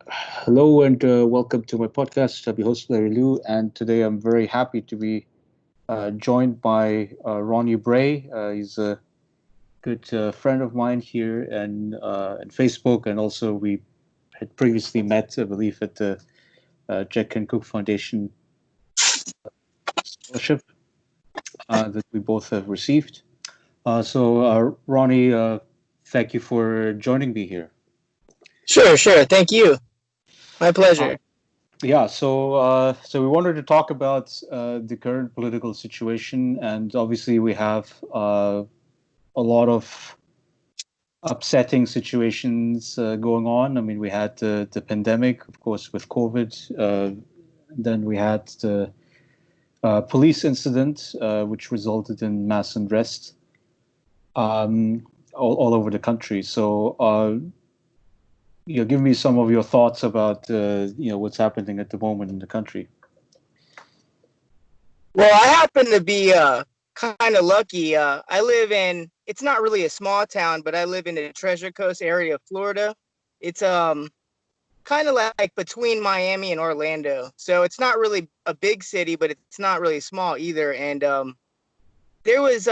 Hello and welcome to my podcast. I'm your host Larry Liu, and today I'm very happy to be joined by Ronnie Bray. He's a good friend of mine here and Facebook, and also we had previously met, I believe, at the Jack and Cook Foundation scholarship that we both have received. Ronnie, thank you for joining me here. Sure. Thank you. My Uh, pleasure. so we wanted to talk about the current political situation, and obviously we have a lot of upsetting situations going on. I mean, we had the pandemic, of course, with COVID. Then we had the police incident, which resulted in mass unrest all over the country. Give me some of your thoughts about what's happening at the moment in the country. Well, I happen to be kind of lucky. I live in it's not really a small town, but I live in the Treasure Coast area of Florida. It's kind of like between Miami and Orlando. So it's not really a big city, but it's not really small either. And there was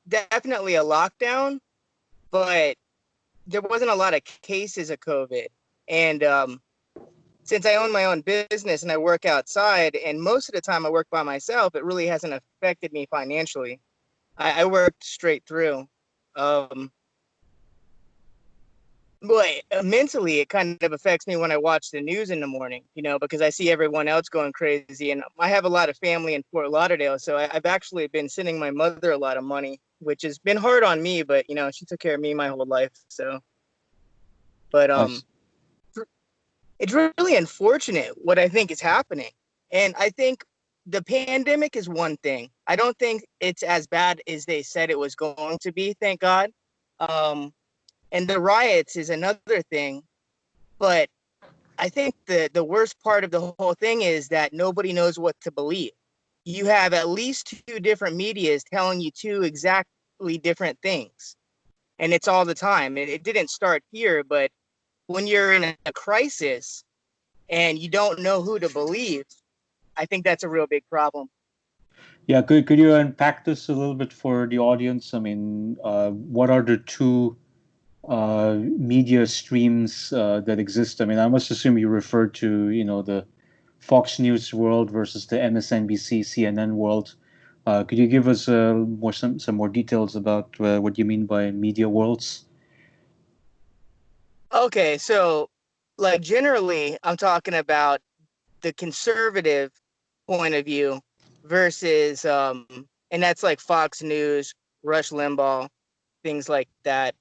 definitely a lockdown, but there wasn't a lot of cases of COVID. And since I own my own business and I work outside, and most of the time I work by myself, it really hasn't affected me financially. I worked straight through. Um, but mentally, it kind of affects me when I watch the news in the morning, because I see everyone else going crazy. And I have a lot of family in Fort Lauderdale. So I've actually been sending my mother a lot of money, which has been hard on me, but, she took care of me my whole life. But I, s- it's really unfortunate what I think is happening. And I think the pandemic is one thing. I don't think it's as bad as they said it was going to be, thank God. Um, and the riots is another thing. But I think the worst part of the whole thing is that nobody knows what to believe. You have at least two different medias telling you two exactly different things. And it's all the time. It didn't start here, but when you're in a crisis, and you don't know who to believe, I think that's a real big problem. Yeah, could you unpack this a little bit for the audience? I mean, what are the two media streams that exist? I mean, I must assume you refer to, the Fox News world versus the MSNBC, CNN world. Could you give us some more details about what you mean by media worlds? Okay, so like generally, I'm talking about the conservative point of view versus, and that's like Fox News, Rush Limbaugh, things like that.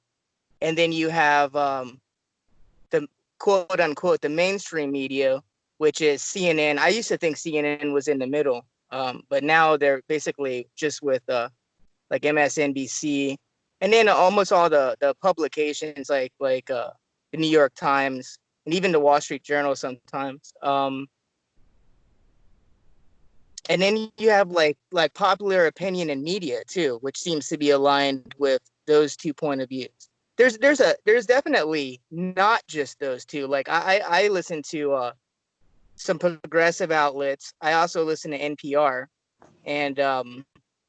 And then you have the quote unquote the mainstream media, which is CNN. I used to think CNN was in the middle, but now they're basically just with like MSNBC, and then almost all the publications like the New York Times and even the Wall Street Journal sometimes. And then you have like popular opinion and media too, which seems to be aligned with those two point of views. There's definitely not just those two. Like I listen to some progressive outlets. I also listen to NPR and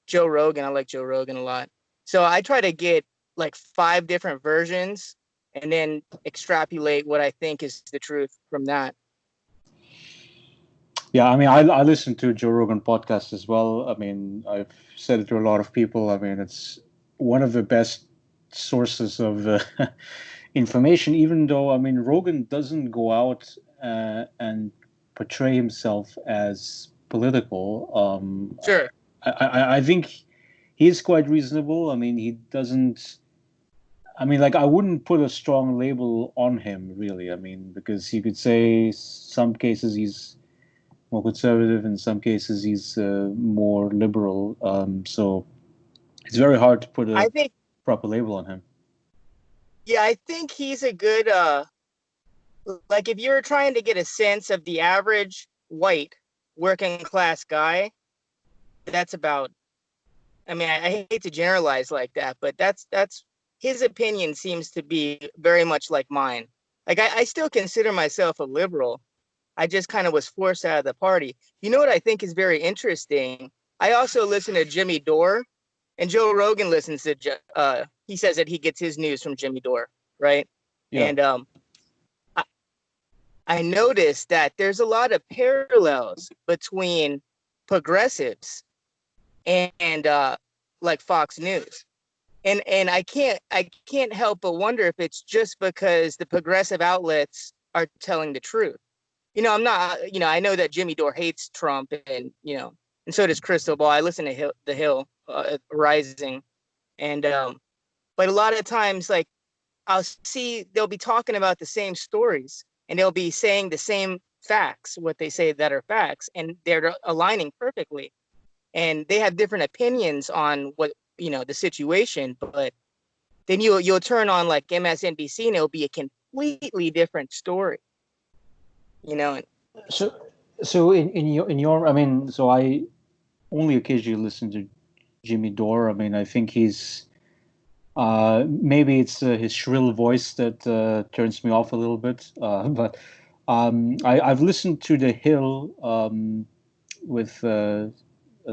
Joe Rogan. I like Joe Rogan a lot. So I try to get like five different versions and then extrapolate what I think is the truth from that. Yeah, I mean, I listen to Joe Rogan podcast as well. I mean, I've said it to a lot of people. I mean, it's one of the best sources of information, even though, I mean, Rogan doesn't go out and portray himself as political. Sure. I think he is quite reasonable. I mean, he doesn't. I mean, like, I wouldn't put a strong label on him, really. I mean, because you could say some cases he's more conservative, in some cases he's more liberal. So it's very hard to put I a think proper label on him. yeah, I think he's a good like if you're trying to get a sense of the average white working class guy, that's about I mean, I hate to generalize like that, but that's his opinion seems to be very much like mine. Like I still consider myself a liberal. I just kind of was forced out of the party. You know what I think is very interesting? I also listen to Jimmy Dore, and Joe Rogan listens to. He says that he gets his news from Jimmy Dore, right? Yeah. And I noticed that there's a lot of parallels between progressives and like Fox News. And I can't help but wonder if it's just because the progressive outlets are telling the truth. I'm not, I know that Jimmy Dore hates Trump, and so does Crystal Ball. I listen to The Hill, Rising, and but a lot of times, like, I'll see they'll be talking about the same stories, and they'll be saying the same facts, what they say that are facts, and they're aligning perfectly. And they have different opinions on what the situation, but then you'll turn on like MSNBC, and it'll be a completely different story. And So, in your, I mean, so I only occasionally listen to Jimmy Dore. I mean, I think he's maybe it's his shrill voice that turns me off a little bit. But I've listened to The Hill with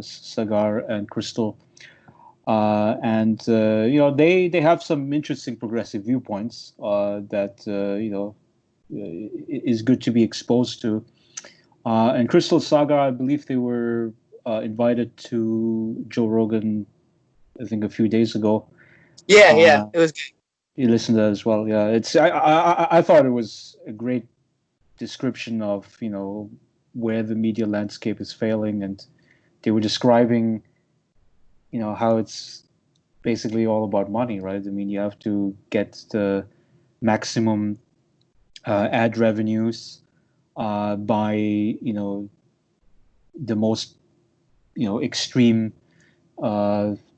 Sagar and Crystal, and they have some interesting progressive viewpoints that is good to be exposed to. And Crystal Saga, I believe they were invited to Joe Rogan, I think a few days ago. yeah, it was. You listened to that as well, yeah. I thought it was a great description of where the media landscape is failing, and they were describing how it's basically all about money, right? I mean, you have to get the maximum ad revenues by the most extreme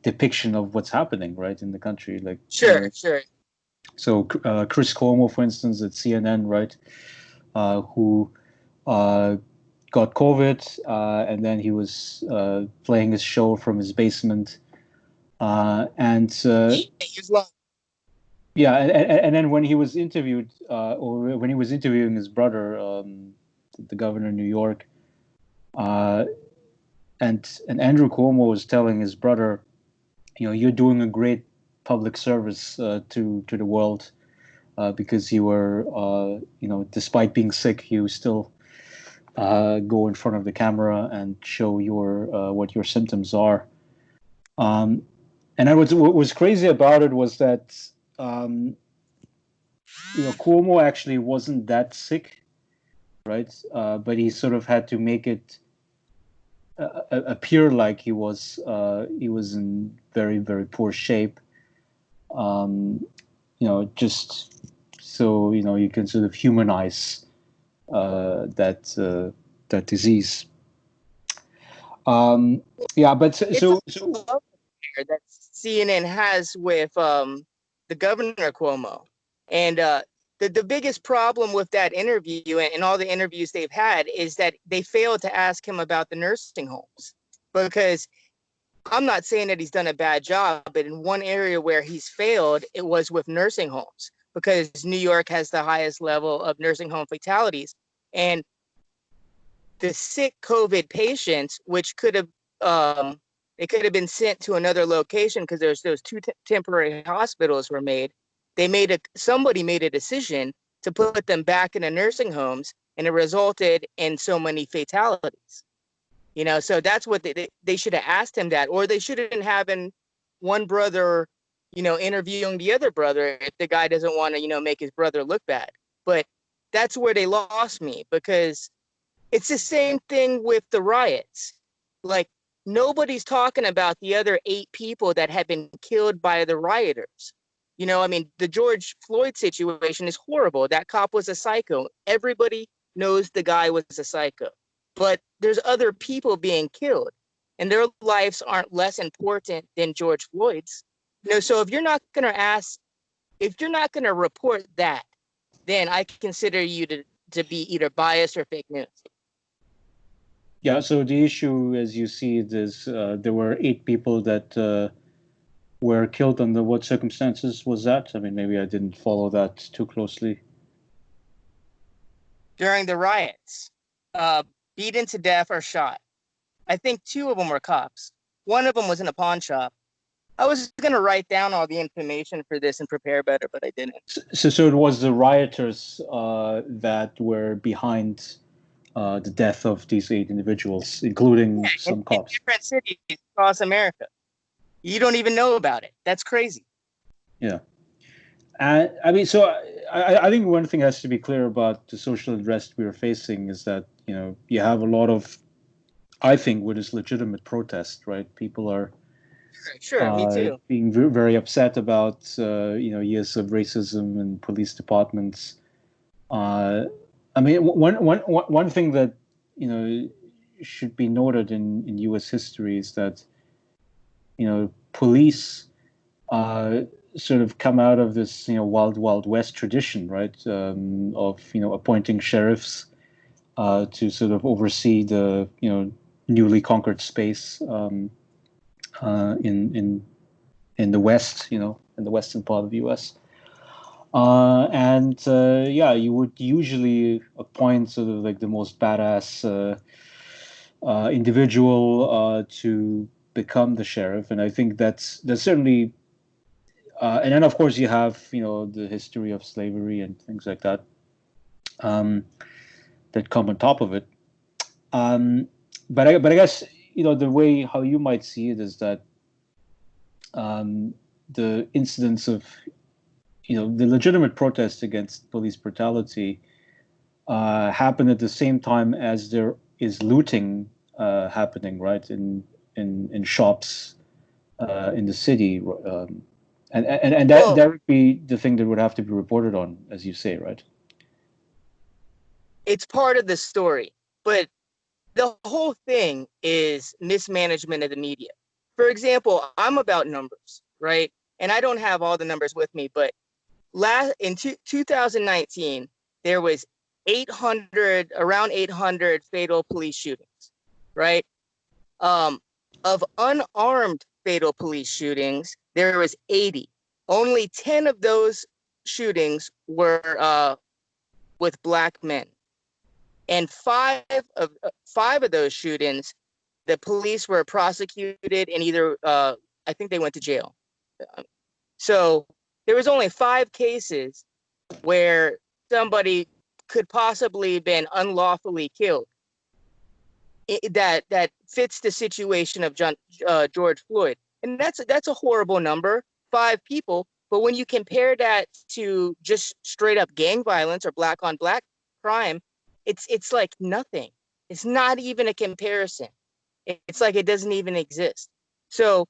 depiction of what's happening right in the country, like Sure. So Chris Cuomo, for instance, at CNN, right, who got COVID, and then he was playing his show from his basement, and yeah, and then when he was interviewed, or when he was interviewing his brother, the governor of New York, and Andrew Cuomo was telling his brother, you're doing a great public service to the world, because you were, despite being sick, you still go in front of the camera and show what your symptoms are. And what was crazy about it was that Cuomo actually wasn't that sick, right? But he sort of had to make it appear like he was in very, very poor shape. Just so you can sort of humanize that disease. Yeah, but so that CNN has with the governor Cuomo, and the biggest problem with that interview and all the interviews they've had is that they failed to ask him about the nursing homes, because I'm not saying that he's done a bad job, but in one area where he's failed, it was with nursing homes, because New York has the highest level of nursing home fatalities, and the sick COVID patients, which could have they could have been sent to another location, because there's those two temporary hospitals were made. Somebody made a decision to put them back in the nursing homes, and it resulted in so many fatalities. So that's what they should have asked him that, or they shouldn't have one brother, interviewing the other brother if the guy doesn't want to, make his brother look bad. But that's where they lost me, because it's the same thing with the riots. Like, nobody's talking about the other 8 people that had been killed by the rioters. I mean, the George Floyd situation is horrible. That cop was a psycho. Everybody knows the guy was a psycho. But there's other people being killed, and their lives aren't less important than George Floyd's. So if you're not going to report that, then I consider you to be either biased or fake news. Yeah, so the issue, as you see it, is there were 8 people that were killed. Under what circumstances was that? I mean, maybe I didn't follow that too closely. during the riots, beaten to death or shot. I think 2 of them were cops. One of them was in a pawn shop. I was going to write down all the information for this and prepare better, but I didn't. So it was the rioters that were behind the death of these 8 individuals, including some in cops. different cities across America. You don't even know about it. That's crazy. Yeah. And I mean, so I think one thing has to be clear about the social unrest we are facing is that, you have a lot of, I think, what is legitimate protest, right? People are Sure, me too. being very upset about, years of racism and police departments. I mean, one thing that, should be noted in U.S. history is that, police sort of come out of this, wild, wild west tradition, right? Of, appointing sheriffs to sort of oversee the, newly conquered space in the West, in the western part of the U.S. Yeah, you would usually appoint sort of like the most badass individual to become the sheriff, and I think that's certainly. And then, of course, you have the history of slavery and things like that that come on top of it. But I guess the way how you might see it is that the incidents of the legitimate protest against police brutality happen at the same time as there is looting happening, right, in shops in the city, and that would be the thing that would have to be reported on, as you say, right? It's part of the story, but the whole thing is mismanagement of the media. For example, I'm about numbers, right? And I don't have all the numbers with me, but in 2019, there was around 800 fatal police shootings, right? Of unarmed fatal police shootings, there was 80. Only 10 of those shootings were with Black men. And five of those shootings, the police were prosecuted and either I think they went to jail. So there was only 5 cases where somebody could possibly have been unlawfully killed. That fits the situation of George Floyd, and that's a horrible number, 5 people. But when you compare that to just straight up gang violence or black on black crime, it's like nothing. It's not even a comparison. It's like it doesn't even exist. So,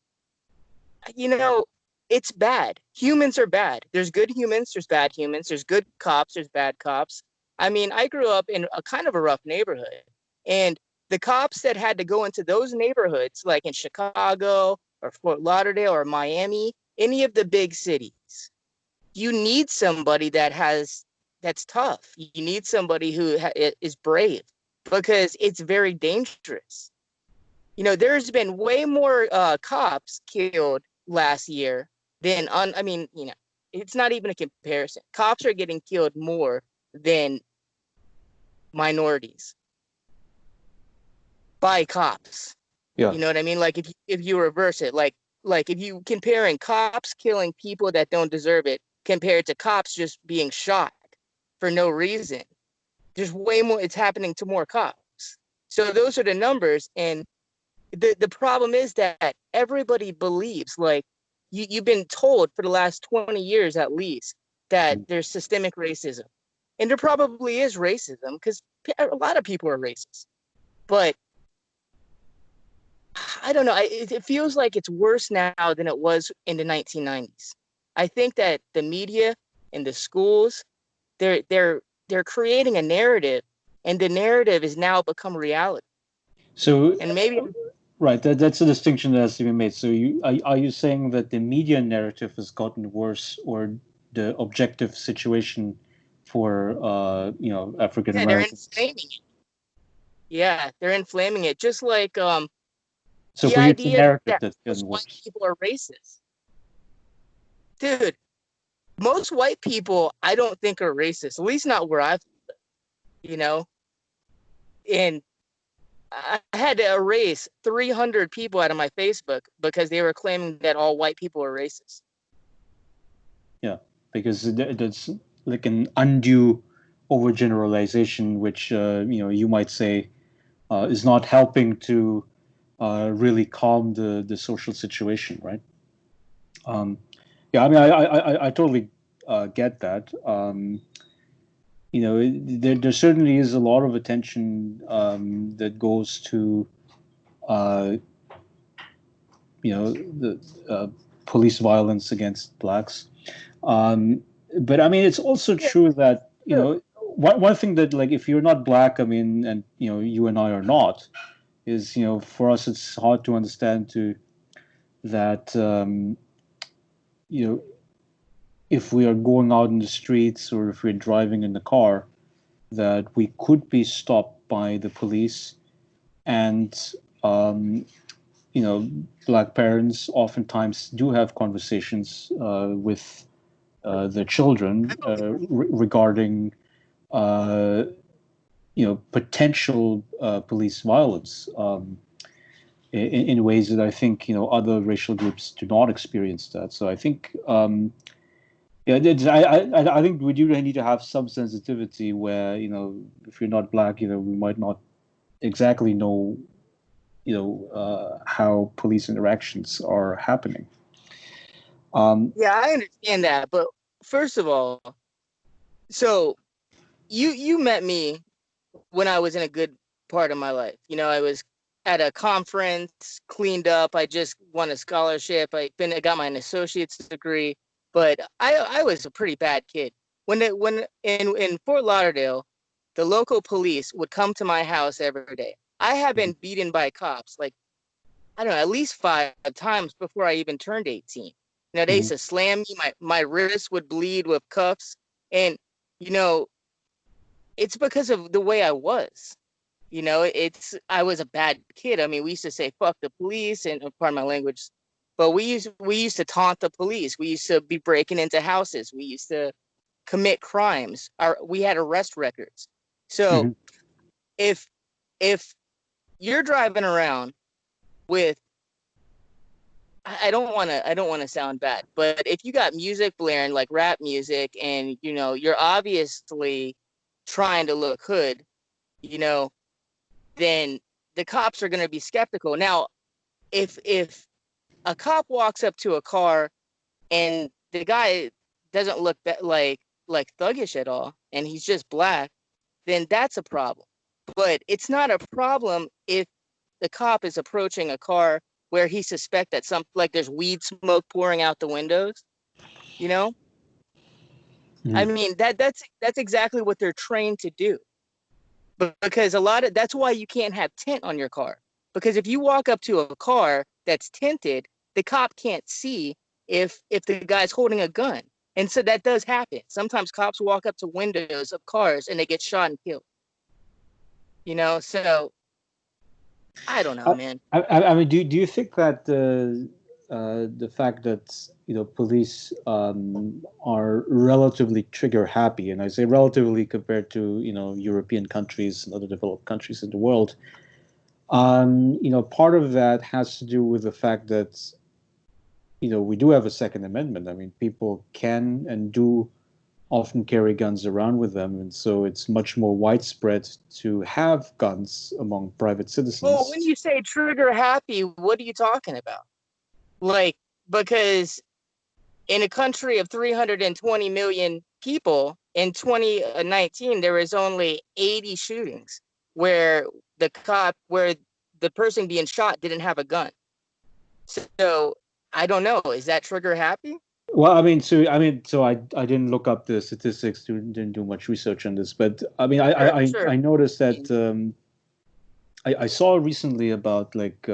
it's bad. Humans are bad. There's good humans, there's bad humans, there's good cops, there's bad cops. I mean, I grew up in a kind of a rough neighborhood, and the cops that had to go into those neighborhoods, like in Chicago or Fort Lauderdale or Miami, any of the big cities, you need somebody that's tough. You need somebody who is brave, because it's very dangerous. There's been way more cops killed last year than it's not even a comparison. Cops are getting killed more than minorities by cops. Yeah. You know what I mean? Like if you reverse it, like if you comparing cops killing people that don't deserve it compared to cops just being shot for no reason, there's way more. It's happening to more cops. So those are the numbers, and the problem is that everybody believes, like you've been told for the last 20 years at least, that there's systemic racism, and there probably is racism because a lot of people are racist, but I don't know. It feels like it's worse now than it was in the 1990s. I think that the media and the schools, they're creating a narrative, and the narrative has now become reality. So, and maybe right, that's a distinction that has to be made. So, are you saying that the media narrative has gotten worse, or the objective situation for African Americans? they're inflaming it. Yeah, they're inflaming it, just like So the for you, it's the idea narrative that that's most gotten white worse. people are racist. Dude, most white people I don't think are racist, at least not where I've lived. you know, and I had to erase 300 people out of my Facebook because they were claiming that all white people are racist. Yeah, because that's like an undue overgeneralization, which you might say is not helping to really calm the social situation, right? Um, yeah, I mean, I totally get that. There certainly is a lot of attention that goes to uh, the police violence against blacks. Um, but I mean, it's also Yeah, true that true. one thing that, like, if you're not black, I mean, and you and I are not, is for us it's hard to understand to that you know if we are going out in the streets or if we're driving in the car, that we could be stopped by the police, and um, you know black parents oftentimes do have conversations with their children regarding uh, potential police violence in ways that I think other racial groups do not experience that. So I think yeah, I think we do need to have some sensitivity where if you're not black, we might not exactly know how police interactions are happening. Yeah, I understand that, but first of all, so you met me when I was in a good part of my life. I was at a conference, cleaned up. I just won a scholarship. I got my associate's degree, but I was a pretty bad kid. When in Fort Lauderdale, the local police would come to my house every day. I have been beaten by cops like I don't know, at least 5 times before I even turned 18. They used Mhm. to slam me. My wrist would bleed with cuffs, and you know it's because of the way I was. I was a bad kid. I mean, we used to say "fuck the police" and pardon my language, but we used to taunt the police. We used to be breaking into houses. We used to commit crimes. We had arrest records. So Mhm. if if you're driving around with I don't want to sound bad, but if you got music blaring like rap music and you're obviously trying to look hood, you know, then the cops are going to be skeptical. Now, if a cop walks up to a car and the guy doesn't look like thuggish at all and he's just black, then that's a problem. But it's not a problem if the cop is approaching a car where he suspect that like there's weed smoke pouring out the windows, you know? I Mhm. mean, that's exactly what they're trained to do. But because that's why you can't have tint on your car. Because if you walk up to a car that's tinted, the cop can't see if the guy's holding a gun. And so that does happen. Sometimes cops walk up to windows of cars and they get shot and killed. So I don't know, I, man. I mean, do you think that the fact that police are relatively trigger happy, and I say relatively compared to European countries and other developed countries in the world, part of that has to do with the fact that we do have a Second Amendment. I mean, people can and do often carry guns around with them, and so it's much more widespread to have guns among private Well, when citizens. you say trigger happy, what are you talking about? Like, because in a country of 320 million people in 2019, there was only 80 shootings where where the person being shot didn't have a gun. So I don't know. Is that trigger happy? Well, so I didn't look up the statistics, didn't do much research on this, but I mean, Sure, sure. I noticed that I saw recently about like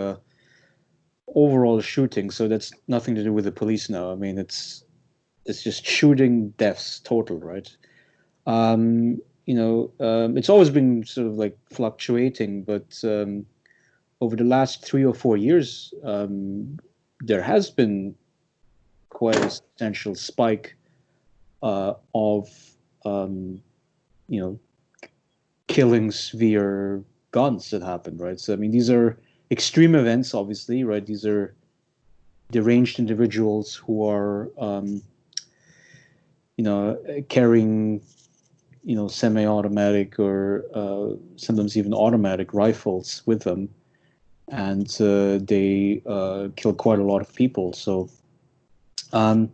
overall shooting. So that's nothing to do with the police now. I mean, it's just shooting deaths total, right? It's always been sort of like fluctuating, but over the last 3 or 4 years, there has been quite a substantial spike of um, you know killings via guns that happened, right? So I mean, these are extreme events, obviously, right? These are deranged individuals who are, carrying, semi-automatic or sometimes even automatic rifles with them, and they kill quite a lot of people. So, and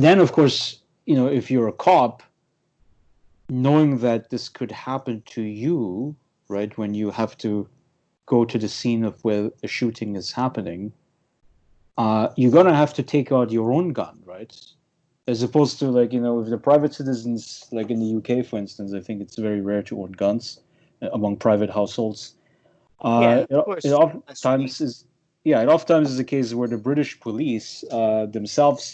then of course, if you're a cop, knowing that this could happen to you, right, when you have to go to the scene of where a shooting is happening, you're gonna have to take out your own gun, right? As opposed to, like, if the private citizens, like in the UK, for instance, I think it's very rare to own guns among private households. Yeah, It, of it course. oftentimes is, yeah, it oftentimes is the case where the British police themselves,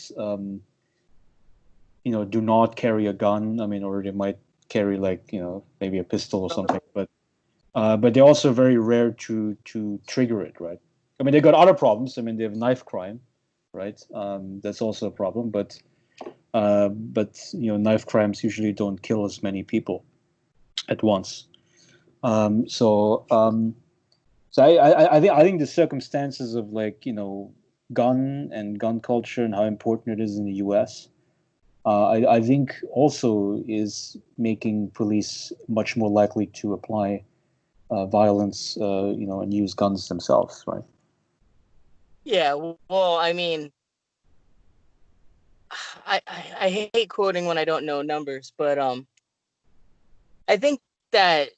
do not carry a gun. I mean, or they might carry, like, maybe a pistol or something, but they're also very rare to trigger it, right? I mean, they got other problems. I mean, they have knife crime, right? That's also a problem, but knife crimes usually don't kill as many people at once. So I think the circumstances of, like, gun and gun culture and how important it is in the U.S. I think also is making police much more likely to apply violence, and use guns themselves, right? Yeah, well, I mean, I hate quoting when I don't know numbers, but I think that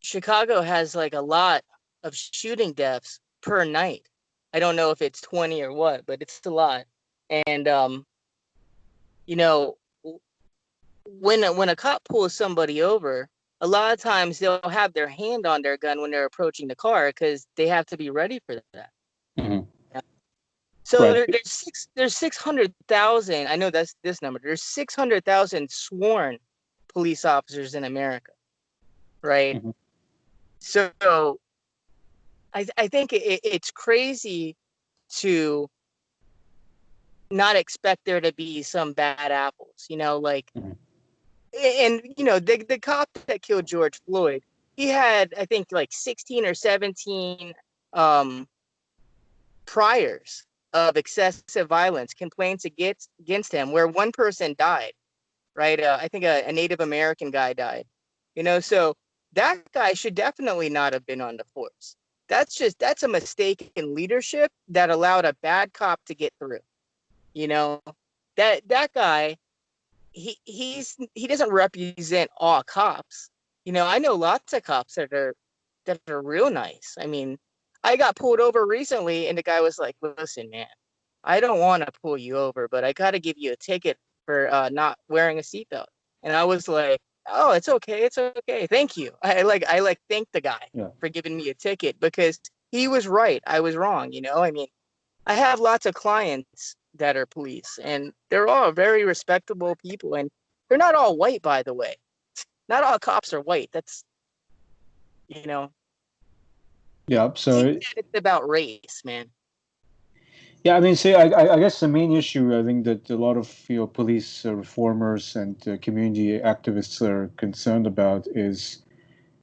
Chicago has like a lot of shooting deaths per night. I don't know if it's 20 or what, but it's a lot. And you know, when a cop pulls somebody over, a lot of times they'll have their hand on their gun when they're approaching the car because they have to be ready for that. Mm-hmm. So Right. there's 600,000. I know that's this number. There's 600,000 sworn police officers in America, right? Mm-hmm. So I think it's crazy to not expect there to be some bad apples, like, Mm-hmm. and the cop that killed George Floyd, he had, I think, like 16 or 17 priors of excessive violence complaints against him, where one person died, right? I think a Native American guy died, so that guy should definitely not have been on the force. That's a mistake in leadership that allowed a bad cop to get through. You know, that guy, he doesn't represent all cops. I know lots of cops that are real nice. I mean, I got pulled over recently, and the guy was like, "Listen, man, I don't want to pull you over, but I got to give you a ticket for not wearing a seatbelt." And I was like, "Oh, it's okay, thank you." I thanked the guy Yeah. for giving me a ticket because he was right, I was wrong. I mean, I have lots of clients that are police, and they're all very respectable people, and they're not all white, by the way. Not all cops are white. That's, you know, Yeah. think So that it's about race, man. yeah, I mean, see, I guess the main issue, I think, that a lot of police reformers and community activists are concerned about is,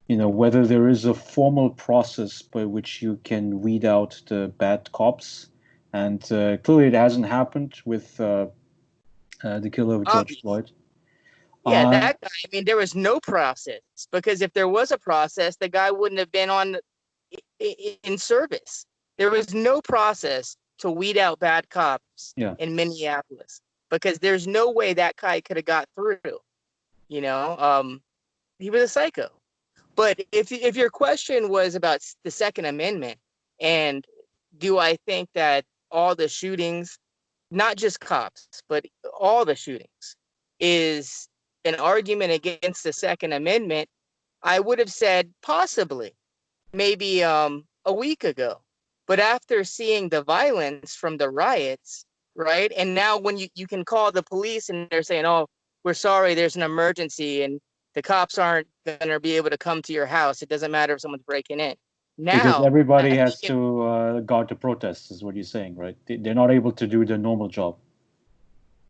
whether there is a formal process by which you can weed out the bad cops, and clearly it hasn't happened with the killer of Um, George Floyd. yeah, Uh, that guy. I mean, there was no process because if there was a process, the guy wouldn't have been in service. There was no process to weed out bad cops yeah. in Minneapolis because there's no way that guy could have got through. You know, um, he was a psycho. But if your question was about the Second Amendment, and do I think that all the shootings, not just cops, but all the shootings, is an argument against the Second Amendment, I would have said possibly, maybe a week ago. But after seeing the violence from the riots, right? And now when you can call the police and they're saying, "Oh, we're sorry, there's an emergency," and the cops aren't going to be able to come to your house. It doesn't matter if someone's breaking in. Because Now, everybody I has think to guard the protests, is what you're saying, right? They're not able to do their normal job.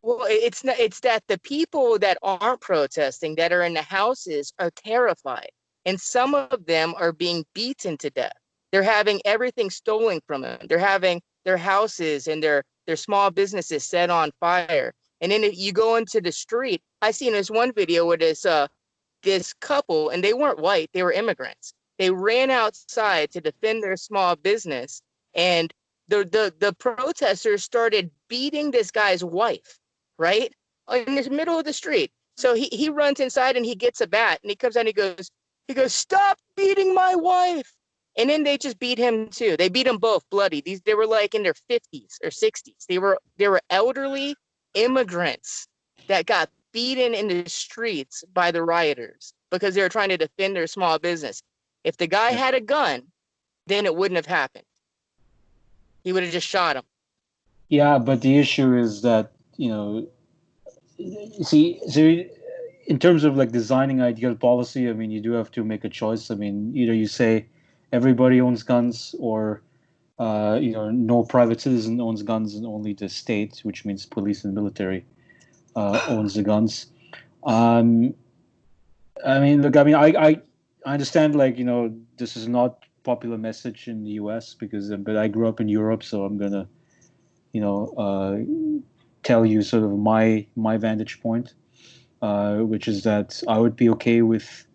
Well, it's not, it's that the people that aren't protesting, that are in the houses, are terrified. And some of them are being beaten to death. They're having everything stolen from them. They're having their houses and their small businesses set on fire. And then you go into the street. I seen this one video where this couple, and they weren't white, they were immigrants. They ran outside to defend their small business, and the protesters started beating this guy's wife, right? In the middle of the street. So he runs inside and he gets a bat and he comes out and he goes, "Stop beating my wife." And then they just beat him too. They beat them both bloody. They were like in their 50s or 60s. They were elderly immigrants that got beaten in the streets by the rioters because they were trying to defend their small business. If the guy had a gun, then it wouldn't have happened. He would have just shot him. Yeah, but the issue is that, see, so in terms of like designing ideal policy, I mean, you do have to make a choice. I mean, either you say everybody owns guns, or no private citizen owns guns, and only the state, which means police and military, owns the guns. Um, I mean, look, I mean, I understand, like, this is not popular message in the U.S. because, but I grew up in Europe, so I'm gonna, tell you sort of my vantage point, which is that I would be okay with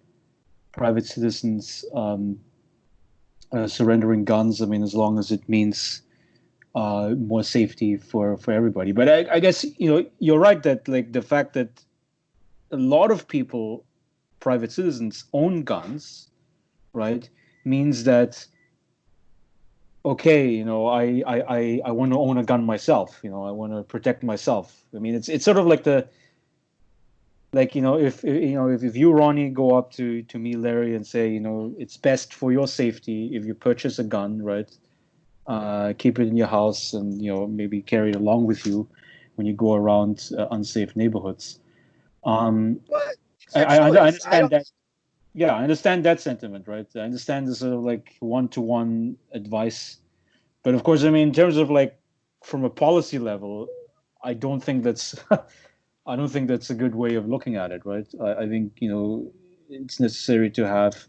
private citizens surrendering guns. I mean, as long as it means more safety for everybody. But I guess you're right that, like, the fact that a lot of people, private citizens, own guns, right, means that, okay, I want to own a gun myself. I want to protect myself. I mean, it's sort of like if you, Ronnie, go up to me, Larry, and say, it's best for your safety if you purchase a gun, right? Keep it in your house, and maybe carry it along with you when you go around unsafe neighborhoods. But it's a I choice. I understand don't. that. Yeah, I understand that sentiment, right? I understand the sort of like one-to-one advice, but of course, I mean, in terms of like from a policy level, I don't think that's I don't think that's a good way of looking at it, right? I think it's necessary to have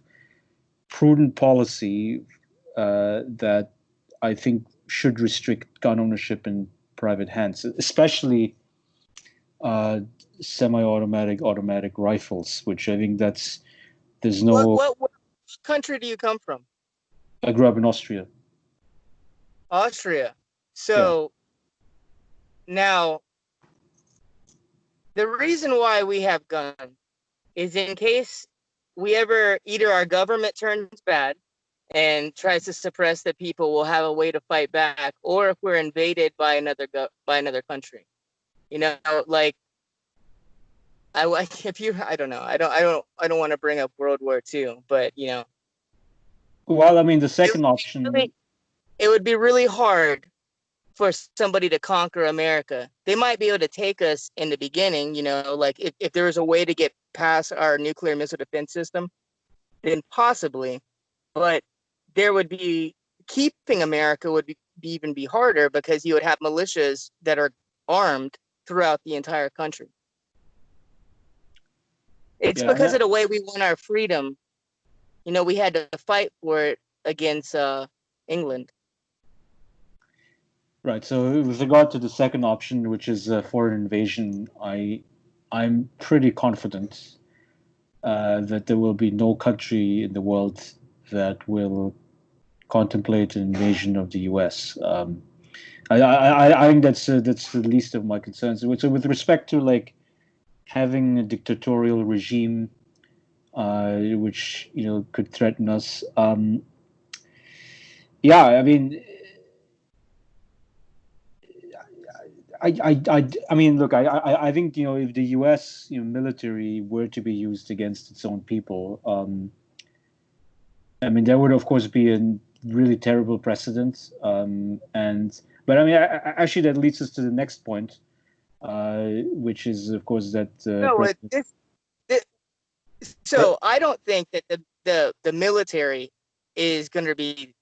prudent policy that I think should restrict gun ownership in private hands, especially uh, semi-automatic, automatic rifles, which I think there's What no. what what country do you come from? I grew up in Austria. Austria. Yeah. So now the reason why we have guns is in case we ever, either our government turns bad and tries to suppress the people, will have a way to fight back, or if we're invaded by another country. You know, like if you, I don't know, I don't want to bring up World War II, but Well, I mean, the it second would be option. really, it would be really hard for somebody to conquer America. They might be able to take us in the beginning, like if there was a way to get past our nuclear missile defense system, then possibly. But there would be, keeping America would be even be harder because you would have militias that are armed throughout the entire country. It's because Yeah. of the way we won our freedom. We had to fight for it against England. Right. So with regard to the second option, which is foreign invasion, I'm pretty confident that there will be no country in the world that will contemplate an invasion of the U.S. I think that's the least of my concerns. So with respect to like having a dictatorial regime, which could threaten us, yeah, I mean, I mean, look, I think if the U.S. Military were to be used against its own people, I mean, that would of course be a really terrible precedent. But I mean, actually, that leads us to the next point, which is of course that No, President. this so I don't think that the military is going to be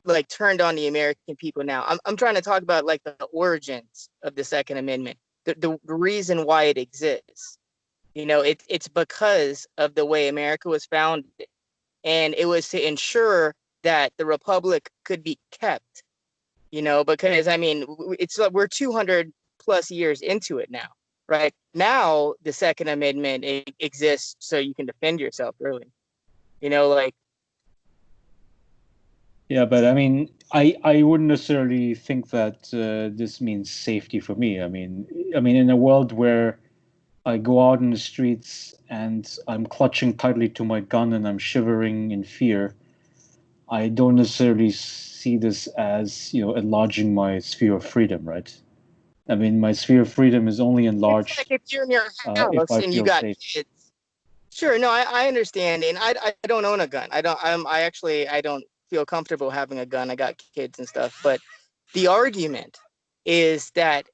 like turned on the American people now. I'm trying to talk about like the origins of the Second Amendment. the reason why it exists. It's because of the way America was founded, and it was to ensure that the republic could be kept. Because I mean, it's we're 200 plus years into it now, right? Now the Second Amendment exists so you can defend yourself, really. Like. Yeah, but I mean, I wouldn't necessarily think that this means safety for me. I mean, in a world where I go out in the streets and I'm clutching tightly to my gun and I'm shivering in fear, I don't necessarily see this as, enlarging my sphere of freedom, right? I mean, my sphere of freedom is only It's like enlarged if you're in your if house I and you feel got safe. kids. Sure, no, I understand, and I don't own a gun. I don't feel comfortable having a gun. I got kids and stuff, but the argument is that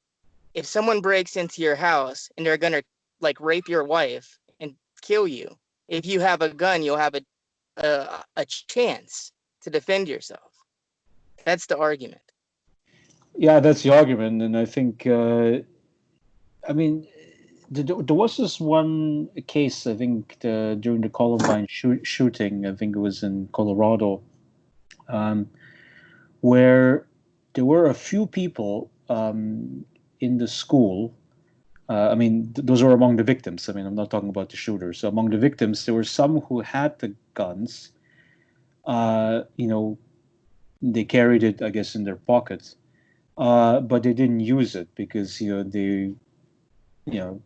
if someone breaks into your house and they're gonna like rape your wife and kill you, if you have a gun, you'll have a chance to defend yourself. That's the argument. Yeah, that's the argument, and I think, I mean, there was this one case, I think, during the Columbine shooting, I think it was in Colorado, um, where there were a few people in the school. I mean, those were among the victims. I mean, I'm not talking about the shooters. So among the victims, there were some who had the guns. You know, they carried it, I guess, in their pockets, but they didn't use it because you know,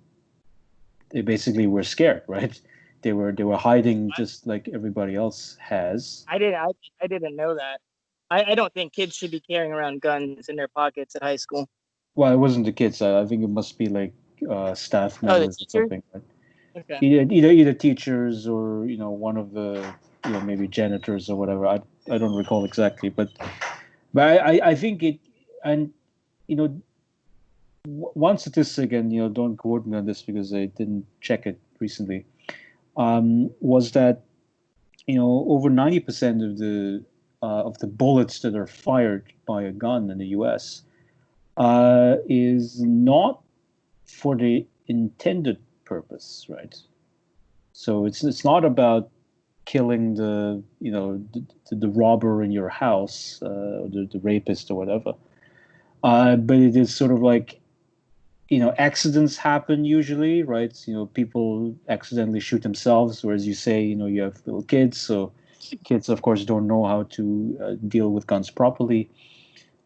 they basically were scared, right? They were hiding just like everybody else has. I didn't know that. I don't think kids should be carrying around guns in their pockets at high school. Well, it wasn't the kids. I think it must be like staff Oh, the members or teacher? something, right? Okay. Either teachers or one of the maybe janitors or whatever. I don't recall exactly, but I think it, and you know one statistic, and don't quote me on this because I didn't check it recently, was that over 90% of the bullets that are fired by a gun in the U.S. Is not for the intended purpose, right? So it's not about killing the robber in your house, or the rapist or whatever. But it is sort of like accidents happen usually, right? People accidentally shoot themselves, whereas you say you have little kids, so kids of course don't know how to deal with guns properly.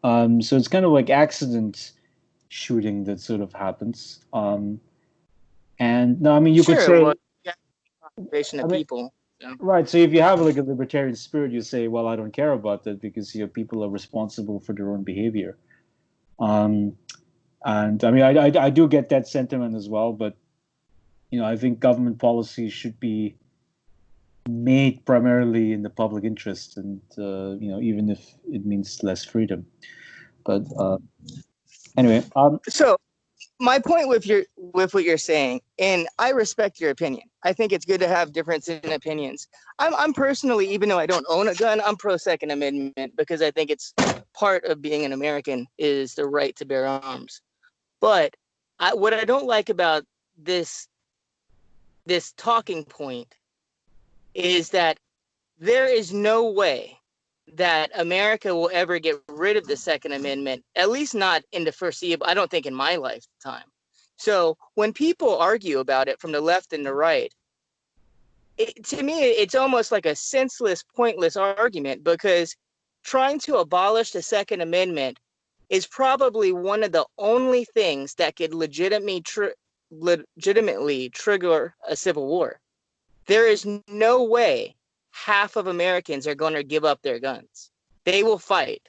So it's kind of like accident shooting that sort of happens. And no, I mean you could Sure. Well, say, yeah, concentration I of mean, people. So. right. So if you have like a libertarian spirit, you say, well, I don't care about that because people are responsible for their own behavior. Um, and I mean, I do get that sentiment as well, but I think government policy should be made primarily in the public interest, and even if it means less freedom. But anyway, So my point with what you're saying, and I respect your opinion. I think it's good to have difference in opinions. I'm personally, even though I don't own a gun, I'm pro Second Amendment because I think it's part of being an American is the right to bear arms. But what I don't like about this talking point is that there is no way that America will ever get rid of the Second Amendment, at least not in the foreseeable, I don't think in my lifetime. So when people argue about it from the left and the right, to me, it's almost like a senseless, pointless argument because trying to abolish the Second Amendment is probably one of the only things that could legitimately trigger a civil war. There is no way half of Americans are going to give up their guns. They will fight.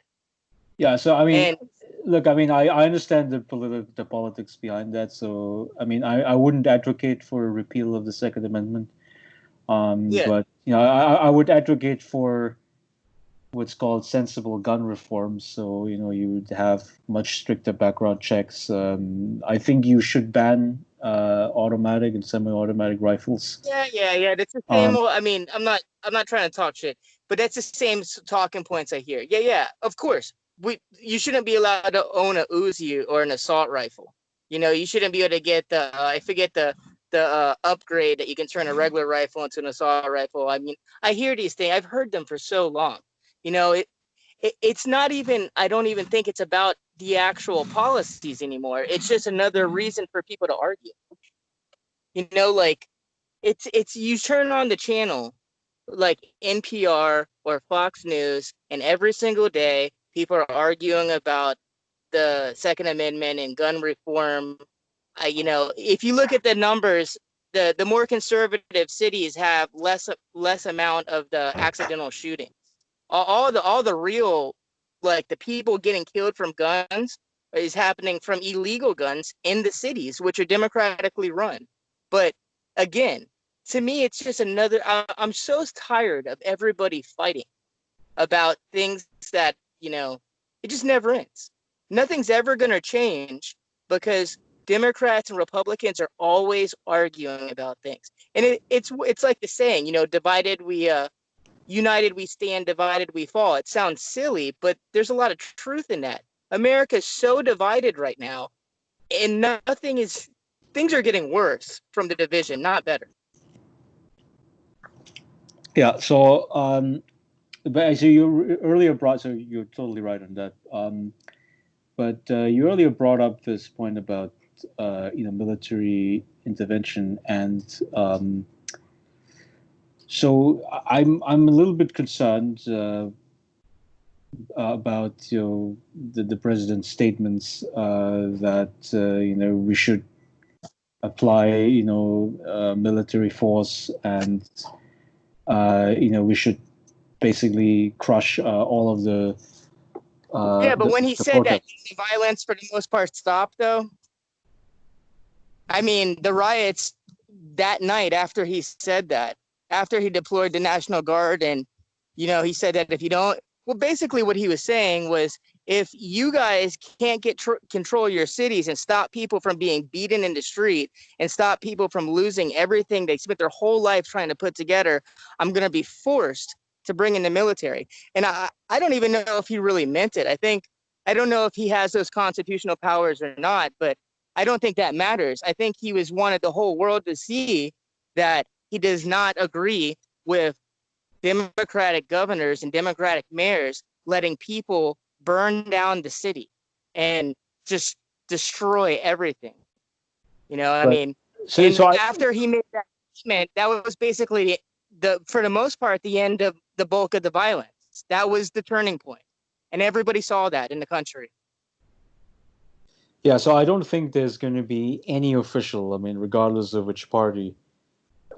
yeah. So I mean, And look, I mean, I understand the politics behind that. So I mean, I wouldn't advocate for a repeal of the Second Amendment. yeah, But I would advocate for what's called sensible gun reform. So you would have much stricter background checks. I think you should ban automatic and semi-automatic rifles. yeah. That's the same. Um, I mean, I'm not trying to talk shit, but that's the same talking points I hear. Yeah. Of course, you shouldn't be allowed to own a Uzi or an assault rifle. You know, you shouldn't be able to get the I forget the upgrade that you can turn a regular rifle into an assault rifle. I mean, I hear these things. I've heard them for so long. You know, it's not even. I don't even think it's about the actual policies anymore. It's just another reason for people to argue. You know, like it's you turn on the channel like NPR or Fox News, and every single day people are arguing about the Second Amendment and gun reform. You know, if you look at the numbers, the more conservative cities have less amount of the accidental shootings. All the real, like the people getting killed from guns is happening from illegal guns in the cities, which are democratically run. But again, to me, it's just another. I'm so tired of everybody fighting about things that, you know, it just never ends. Nothing's ever going to change because Democrats and Republicans are always arguing about things. And it's like the saying, you know, united we stand, divided we fall. It sounds silly, but there's a lot of truth in that. America's so divided right now, and things are getting worse from the division, not better. Yeah. So, but so you earlier brought, so you're totally right on that. But you earlier brought up this point about military intervention, and so I'm a little bit concerned about the president's statements that we should apply military force, and we should basically crush all of the Yeah, but when he said that, protests. the violence for the most part stopped, though. I mean, the riots that night after he said that, after he deployed the National Guard, and, you know, he said that if you don't, well, basically what he was saying was, if you guys can't get control your cities and stop people from being beaten in the street and stop people from losing everything they spent their whole life trying to put together, I'm going to be forced to bring in the military. And I don't even know if he really meant it. I don't know if he has those constitutional powers or not, but I don't think that matters. I think he was wanted the whole world to see that he does not agree with Democratic governors and Democratic mayors letting people burn down the city and just destroy everything. You know, I But mean, so and so I after he made that statement, that was basically for the most part, the end of the bulk of the violence. That was the turning point, and everybody saw that in the country. Yeah, so I don't think there's going to be any official, I mean, regardless of which party,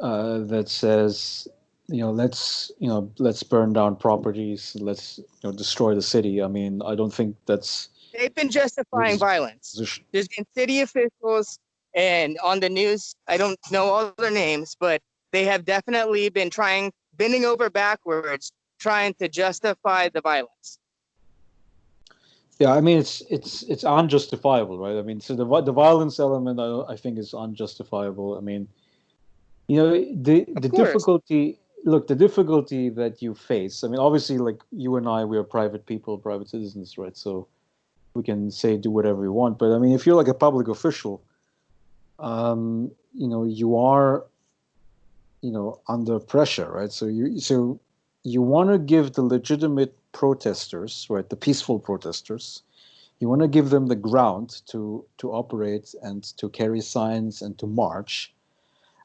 that says, let's burn down properties, let's, destroy the city. I mean, I don't think that's They've been justifying his violence. position. There's been city officials and on the news, I don't know all their names, but they have definitely been bending over backwards, trying to justify the violence. Yeah, I mean, it's unjustifiable, right? I mean, so the violence element, I think, is unjustifiable. I mean, the Of course. difficulty. Look, the difficulty that you face. I mean, obviously, like you and I, we are private people, private citizens, right? So we can say do whatever we want. But I mean, if you're like a public official, you are, under pressure, right? So you want to give the legitimate protesters, right, the peaceful protesters, you want to give them the ground to operate and to carry signs and to march.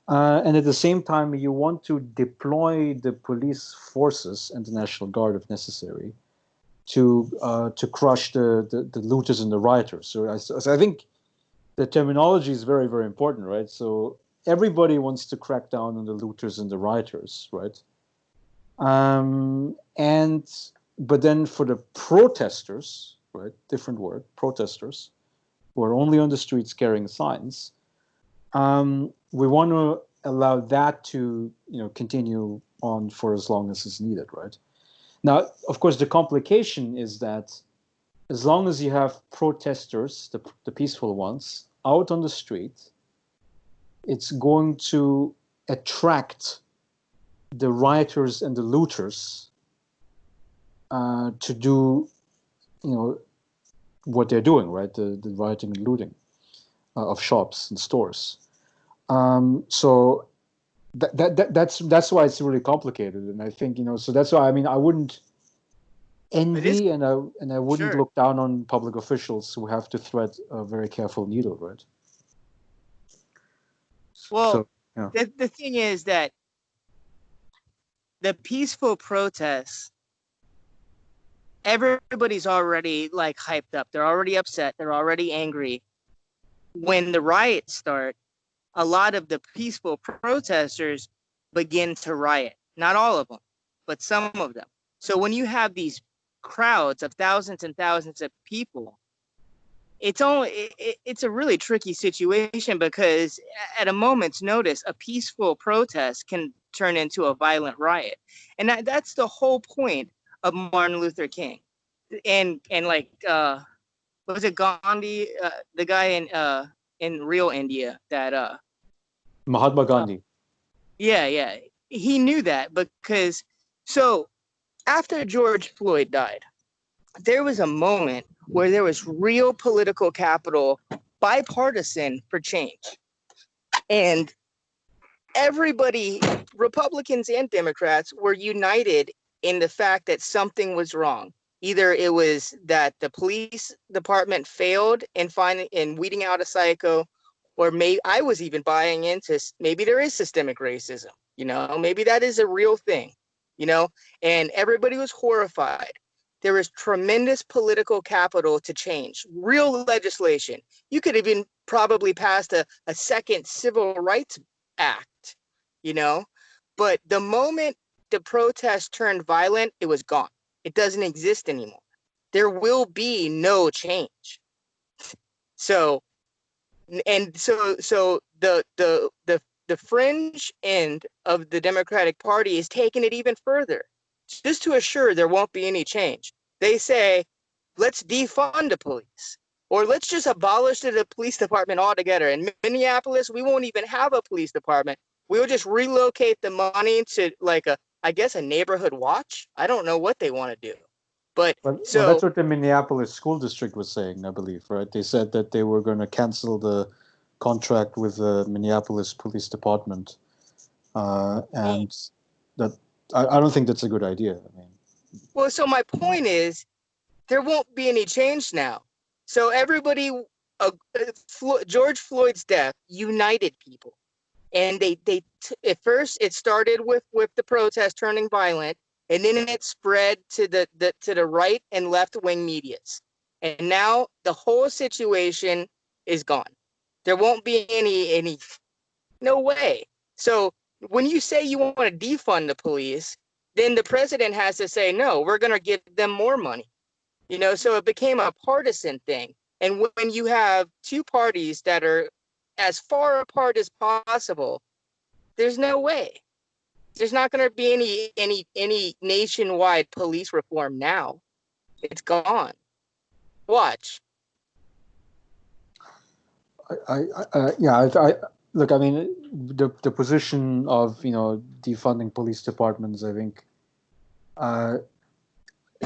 And at the same time, you want to deploy the police forces and the National Guard, if necessary, to crush the looters and the rioters. So I think the terminology is very, very important, right? So everybody wants to crack down on the looters and the rioters, right? And but then for the protesters, right? Different word, protesters, who are only on the streets carrying signs. We want to allow that to continue on for as long as is needed, right? Now, of course, the complication is that as long as you have protesters, the peaceful ones, out on the street, it's going to attract the rioters and the looters to do, what they're doing, right? The rioting and looting. of shops and stores. So that's why it's really complicated, and I think so that's why I wouldn't envy and I wouldn't Sure. look down on public officials who have to thread a very careful needle, right? Well, so yeah. the thing is that the peaceful protests, everybody's already like hyped up. They're already upset. They're already angry. When the riots start, a lot of the peaceful protesters begin to riot. Not all of them, but some of them. So when you have these crowds of thousands and thousands of people, it's a really tricky situation, because at a moment's notice, a peaceful protest can turn into a violent riot. And that's the whole point of Martin Luther King. And like was it Gandhi, the guy in real India that Mahatma Gandhi. yeah, he knew that, because so after George Floyd died, there was a moment where there was real political capital, bipartisan, for change. And everybody, Republicans and Democrats, were united in the fact that something was wrong. Either it was that the police department failed in weeding out a psycho, or maybe I was even buying into maybe there is systemic racism. Maybe that is a real thing. And everybody was horrified. There was tremendous political capital to change, real legislation. You could have even probably passed a second civil rights act, but the moment the protest turned violent, it was gone. It doesn't exist anymore. There will be no change. So the fringe end of the Democratic Party is taking it even further, just to assure there won't be any change. They say, let's defund the police, or let's just abolish the police department altogether. In Minneapolis, we won't even have a police department. We'll just relocate the money to I guess a neighborhood watch. I don't know what they want to do. But well, so that's what the Minneapolis school district was saying, I believe, right? They said that they were going to cancel the contract with the Minneapolis Police Department, and that I don't think that's a good idea. Well, so my point is, there won't be any change now. So everybody, George Floyd's death united people, and at first it started with the protest turning violent, and then it spread to the right and left wing medias, and now the whole situation is gone. There won't be any no way. So when you say you want to defund the police, then the president has to say, no, we're going to give them more money. So it became a partisan thing. And when you have two parties that are as far apart as possible, there's no way. There's not going to be any nationwide police reform now. It's gone. Watch. Look, the position of defunding police departments, I think.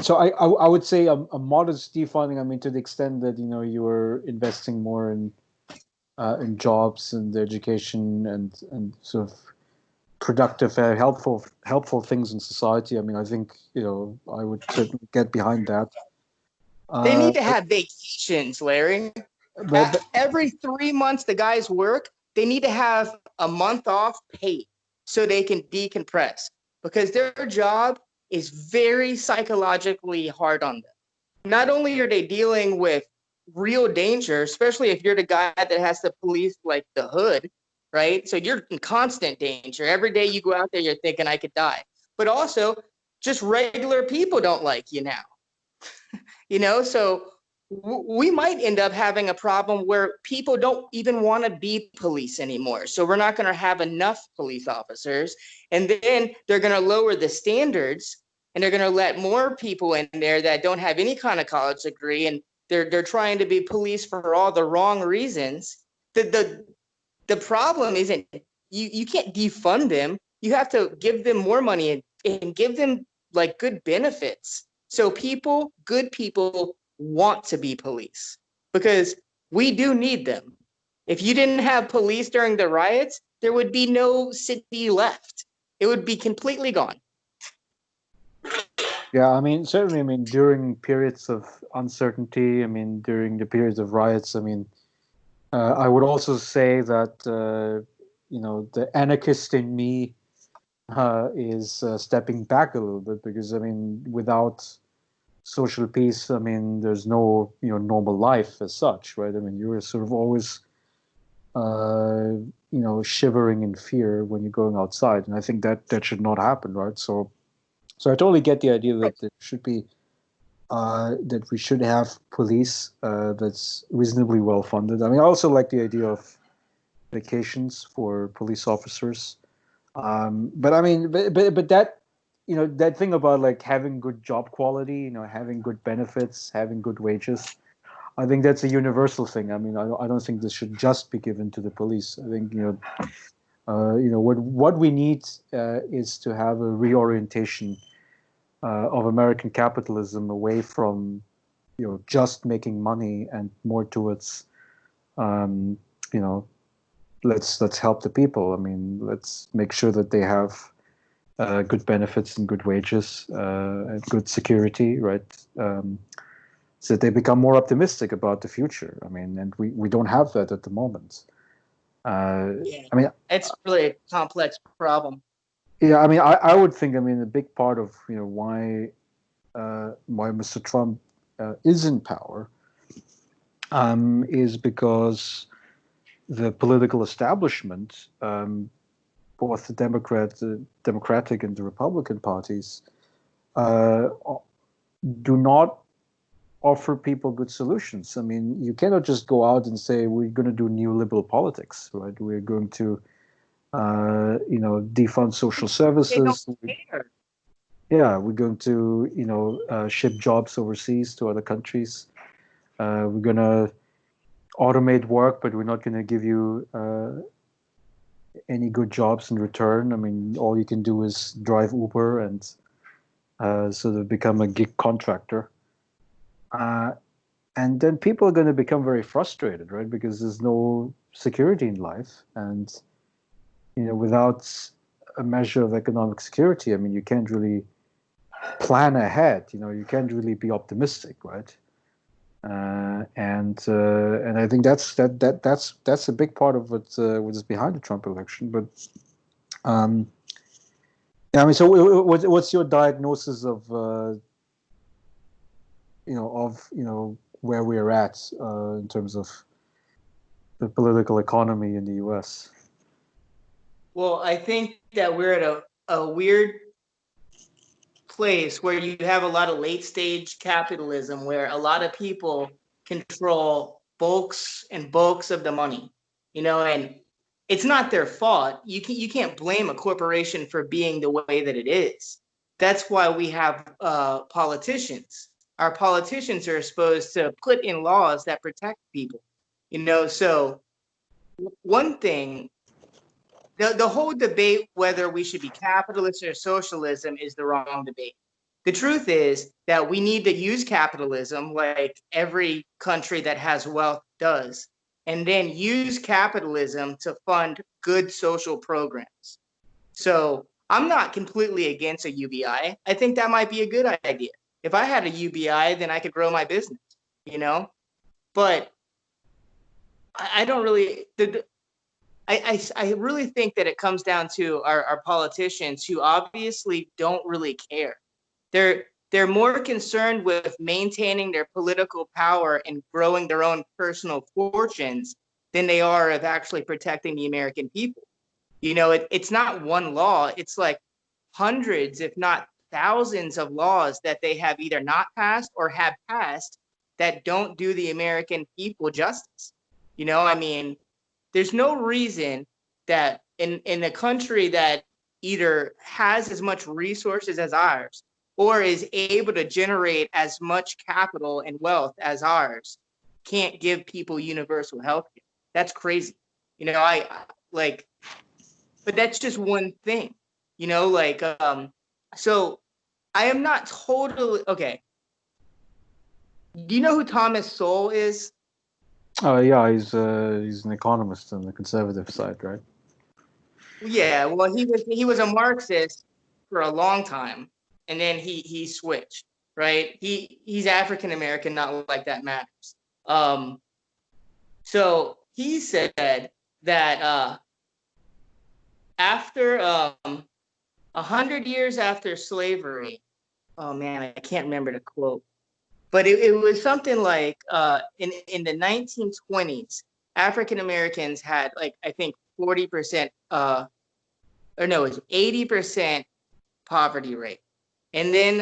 So I would say a modest defunding. To the extent that you are investing more in jobs and education and sort of productive, helpful things in society. I think I would certainly get behind that. They need to have vacations, Larry. But every 3 months the guys work, they need to have a month off paid so they can decompress, because their job is very psychologically hard on them. Not only are they dealing with real danger, especially if you're the guy that has to police like the hood, right? So you're in constant danger. Every day you go out there, you're thinking I could die. But also, just regular people don't like you now. So we might end up having a problem where people don't even want to be police anymore. So we're not going to have enough police officers. And then they're going to lower the standards, and they're going to let more people in there that don't have any kind of college degree, and they're trying to be police for all the wrong reasons. The problem isn't you can't defund them. You have to give them more money and give them like good benefits. So good people want to be police, because we do need them. If you didn't have police during the riots, there would be no city left. It would be completely gone. Yeah, I mean, certainly, I mean, during periods of uncertainty, I mean, during the periods of riots, I mean, I would also say that, the anarchist in me is stepping back a little bit because, I mean, without social peace, I mean, there's no, normal life as such, right? I mean, you're sort of always, shivering in fear when you're going outside. And I think that should not happen, right? So I totally get the idea that there should be that we should have police that's reasonably well funded. I mean, I also like the idea of vacations for police officers. But I mean, but that that thing about like having good job quality, having good benefits, having good wages. I think that's a universal thing. I mean, I don't think this should just be given to the police. I think what we need is to have a reorientation of American capitalism away from just making money and more towards um, you know let's help the people. I mean, let's make sure that they have good benefits and good wages and good security, right? So that they become more optimistic about the future. I mean, and we don't have that at the moment. Yeah, I mean, it's really a complex problem. yeah, I mean, I would think, I mean, a big part of why Mr. Trump is in power is because the political establishment, both the Democratic and the Republican parties, uh, do not offer people good solutions. I mean, you cannot just go out and say we're going to do neoliberal politics, right? We're going to, defund social They don't services. care. Yeah, we're going to, ship jobs overseas to other countries. We're going to automate work, but we're not going to give you any good jobs in return. I mean, all you can do is drive Uber and sort of become a gig contractor. And then people are going to become very frustrated, right? Because there's no security in life. And, without a measure of economic security, I mean, you can't really plan ahead. You can't really be optimistic, right? And I think that's a big part of what is behind the Trump election. But yeah, I mean, so what's your diagnosis of where we're at in terms of the political economy in the U.S.? Well, I think that we're at a weird place where you have a lot of late stage capitalism where a lot of people control bulks and bulks of the money, and it's not their fault. You can't blame a corporation for being the way that it is. That's why we have politicians. Our politicians are supposed to put in laws that protect people, so one thing, the whole debate whether we should be capitalist or socialism is the wrong debate. The truth is that we need to use capitalism like every country that has wealth does, and then use capitalism to fund good social programs. So I'm not completely against a UBI. I think that might be a good idea. If I had a UBI, then I could grow my business, but I don't really, I really think that it comes down to our politicians who obviously don't really care. They're more concerned with maintaining their political power and growing their own personal fortunes than they are of actually protecting the American people. It's not one law. It's like hundreds, if not thousands of laws that they have either not passed or have passed that don't do the American people justice. I mean, there's no reason that in a country that either has as much resources as ours or is able to generate as much capital and wealth as ours can't give people universal health care. That's crazy. I like, but that's just one thing, so I am not totally okay. Do you know who Thomas Sowell is? Yeah, he's an economist on the conservative side, right? Yeah, well, he was a Marxist for a long time, and then he switched, right? He's African American, not like that matters. Um, so he said that after 100 years after slavery, oh man, I can't remember the quote, but it was something like in the 1920s, African Americans had like I think 40% or no, it was 80% poverty rate. And then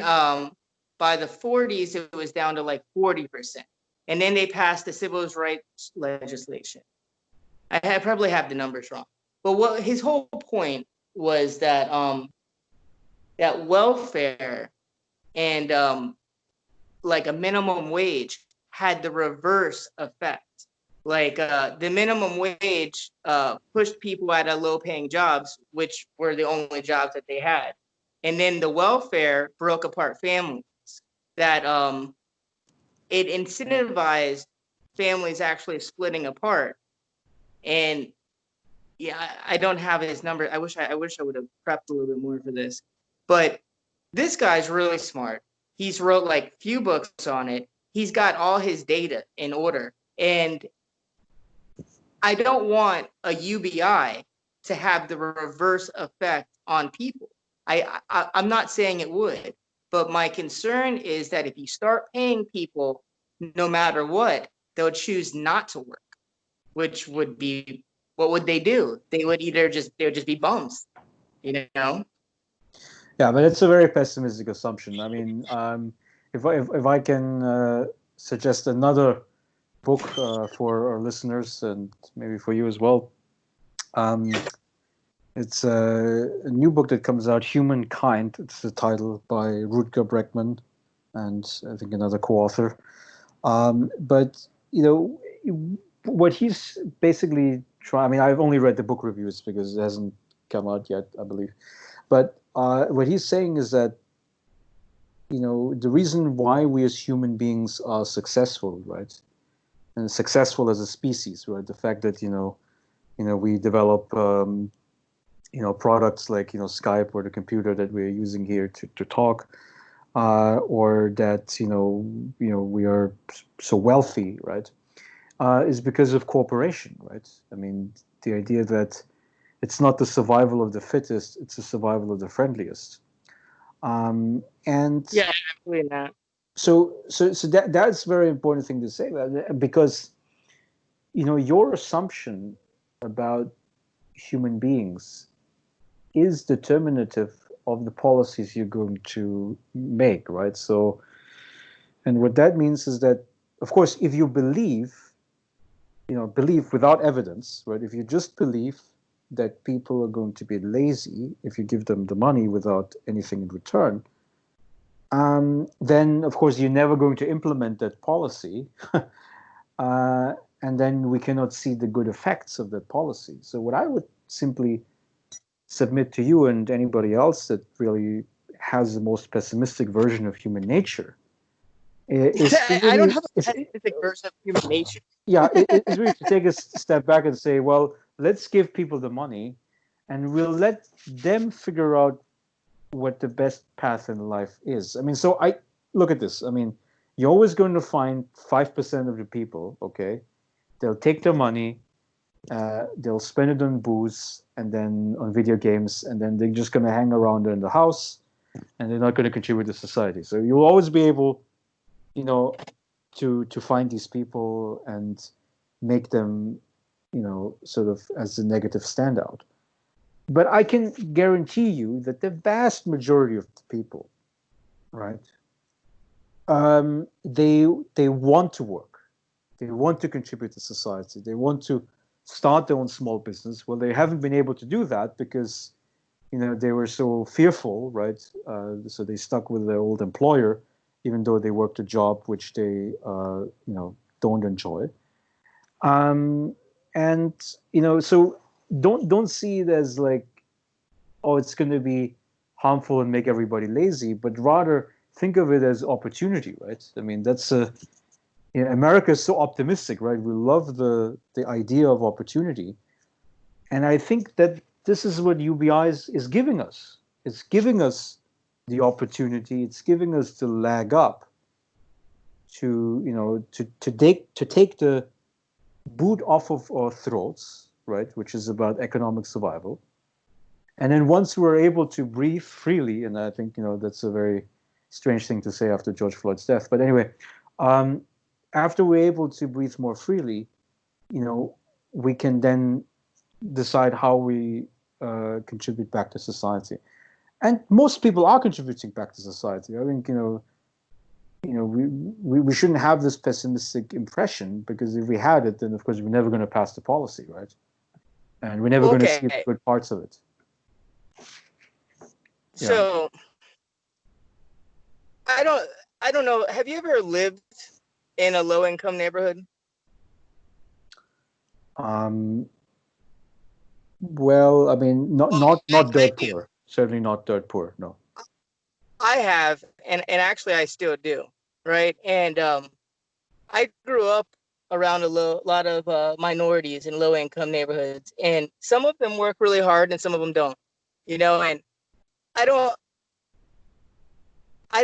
by the 40s, it was down to like 40%. And then they passed the civil rights legislation. I probably have the numbers wrong. But what his whole point was that that welfare and like a minimum wage had the reverse effect. Like the minimum wage pushed people out of low-paying jobs, which were the only jobs that they had, and then the welfare broke apart families. That it incentivized families actually splitting apart. And yeah, I don't have his number. I wish I would have prepped a little bit more for this, but this guy's really smart. He's wrote like few books on it. He's got all his data in order, and I don't want a UBI to have the reverse effect on people. I'm not saying it would, but my concern is that if you start paying people no matter what, they'll choose not to work, which would be what would they do? They would just be bums, you know? Yeah, but it's a very pessimistic assumption. I mean, if I can suggest another book for our listeners and maybe for you as well, um, it's a new book that comes out, Humankind. It's the title by Rutger Bregman and I think another co-author. But you know what he's basically trying. I mean, I've only read the book reviews because it hasn't come out yet, I believe. But what he's saying is that the reason why we as human beings are successful, right, and successful as a species, right, the fact that we develop products like Skype or the computer that we're using here to talk, or that we are so wealthy, right, is because of cooperation, right? I mean, the idea that it's not the survival of the fittest; it's the survival of the friendliest. And Yeah, absolutely not. so that's a very important thing to say, because your assumption about human beings is determinative of the policies you're going to make, right? So, and what that means is that, of course, if you believe without evidence, right? If you just believe that people are going to be lazy if you give them the money without anything in return, then of course you're never going to implement that policy, and then we cannot see the good effects of that policy. So what I would simply submit to you and anybody else that really has the most pessimistic version of human nature is I don't really have a pessimistic version of human nature. it's really to take a step back and say, well, let's give people the money and we'll let them figure out what the best path in life is. I mean, so I look at this. I mean, you're always going to find 5% of the people, okay? They'll take their money, they'll spend it on booze and then on video games, and then they're just going to hang around in the house and they're not going to contribute to society. So you'll always be able, to find these people and make them, sort of as a negative standout. But I can guarantee you that the vast majority of the people, right, they want to work, they want to contribute to society, they want to start their own small business. Well, they haven't been able to do that because they were so fearful, right? So they stuck with their old employer, even though they worked a job which they don't enjoy. And so don't see it as like, oh, it's going to be harmful and make everybody lazy, but rather think of it as opportunity, right? I mean, that's America is so optimistic, right? We love the idea of opportunity, and I think that this is what UBI is giving us. It's giving us the opportunity. It's giving us the leg up to take the boot off of our throats, right? Which is about economic survival. And then once we're able to breathe freely, and I think that's a very strange thing to say after George Floyd's death, but anyway, after we're able to breathe more freely, we can then decide how we contribute back to society. And most people are contributing back to society. I think we shouldn't have this pessimistic impression, because if we had it, then of course we're never going to pass the policy, right? And we're never going to see the good parts of it. So I don't know. Have you ever lived in a low income neighborhood? Well, I mean, not dirt poor. Certainly not dirt poor. No. I have, and actually I still do, right? And I grew up around a lot of minorities in low income neighborhoods, and some of them work really hard and some of them don't, and I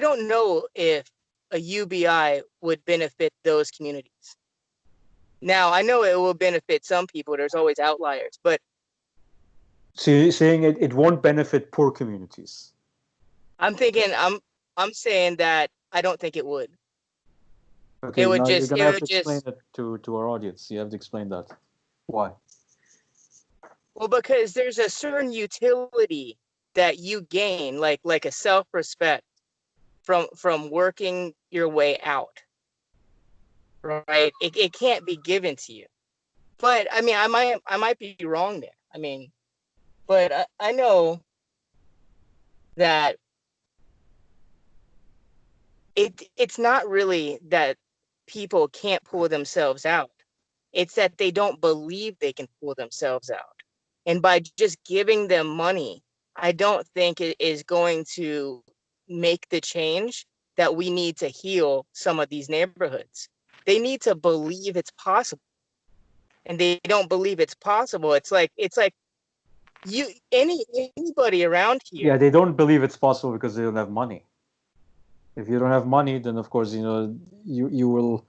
don't know if a UBI would benefit those communities. Now, I know it will benefit some people. There's always outliers, but so you're saying it won't benefit poor communities? I'm saying that I don't think it would. Okay, you're gonna have to explain it to our audience. You have to explain that. Why? Well, because there's a certain utility that you gain, like a self-respect from working your way out, right? It can't be given to you. But I mean, I might be wrong there. I mean, but I know that it's not really that people can't pull themselves out. It's that they don't believe they can pull themselves out. And by just giving them money, I don't think it is going to make the change that we need to heal some of these neighborhoods. They need to believe it's possible. And they don't believe it's possible. It's like anybody around here. Yeah, they don't believe it's possible because they don't have money. If you don't have money, then of course you always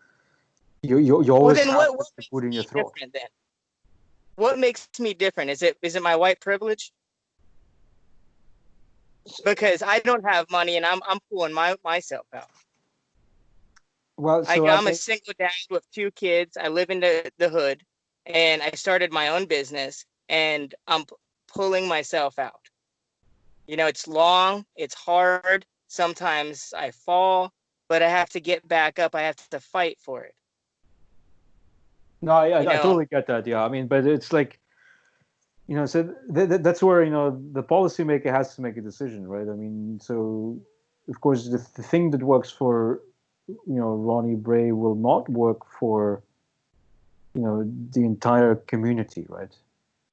have food in your throat. Then what makes me different? Is it my white privilege? Because I don't have money and I'm pulling myself out. Well, so I'm a single dad with 2 kids. I live in the hood, and I started my own business, and I'm pulling myself out. It's long, it's hard. Sometimes I fall, but I have to get back up. I have to fight for it. No, I totally get that. Yeah, I mean, but it's like, so that's where the policymaker has to make a decision, right? I mean, so of course the thing that works for Ronnie Bray will not work for the entire community, right?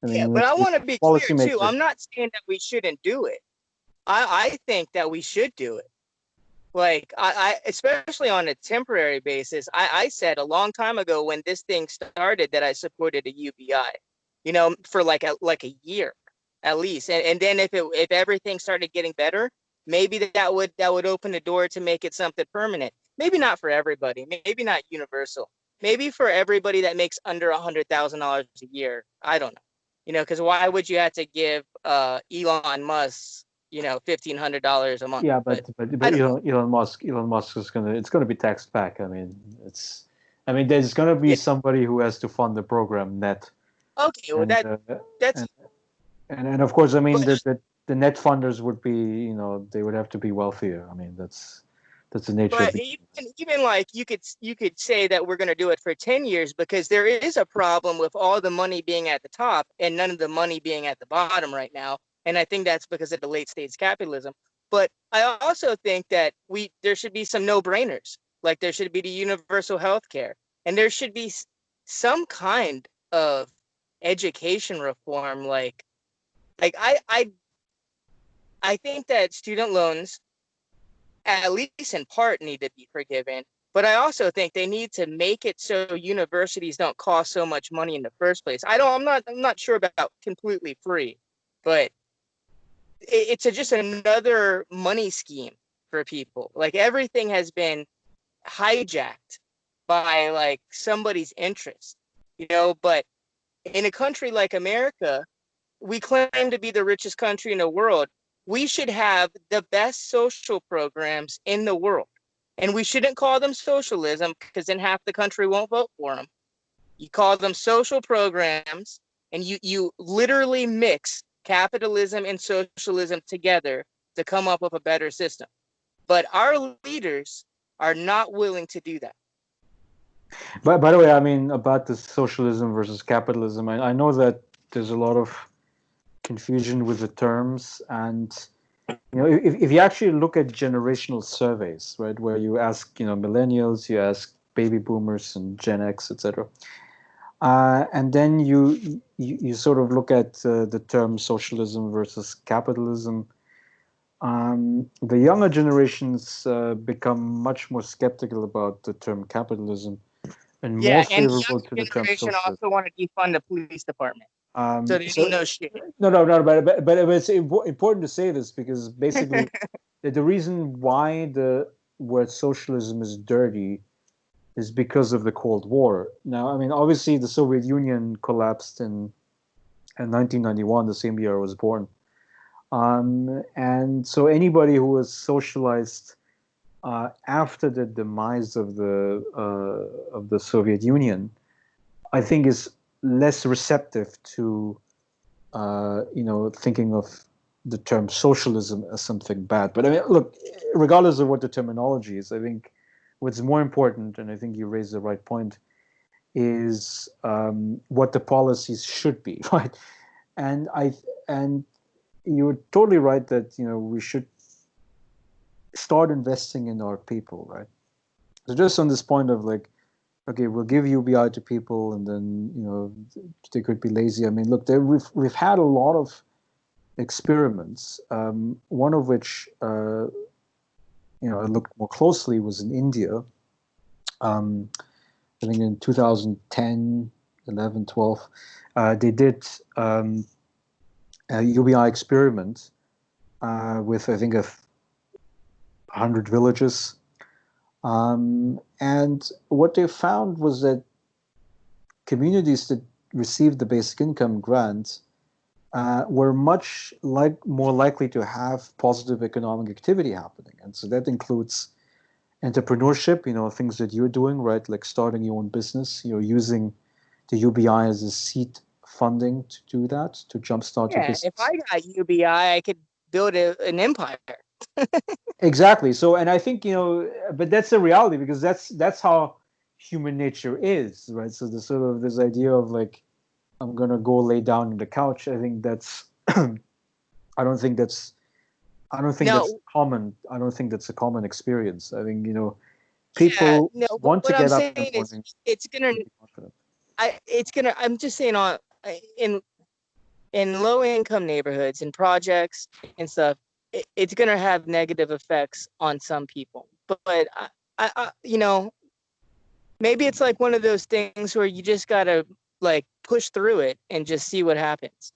I mean, but I want to be clear too. I'm not saying that we shouldn't do it. I think that we should do it. Like I especially on a temporary basis. I said a long time ago when this thing started that I supported a UBI, for like a year at least. And then if everything started getting better, maybe that would open the door to make it something permanent. Maybe not for everybody, maybe not universal. Maybe for everybody that makes under $100,000 a year. I don't know. Because why would you have to give Elon Musk $1,500 a month? Yeah, but Elon Musk is it's gonna be taxed back. I mean, there's gonna be somebody who has to fund the program net. Okay, well that's and of course, I mean the net funders would be they would have to be wealthier. I mean that's the nature. But even like you could say that we're going to do it for 10 years because there is a problem with all the money being at the top and none of the money being at the bottom right now. And I think that's because of the late stage capitalism. But I also think that there should be some no-brainers. Like there should be the universal health care, and there should be some kind of education reform. Like I think that student loans, at least in part, need to be forgiven. But I also think they need to make it so universities don't cost so much money in the first place. I'm not sure about completely free, but it's just another money scheme for people. Like everything has been hijacked by like somebody's interest, but in a country like America, we claim to be the richest country in the world. We should have the best social programs in the world. And we shouldn't call them socialism because then half the country won't vote for them. You call them social programs, and you literally mix capitalism and socialism together to come up with a better system. But our leaders are not willing to do that. But by the way, I mean, about the socialism versus capitalism, I know that there's a lot of confusion with the terms, and if you actually look at generational surveys, right, where you ask millennials, you ask baby boomers and Gen X, etc., and then you sort of look at the term socialism versus capitalism. The younger generations become much more skeptical about the term capitalism and more And the favorable to the term generation socialism. also want to defund the police department. So they don't know shit. No, but it's important to say this because basically the reason why the word socialism is dirty is because of the Cold War. Now, I mean, obviously the Soviet Union collapsed in 1991, the same year I was born. And so anybody who was socialized after the demise of the Soviet Union, I think is less receptive to thinking of the term socialism as something bad. But I mean, look, regardless of what the terminology is, I think what's more important, and I think you raised the right point, is what the policies should be, right? And you're totally right that we should start investing in our people, right? So just on this point of like, okay, we'll give UBI to people, and then they could be lazy. I mean, look, we've had a lot of experiments. One of which I looked more closely was in India. I think in 2010, 11, 12, they did a UBI experiment with I think 100 villages. And what they found was that communities that received the basic income grant were much more likely to have positive economic activity happening. And so that includes entrepreneurship, things that you're doing, right? Like starting your own business, using the UBI as a seed funding to do that, to jumpstart your business. If I got UBI, I could build an empire. Exactly. So, and I think, but that's the reality because that's how human nature is, right? So the sort of this idea of like, I'm going to go lay down on the couch. I think that's, I don't think that's common. I don't think that's a common experience. I think, people want to get up in the morning. I'm just saying in low income neighborhoods and projects and stuff, it's going to have negative effects on some people. But I maybe it's like one of those things where you just got to like push through it and just see what happens.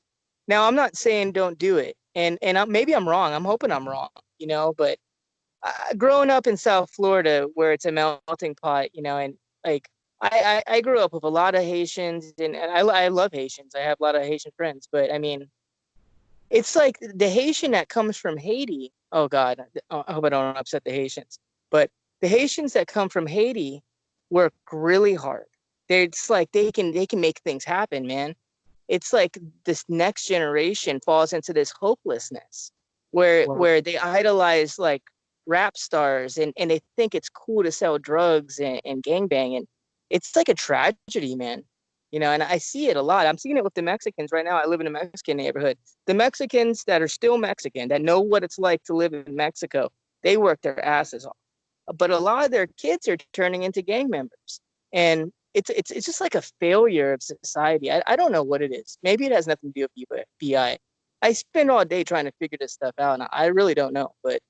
Now, I'm not saying don't do it. And maybe I'm wrong. I'm hoping I'm wrong, but growing up in South Florida where it's a melting pot, and like I grew up with a lot of Haitians and I love Haitians. I have a lot of Haitian friends, but I mean, it's like the Haitian that comes from Haiti. Oh God, I hope I don't upset the Haitians, but the Haitians that come from Haiti work really hard. It's like they can make things happen, man. It's like this next generation falls into this hopelessness where they idolize like rap stars and they think it's cool to sell drugs and gangbang, and it's like a tragedy, man. And I see it a lot. I'm seeing it with the Mexicans right now. I live in a Mexican neighborhood. The Mexicans that are still Mexican, that know what it's like to live in Mexico, they work their asses off. But a lot of their kids are turning into gang members. And it's just like a failure of society. I don't know what it is. Maybe it has nothing to do with BI. I spend all day trying to figure this stuff out, and I really don't know. But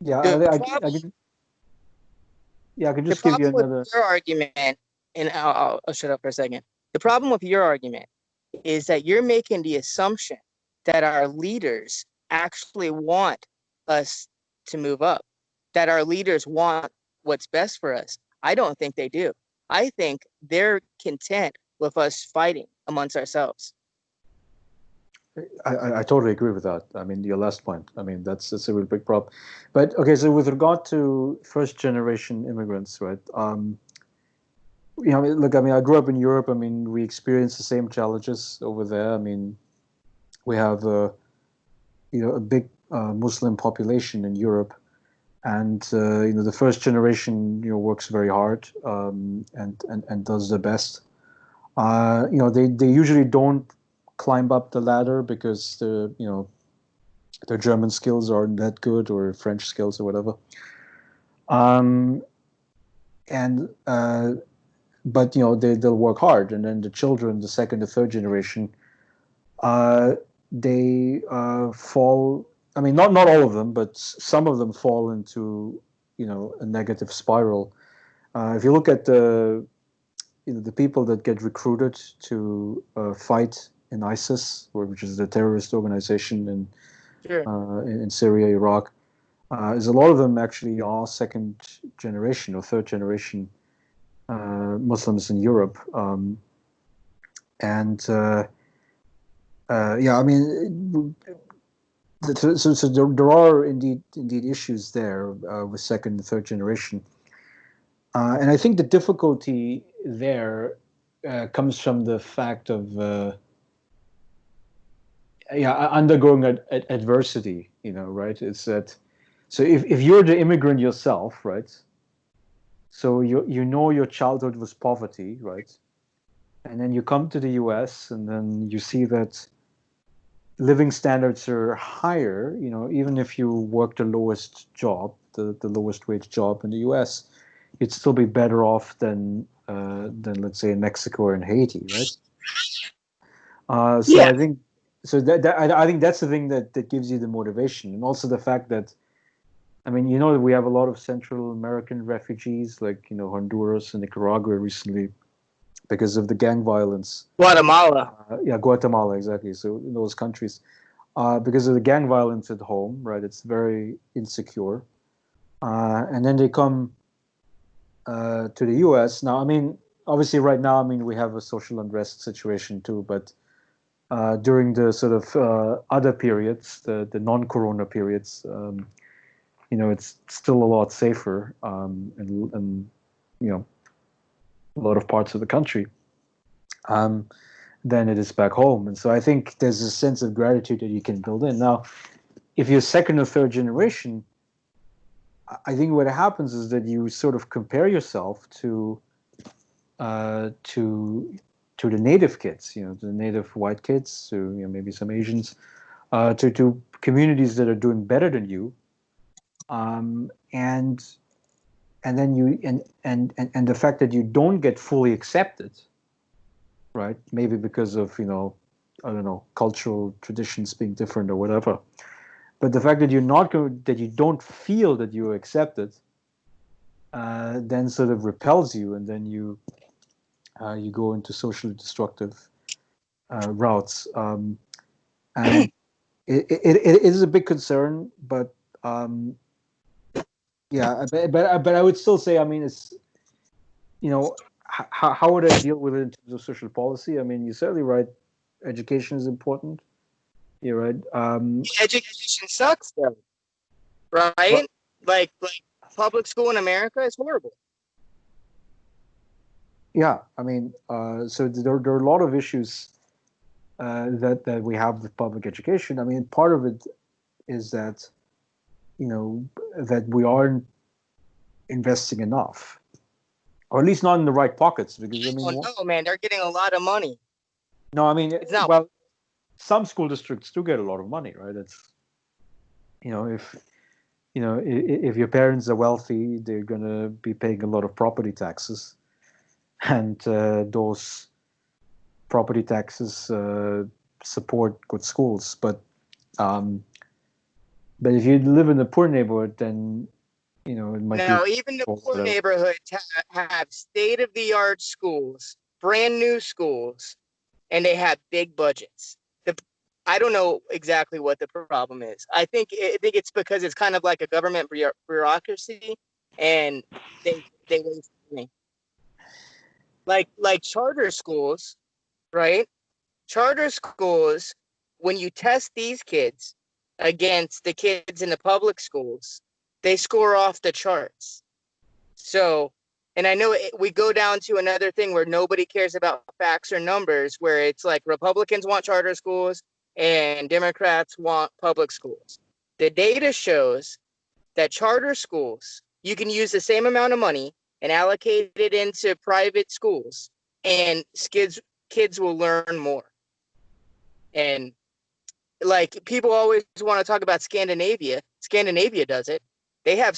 yeah, Yeah, I can The just give you problem another. with your argument, and I'll shut up for a second. The problem with your argument is that you're making the assumption that our leaders actually want us to move up, that our leaders want what's best for us. I don't think they do. I think they're content with us fighting amongst ourselves. I totally agree with that. I mean, your last point. I mean, that's a real big problem. But okay, so with regard to first generation immigrants, right? Look, I mean, I grew up in Europe. I mean, we experienced the same challenges over there. I mean, we have a big Muslim population in Europe, and the first generation works very hard, and does their best. They usually don't climb up the ladder because their German skills aren't that good, or French skills or whatever. And but they'll work hard, and then the children, the second, the third generation, they fall. I mean, not all of them, but some of them fall into a negative spiral. If you look at the people that get recruited to fight in ISIS, which is the terrorist organization in Syria, Iraq, is a lot of them actually are second generation or third generation Muslims in Europe, and yeah, I mean, so there are indeed issues there with second and third generation, and I think the difficulty there comes from the fact of undergoing adversity. Right? It's that. So if you're the immigrant yourself, right? So your childhood was poverty, right? And then you come to the US, and then you see that living standards are higher, even if you work the lowest job, the lowest wage job in the US, you'd still be better off than let's say in Mexico or in Haiti, right? So Yeah. I think I think that's the thing that gives you the motivation, and also the fact that, I mean, we have a lot of Central American refugees, like Honduras and Nicaragua recently, because of the gang violence. Guatemala. Guatemala, exactly. So in those countries, because of the gang violence at home, right? It's very insecure, and then they come to the U.S. Now, I mean, obviously, right now, I mean, we have a social unrest situation too, but during the sort of other periods, the non-corona periods, it's still a lot safer, in a lot of parts of the country, than it is back home. And so I think there's a sense of gratitude that you can build in. Now, if you're second or third generation, I think what happens is that you sort of compare yourself to the native kids, the native white kids, to maybe some Asians, to communities that are doing better than you, and then and the fact that you don't get fully accepted, right? Maybe because of I don't know, cultural traditions being different or whatever. But the fact that that you don't feel that you're accepted, then sort of repels you, and then you go into socially destructive routes, and it is a big concern. But yeah, but I would still say, I mean, it's how would I deal with it in terms of social policy? I mean, you're certainly right. Education is important. You're right. Education sucks, though, right? Well, like public school in America is horrible. yeah, I mean, so there are a lot of issues that we have with public education. I mean, part of it is that that we aren't investing enough, or at least not in the right pockets. Because I mean, No, man, they're getting a lot of money. no, I mean, It's not. well, some school districts do get a lot of money, right? It's if your parents are wealthy, they're gonna be paying a lot of property taxes, and those property taxes support good schools. But if you live in a poor neighborhood, then it might No, be even the or poor whatever. neighborhoods have state-of-the-art schools, brand new schools, and they have big budgets. I don't know exactly what the problem is. I think it's because it's kind of like a government bureaucracy, and they waste money. Like charter schools, right? Charter schools, when you test these kids against the kids in the public schools, they score off the charts. So, and I know we go down to another thing where nobody cares about facts or numbers, where it's like Republicans want charter schools and Democrats want public schools. The data shows that charter schools, you can use the same amount of money and allocate it into private schools, and kids will learn more. And like people always want to talk about Scandinavia. Scandinavia does it. They have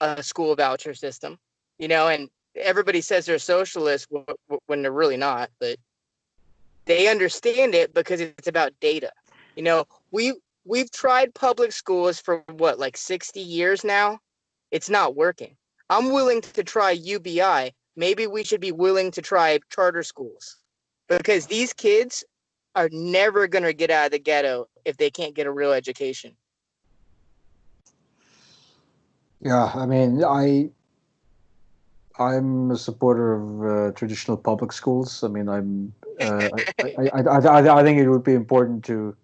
a school voucher system, and everybody says they're socialists when they're really not, but they understand it because it's about data. You know, we've tried public schools for what, like 60 years now. It's not working. I'm willing to try UBI. Maybe we should be willing to try charter schools, because these kids are never going to get out of the ghetto if they can't get a real education. Yeah, I mean, I'm a supporter of traditional public schools. I mean, I think it would be important to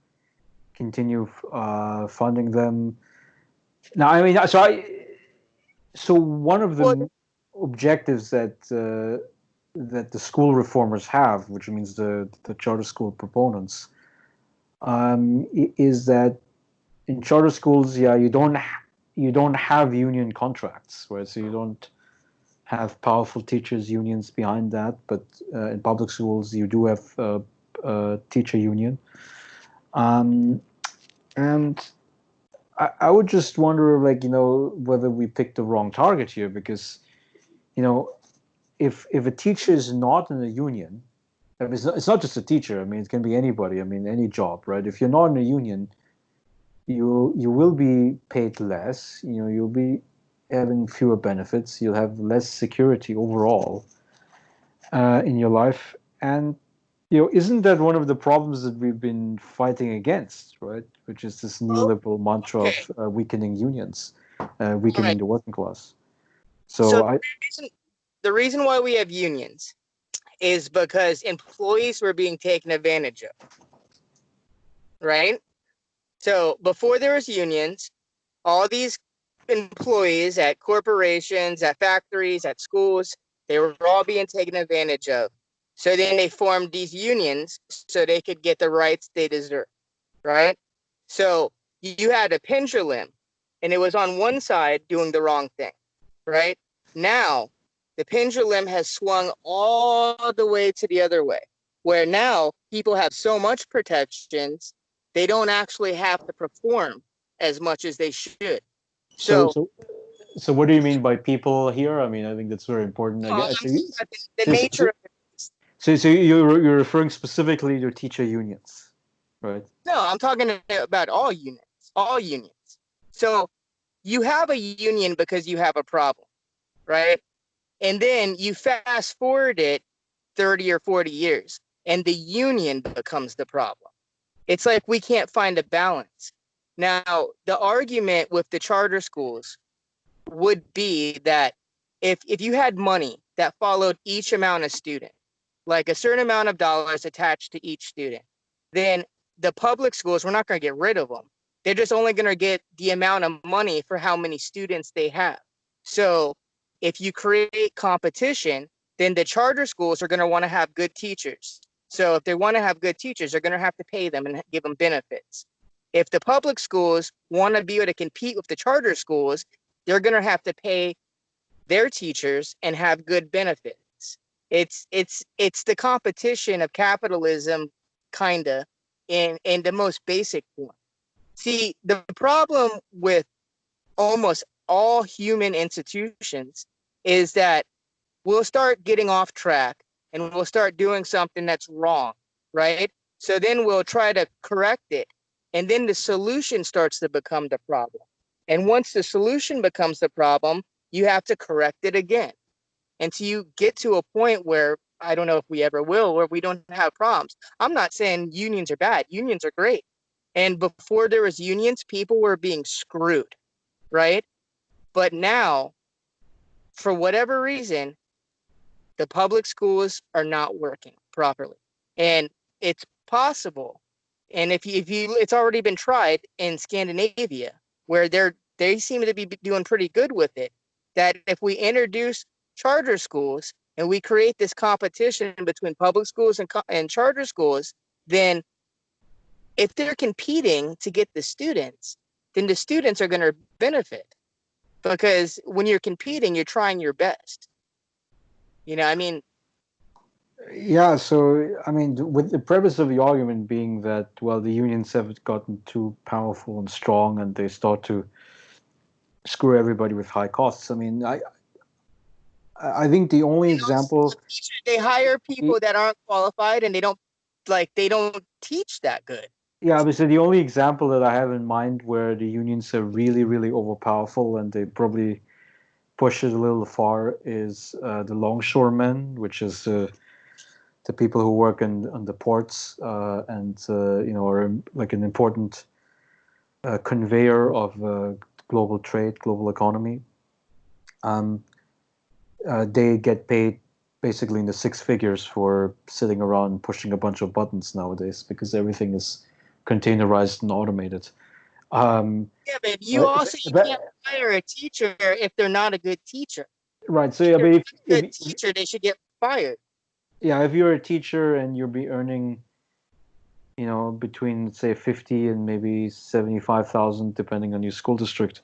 continue funding them. Now, I mean, so one of the Well, objectives that the school reformers have, which means the charter school proponents, is that in charter schools, yeah, you don't have union contracts, right? So you don't have powerful teachers unions behind that, but in public schools you do have a teacher union, um, and I would just wonder, like, whether we picked the wrong target here, because you know if a teacher is not in a union, I mean, it's not just a teacher. I mean, it can be anybody. I mean, any job, right? If you're not in a union, you will be paid less. You'll be having fewer benefits. You'll have less security overall in your life, and isn't that one of the problems that we've been fighting against, right? Which is this oh, neoliberal mantra okay. of weakening unions, All weakening right. the working class. So So I, the reason why we have unions is because employees were being taken advantage of, right? So before there was unions, all these employees at corporations, at factories, at schools, they were all being taken advantage of. So then they formed these unions so they could get the rights they deserve, right? So you had a pendulum, and it was on one side doing the wrong thing, right? Now the pendulum has swung all the way to the other way, where now people have so much protections, they don't actually have to perform as much as they should. so So so so what do you mean by people here? I mean, I think that's very important. I guess. I'm talking about the So, nature so, of it. so you're referring specifically to teacher unions, right? No, I'm talking about all units, all unions. So you have a union because you have a problem, right? And then you fast forward it 30 or 40 years, and the union becomes the problem. It's like we can't find a balance. Now, the argument with the charter schools would be that if you had money that followed each amount of student, like a certain amount of dollars attached to each student, then the public schools, we're not going to get rid of them. They're just only going to get the amount of money for how many students they have. So if you create competition, then the charter schools are going to want to have good teachers. So if they want to have good teachers, they're going to have to pay them and give them benefits. If the public schools want to be able to compete with the charter schools, they're going to have to pay their teachers and have good benefits. It's the competition of capitalism, kinda, in the most basic form. See, the problem with almost all human institutions is that we'll start getting off track and we'll start doing something that's wrong, right? So then we'll try to correct it, and then the solution starts to become the problem. And once the solution becomes the problem, you have to correct it again. Until you get to a point where, I don't know if we ever will, where we don't have problems. I'm not saying unions are bad. Unions are great. And before there was unions, people were being screwed, right? But now, for whatever reason, the public schools are not working properly. And it's possible. And if you it's already been tried in Scandinavia, where they seem to be doing pretty good with it, that if we introduce charter schools and we create this competition between public schools and charter schools, then if they're competing to get the students, then the students are going to benefit, because when you're competing, you're trying your best. I mean, Yeah, so I mean, with the premise of the argument being that, well, the unions have gotten too powerful and strong, and they start to screw everybody with high costs. I mean, I think the only example they hire people that aren't qualified, and they don't teach that good. Yeah, obviously the only example that I have in mind where the unions are really, really overpowerful and they probably push it a little far is the longshoremen, which is the people who work on the ports and are like an important conveyor of global trade, global economy. They get paid basically in the six figures for sitting around pushing a bunch of buttons nowadays because everything is containerized and automated. Yeah, but you can't hire a teacher if they're not a good teacher. Right. So yeah, but if a teacher, they should get fired. Yeah, if you're a teacher and you'll be earning, between say 50 and maybe 75,000, depending on your school district,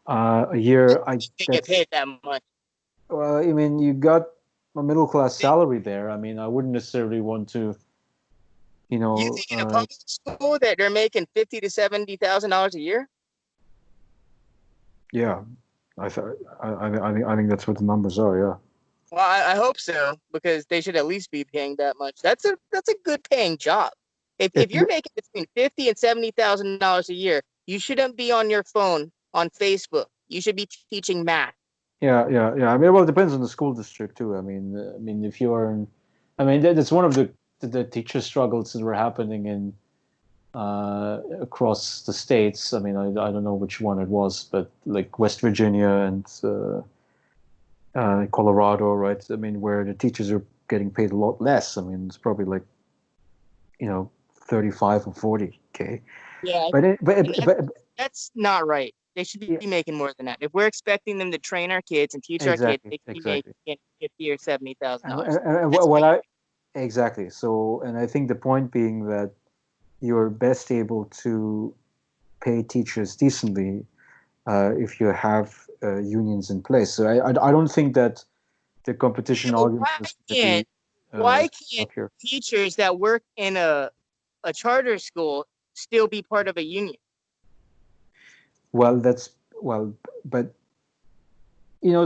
a year, get paid that much. Well, I mean, you got a middle class salary there. I mean, I wouldn't necessarily want to, You think in a public school that they're making $50,000 to $70,000 a year? Yeah, I think that's what the numbers are. Yeah. Well, I hope so, because they should at least be paying that much. That's a good paying job. If you're making between $50,000 and $70,000 a year, you shouldn't be on your phone on Facebook. You should be teaching math. Yeah. I mean, well, it depends on the school district too. I mean, if you are in, I mean, that's one of the teacher struggles that were happening in across the states. I mean, I don't know which one it was, but like West Virginia and Colorado, right? I mean, where the teachers are getting paid a lot less. I mean, it's probably like 35 or 40K. Yeah, that's not right. They should be making more than that. If we're expecting them to train our kids and teach our kids, they should be making $50,000 or $70,000. Exactly. So, and I think the point being that you're best able to pay teachers decently if you have unions in place. So I don't think that the competition argument is why can't teachers that work in a charter school still be part of a union? Well, but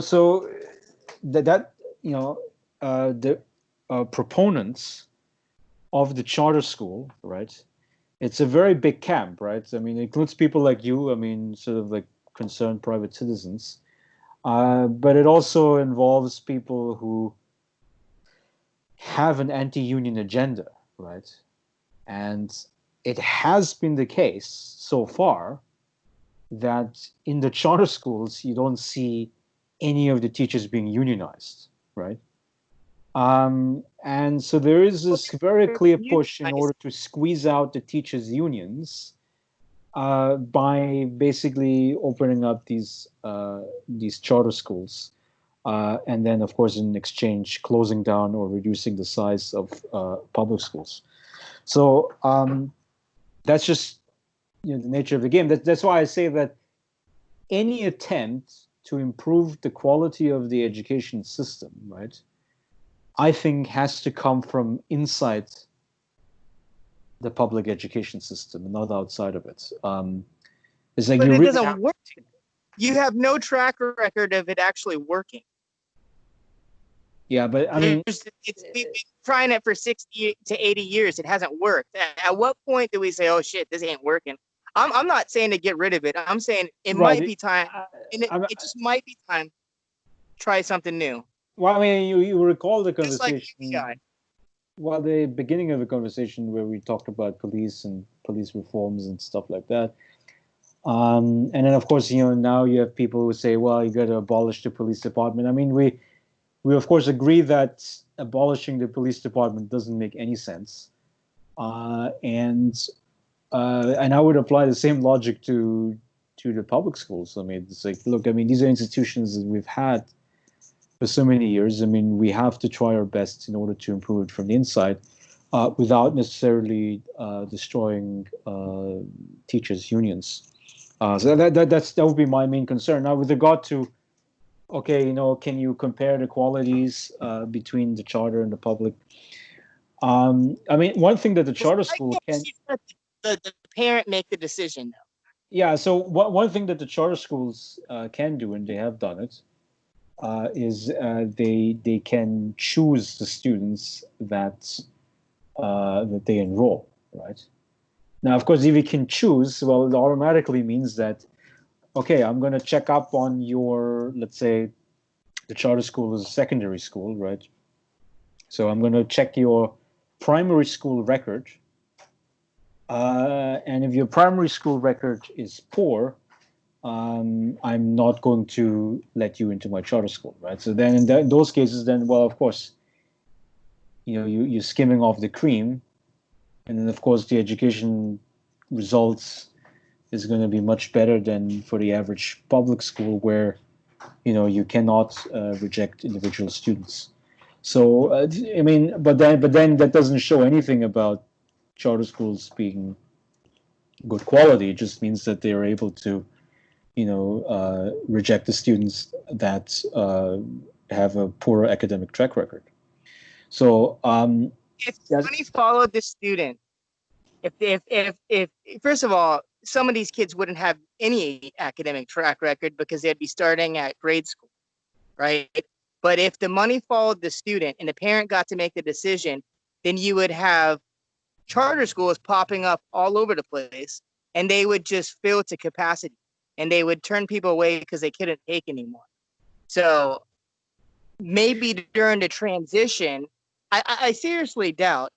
so that the proponents of the charter school, right? It's a very big camp, right? I mean, it includes people like you. I mean, sort of like concerned private citizens, but it also involves people who have an anti-union agenda, right? And it has been the case so far that in the charter schools, you don't see any of the teachers being unionized, right? And so there is this very clear push in order to squeeze out the teachers' unions by basically opening up these charter schools, and then, of course, in exchange, closing down or reducing the size of public schools. So that's just the nature of the game. That's why I say that any attempt to improve the quality of the education system, right, I think has to come from inside the public education system and not outside of it. It's like but it doesn't work. You have no track record of it actually working. Yeah, but I mean, we've been trying it for 60 to 80 years. It hasn't worked. At what point do we say, "Oh shit, this ain't working"? I'm not saying to get rid of it. I'm saying it Right. might be time, and it just might be time to try something new. Well, I mean, you recall the Just like conversation. UBI. Well, the beginning of the conversation where we talked about police and police reforms and stuff like that. And then, of course, now you have people who say, well, you got to abolish the police department. I mean, we of course agree that abolishing the police department doesn't make any sense. And I would apply the same logic to the public schools. I mean, it's like, look, I mean, these are institutions that we've had for so many years. I mean, we have to try our best in order to improve it from the inside, without necessarily destroying teachers' unions. So that would be my main concern. Now, with regard to, okay, can you compare the qualities between the charter and the public? I mean, one thing that the charter school can. The parent make the decision though. Yeah, so one thing that the charter schools can do, and they have done it, is they can choose the students that they enroll, right? Now, of course, if you can choose, well, it automatically means that, okay, I'm going to check up on your, let's say, the charter school is a secondary school, right? So I'm going to check your primary school record. And if your primary school record is poor, I'm not going to let you into my charter school, right? So then in those cases, then, well, of course, you're skimming off the cream. And then, of course, the education results is going to be much better than for the average public school where, you cannot reject individual students. So, I mean, but then that doesn't show anything about charter schools being good quality. It just means that they are able to, reject the students that have a poor academic track record. So, if money followed the student, if first of all, some of these kids wouldn't have any academic track record because they'd be starting at grade school, right? But if the money followed the student and the parent got to make the decision, then you would have charter schools popping up all over the place, and they would just fill to capacity, and they would turn people away because they couldn't take anymore. So maybe during the transition, I seriously doubt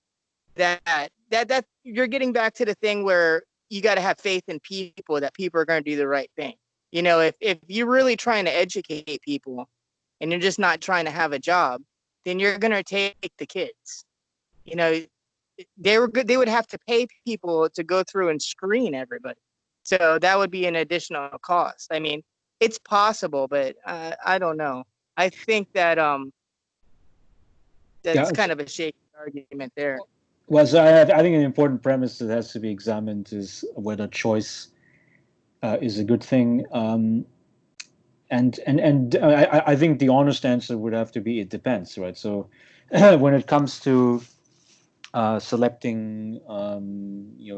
that you're getting back to the thing where you got to have faith in people, that people are going to do the right thing. If you're really trying to educate people and you're just not trying to have a job, then you're going to take the kids. They would have to pay people to go through and screen everybody. So that would be an additional cost. I mean, it's possible, but I don't know. I think that that's kind of a shaky argument there. Well, so I think an important premise that has to be examined is whether choice is a good thing. And I think the honest answer would have to be it depends, right? So when it comes to selecting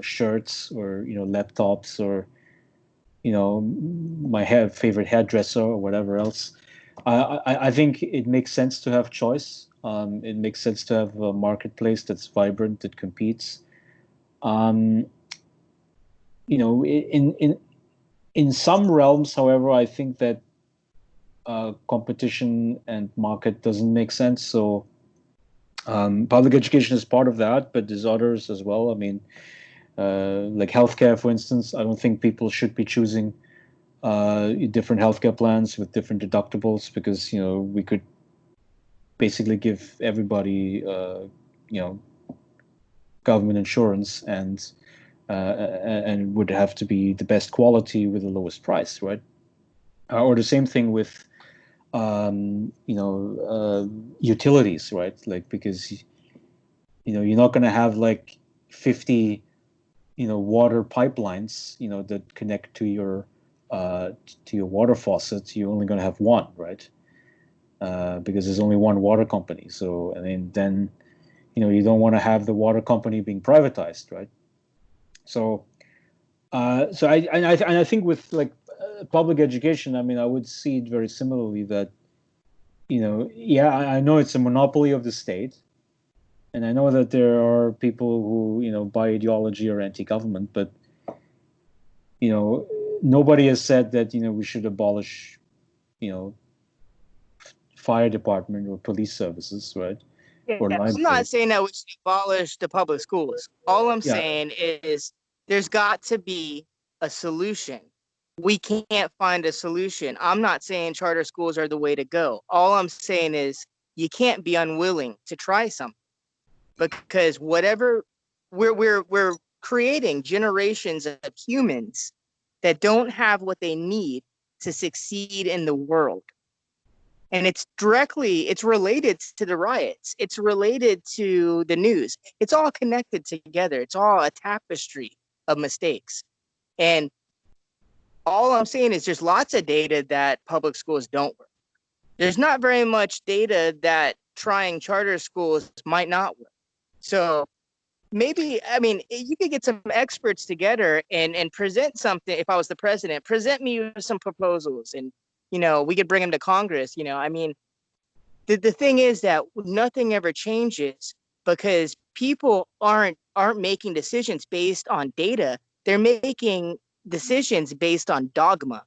shirts or laptops or my favorite hairdresser or whatever else, I think it makes sense to have choice. It makes sense to have a marketplace that's vibrant, that competes. In some realms, however, I think that competition and market doesn't make sense. So public education is part of that, but there's others as well. I mean, like healthcare, for instance. I don't think people should be choosing different healthcare plans with different deductibles because we could basically give everybody government insurance and would have to be the best quality with the lowest price, right? Or the same thing with utilities, right? Like, because you're not going to have like 50 water pipelines that connect to your water faucet. You're only going to have one, right? Because there's only one water company. So, I mean, then you don't want to have the water company being privatized, right? So I think with like public education, I mean, I would see it very similarly that I know it's a monopoly of the state, and I know that there are people who by ideology are anti-government, but nobody has said that, we should abolish, fire department or police services, right? Yeah, Or I'm not libraries. saying that we should abolish the public schools. All I'm Yeah. saying is there's got to be a solution. We can't find a solution. I'm not saying charter schools are the way to go. All I'm saying is you can't be unwilling to try something, because whatever we're creating generations of humans that don't have what they need to succeed in the world. And it's related to the riots. It's related to the news. It's all connected together. It's all a tapestry of mistakes. And all I'm saying is there's lots of data that public schools don't work. There's not very much data that trying charter schools might not work. So maybe, you could get some experts together and present something. If I was the president, present me with some proposals, and, we could bring them to Congress. The thing is that nothing ever changes because people aren't making decisions based on data. They're making decisions based on dogma.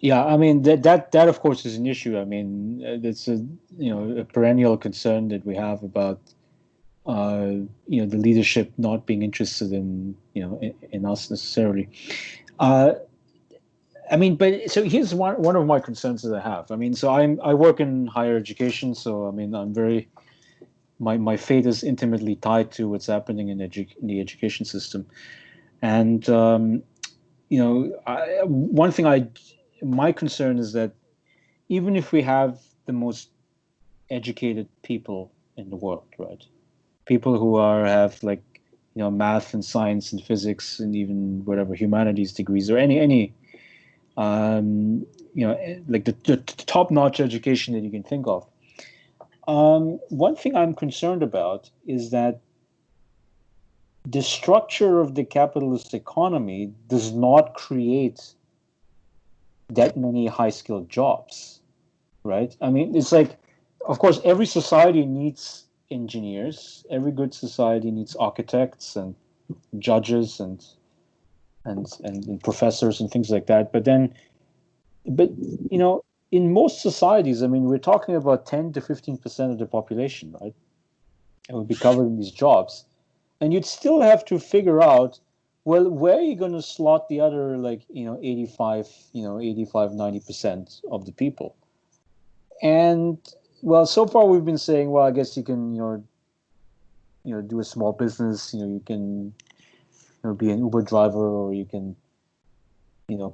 Yeah, that of course is an issue. That's a perennial concern that we have about the leadership not being interested in us necessarily. But so here's one of my concerns that I have. So I work in higher education, so I'm very my fate is intimately tied to what's happening in the education system, and one thing my concern is that even if we have the most educated people in the world, right? People who have like, math and science and physics and even whatever humanities degrees or any like the top-notch education that you can think of. One thing I'm concerned about is that the structure of the capitalist economy does not create that many high-skilled jobs, right? It's like, of course, every society needs engineers. Every good society needs architects and judges and professors and things like that. But in most societies, we're talking about 10 to 15% of the population, right? It would be covered in these jobs, and you'd still have to figure out, well, where are you going to slot the other, like 85, 90% of the people? And well, so far we've been saying, well, I guess you can do a small business, you can be an Uber driver, or you can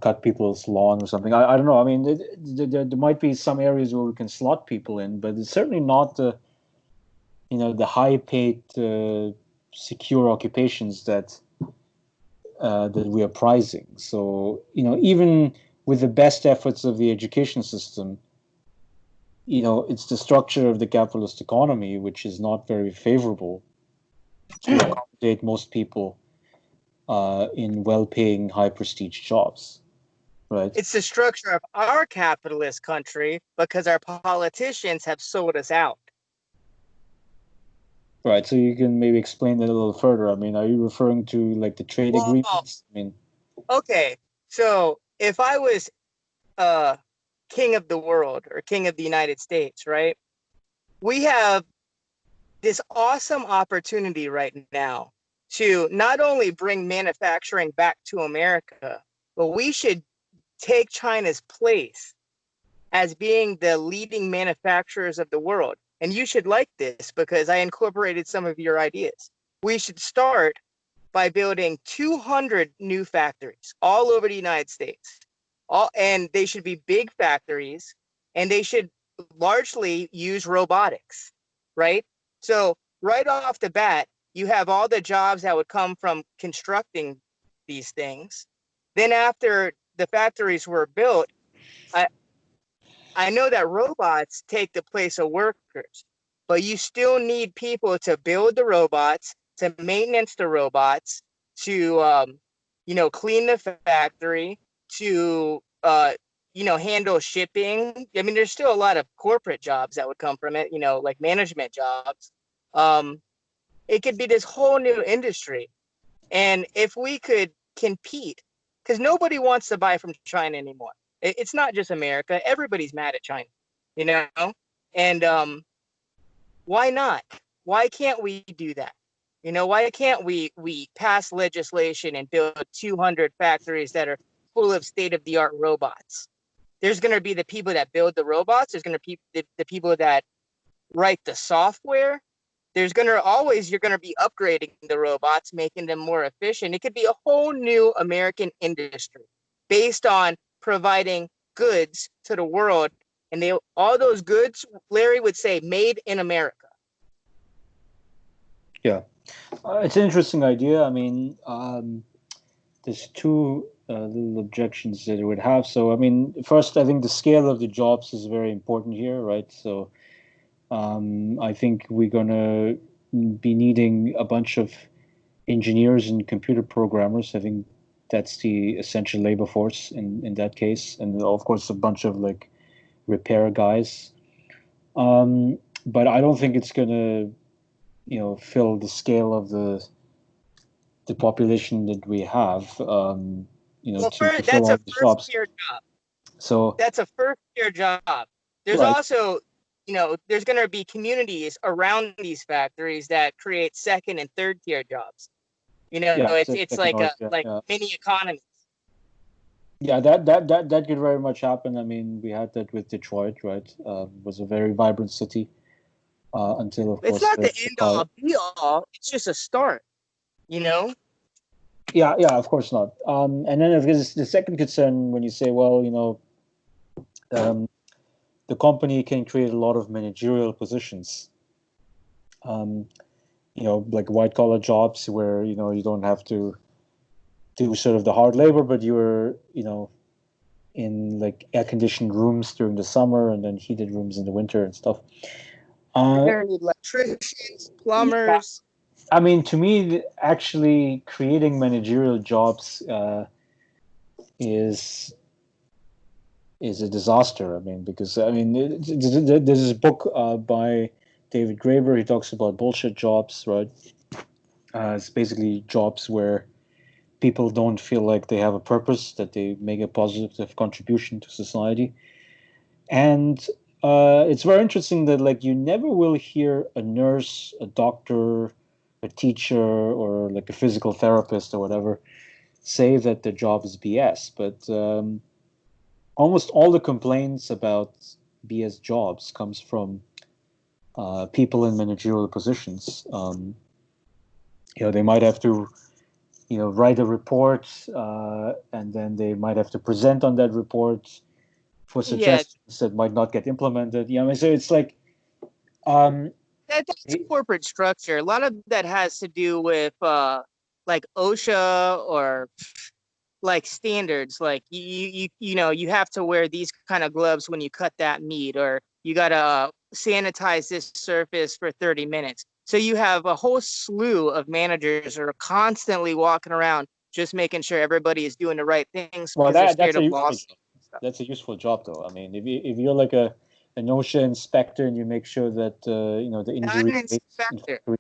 cut people's lawn or something. I don't know. There might be some areas where we can slot people in, but it's certainly not the high paid secure occupations that we are prizing. So even with the best efforts of the education system, it's the structure of the capitalist economy which is not very favorable to accommodate most people in well-paying, high-prestige jobs, right? It's the structure of our capitalist country because our politicians have sold us out. Right. So you can maybe explain that a little further. Are you referring to like the trade agreements? Okay. So if I was king of the world or king of the United States, right? We have this awesome opportunity right now to not only bring manufacturing back to America, but we should take China's place as being the leading manufacturers of the world. And you should like this because I incorporated some of your ideas. We should start by building 200 new factories all over the United States. And they should be big factories, and they should largely use robotics, right? So right off the bat, you have all the jobs that would come from constructing these things. Then after the factories were built, I know that robots take the place of workers, but you still need people to build the robots, to maintenance the robots, to clean the factory, to handle shipping. There's still a lot of corporate jobs that would come from it, like management jobs. It could be this whole new industry. And if we could compete, because nobody wants to buy from China anymore. It's not just America. Everybody's mad at China, you know? And why not? Why can't we do that? Why can't we pass legislation and build 200 factories that are full of state-of-the-art robots? There's going to be the people that build the robots. There's going to be the people that write the software. You're going to be upgrading the robots, making them more efficient. It could be a whole new American industry based on providing goods to the world. And all those goods, Larry would say, made in America. Yeah, it's an interesting idea. I mean, there's two little objections that it would have. So, I mean, first, I think the scale of the jobs is very important here, right? So, I think we're going to be needing a bunch of engineers and computer programmers. I think that's the essential labor force in that case. And of course, a bunch of like repair guys. But I don't think it's going to, fill the scale of the population that we have, to fill all the jobs. Tier job. So that's a first tier job. There's right. Also, there's going to be communities around these factories that create second and third tier jobs. It's like mini economies. Yeah, that could very much happen. I mean, we had that with Detroit, right? It was a very vibrant city until, of course, it's not the end all be all. It's just a start. Yeah, of course not. And then the second concern when you say, well, the company can create a lot of managerial positions, like white collar jobs where, you don't have to do sort of the hard labor, but you're, in like air conditioned rooms during the summer and then heated rooms in the winter and stuff. Electricians, plumbers. I mean, to me, actually creating managerial jobs is a disaster. I mean, because there's this book by David Graeber. He talks about bullshit jobs, right? It's basically jobs where people don't feel like they have a purpose, that they make a positive contribution to society. And it's very interesting that like you never will hear a nurse, a doctor, a teacher, or like a physical therapist or whatever say that their job is BS. But almost all the complaints about BS jobs comes from people in managerial positions. They might have to, write a report, and then they might have to present on that report for suggestions that might not get implemented. So it's like that's corporate structure. A lot of that has to do with like OSHA or like standards. Like you have to wear these kind of gloves when you cut that meat, or you gotta sanitize this surface for 30 minutes. So you have a whole slew of managers that are constantly walking around just making sure everybody is doing the right things. Well, that's a useful job, though. I mean, if you're like an OSHA inspector and you make sure that the injury rate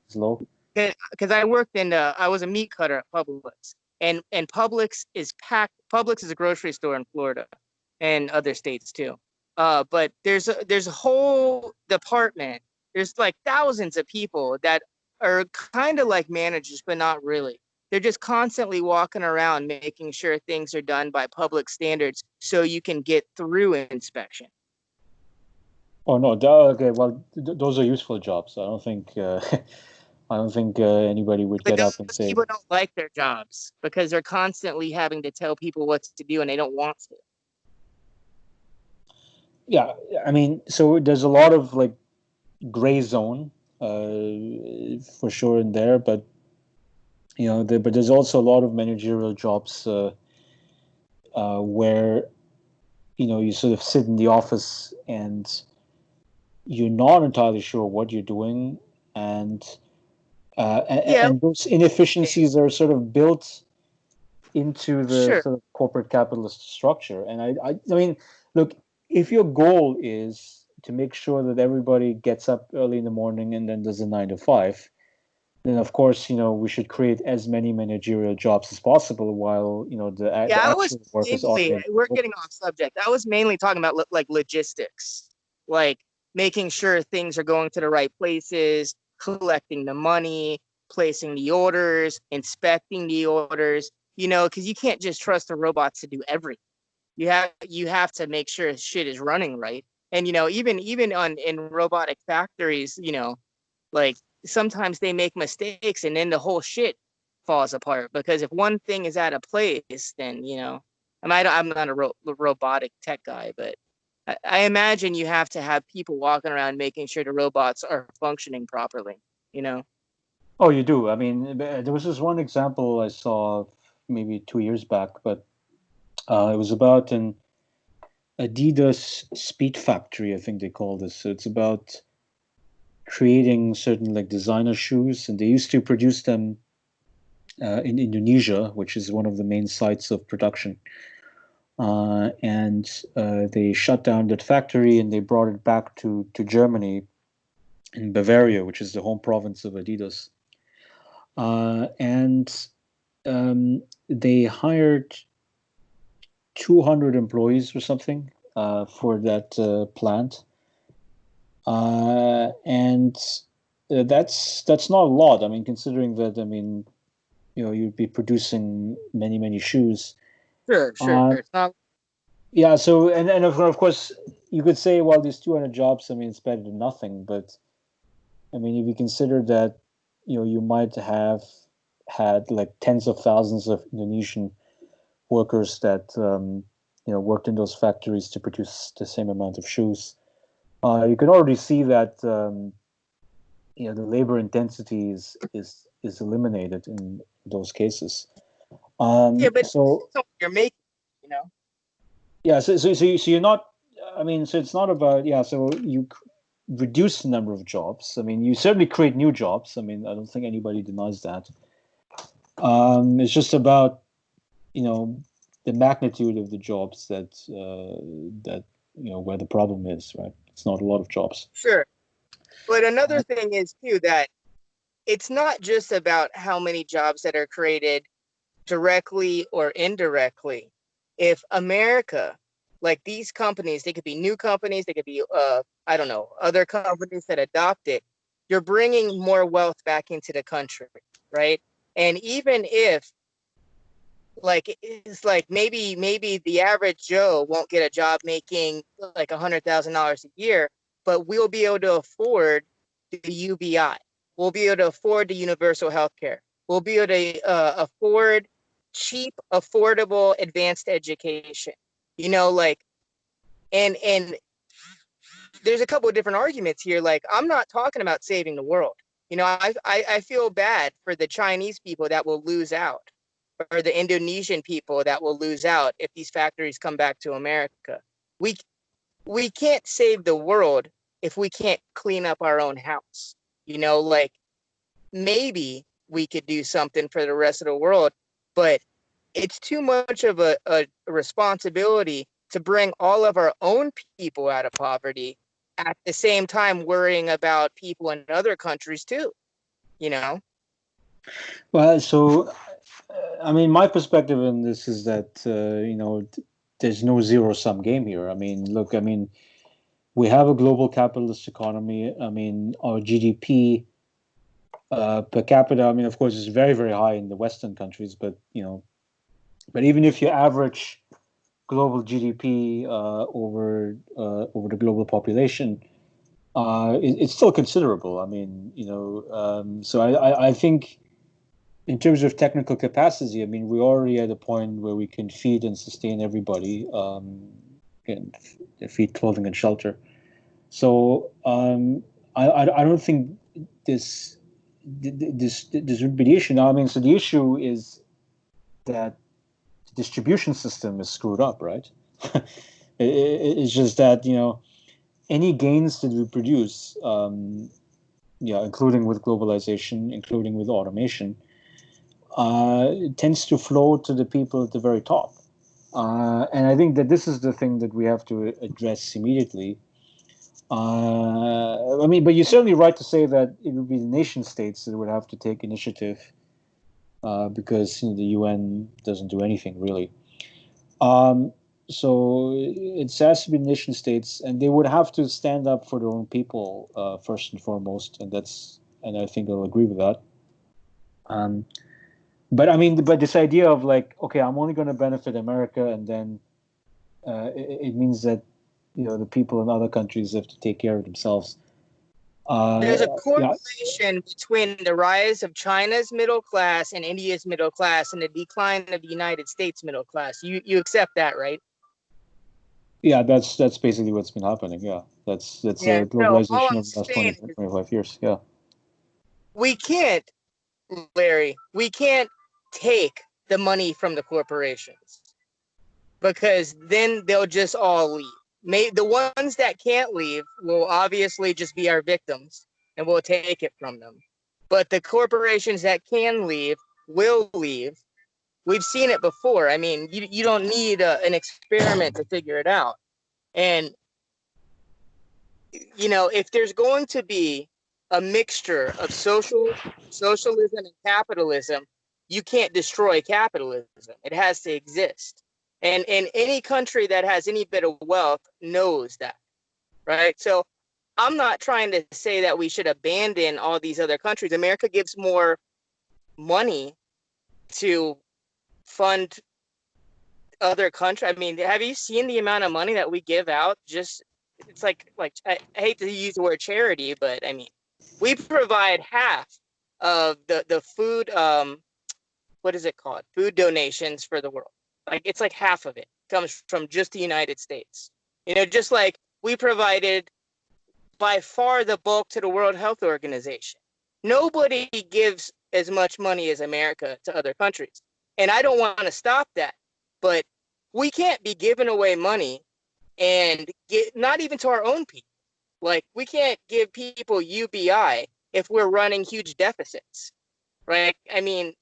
is low. Because I was a meat cutter at Publix, and Publix is packed. Publix is a grocery store in Florida and other states too. But there's a whole department. There's like thousands of people that are kind of like managers, but not really. They're just constantly walking around making sure things are done by public standards so you can get through an inspection. Oh no! Okay, well, those are useful jobs. I don't think anybody would get up and say. People don't like their jobs because they're constantly having to tell people what to do, and they don't want to. Yeah, I mean, so there's a lot of like gray zone for sure in there, but but there's also a lot of managerial jobs where you sort of sit in the office and you're not entirely sure what you're doing, and those inefficiencies are sort of built into the sort of corporate capitalist structure. And I mean, look, if your goal is to make sure that everybody gets up early in the morning and then does a 9 to 5, then of course, we should create as many managerial jobs as possible while, the Yeah, I was actual work is mainly, automated. we're getting off subject. I was mainly talking about like logistics, like making sure things are going to the right places, collecting the money, placing the orders, inspecting the orders, because you can't just trust the robots to do everything. You have to make sure shit is running right. And even in robotic factories, like sometimes they make mistakes and then the whole shit falls apart because if one thing is out of place, then I'm not a robotic tech guy, but I imagine you have to have people walking around making sure the robots are functioning properly. You know. Oh, you do. I mean, there was this one example I saw maybe 2 years back, but it was about an Adidas Speed Factory, I think they call this. So it's about creating certain like designer shoes, and they used to produce them in Indonesia, which is one of the main sites of production. And they shut down that factory and they brought it back to Germany in Bavaria, which is the home province of Adidas. And they hired 200 employees or something for that plant. And that's not a lot. I mean, considering that, I mean, you'd be producing many, many shoes. Sure. It's not. Yeah. So, and of course, you could say, well, these 200 jobs, I mean, it's better than nothing. But I mean, if you consider that, you might have had like tens of thousands of Indonesian workers that, worked in those factories to produce the same amount of shoes. You can already see that, the labor intensity is eliminated in those cases. Yeah, but So you're making, you know. yeah, so you're not. I mean, so it's not about, yeah. So you reduce the number of jobs. I mean, you certainly create new jobs. I mean, I don't think anybody denies that. It's just about, the magnitude of the jobs that where the problem is, right? It's not a lot of jobs. Sure. But another thing is too that it's not just about how many jobs that are created directly or indirectly. If America, like these companies, they could be new companies, they could be, I don't know, other companies that adopt it, you're bringing more wealth back into the country, right? And even if, like, it's like maybe the average Joe won't get a job making like $100,000 a year, but we'll be able to afford the UBI. We'll be able to afford the universal health care. We'll be able to afford cheap, affordable, advanced education. Like, and there's a couple of different arguments here. Like, I'm not talking about saving the world. I feel bad for the Chinese people that will lose out, or the Indonesian people that will lose out if these factories come back to America. We we can't save the world if we can't clean up our own house. Like maybe we could do something for the rest of the world, but it's too much of a responsibility to bring all of our own people out of poverty at the same time worrying about people in other countries too, you know? Well, so I mean, my perspective on this is that there's no zero-sum game here. I mean, look, I mean, we have a global capitalist economy. I mean, our GDP per capita, I mean, of course, is very, very high in the Western countries, but but even if you average global GDP over the global population, it's still considerable. I mean, so I think in terms of technical capacity, I mean, we're already at a point where we can feed and sustain everybody, and feed, clothing, and shelter. So I don't think this this would be the issue now. I mean, so the issue is that the distribution system is screwed up, right? It's just that any gains that we produce, yeah, including with globalization, including with automation, tends to flow to the people at the very top. And I think that this is the thing that we have to address immediately. I mean, but you're certainly right to say that it would be the nation states that would have to take initiative because the UN doesn't do anything really. Um, so it has to be nation states, and they would have to stand up for their own people first and foremost, and I think I'll agree with that. But I mean, but this idea of like, okay, I'm only going to benefit America, and then it means that the people in other countries have to take care of themselves. There's a Yeah, correlation between the rise of China's middle class and India's middle class and the decline of the United States middle class. You accept that, right? yeah, that's basically what's been happening. Yeah, that's Yeah. So all globalization I'm of the last saying is 25 years. Yeah. we can't, Larry, we can't take the money from the corporations because then they'll just all leave. The ones that can't leave will obviously just be our victims and we'll take it from them. But the corporations that can leave will leave. We've seen it before. I mean, you don't need an experiment to figure it out. And, if there's going to be a mixture of socialism and capitalism, you can't destroy capitalism. It has to exist. And any country that has any bit of wealth knows that, right? So I'm not trying to say that we should abandon all these other countries. America gives more money to fund other countries. I mean, have you seen the amount of money that we give out? Just it's like I hate to use the word charity, but I mean, we provide half of the food. What is it called? Food donations for the world. Like it's like half of it comes from just the United States. Just like we provided by far the bulk to the World Health Organization. Nobody gives as much money as America to other countries. And I don't want to stop that. But we can't be giving away money and not even to our own people. Like we can't give people UBI if we're running huge deficits, right? I mean,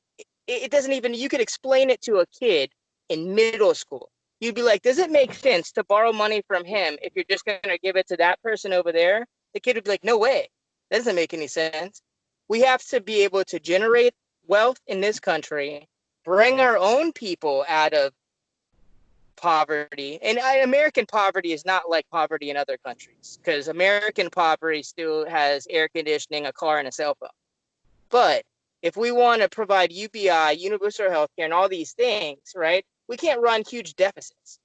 it doesn't even, you could explain it to a kid in middle school. You'd be like, does it make sense to borrow money from him if you're just going to give it to that person over there? The kid would be like, no way. That doesn't make any sense. We have to be able to generate wealth in this country, bring our own people out of poverty. And American poverty is not like poverty in other countries because American poverty still has air conditioning, a car, and a cell phone. But if we want to provide UBI, universal health care, and all these things, right, we can't run huge deficits.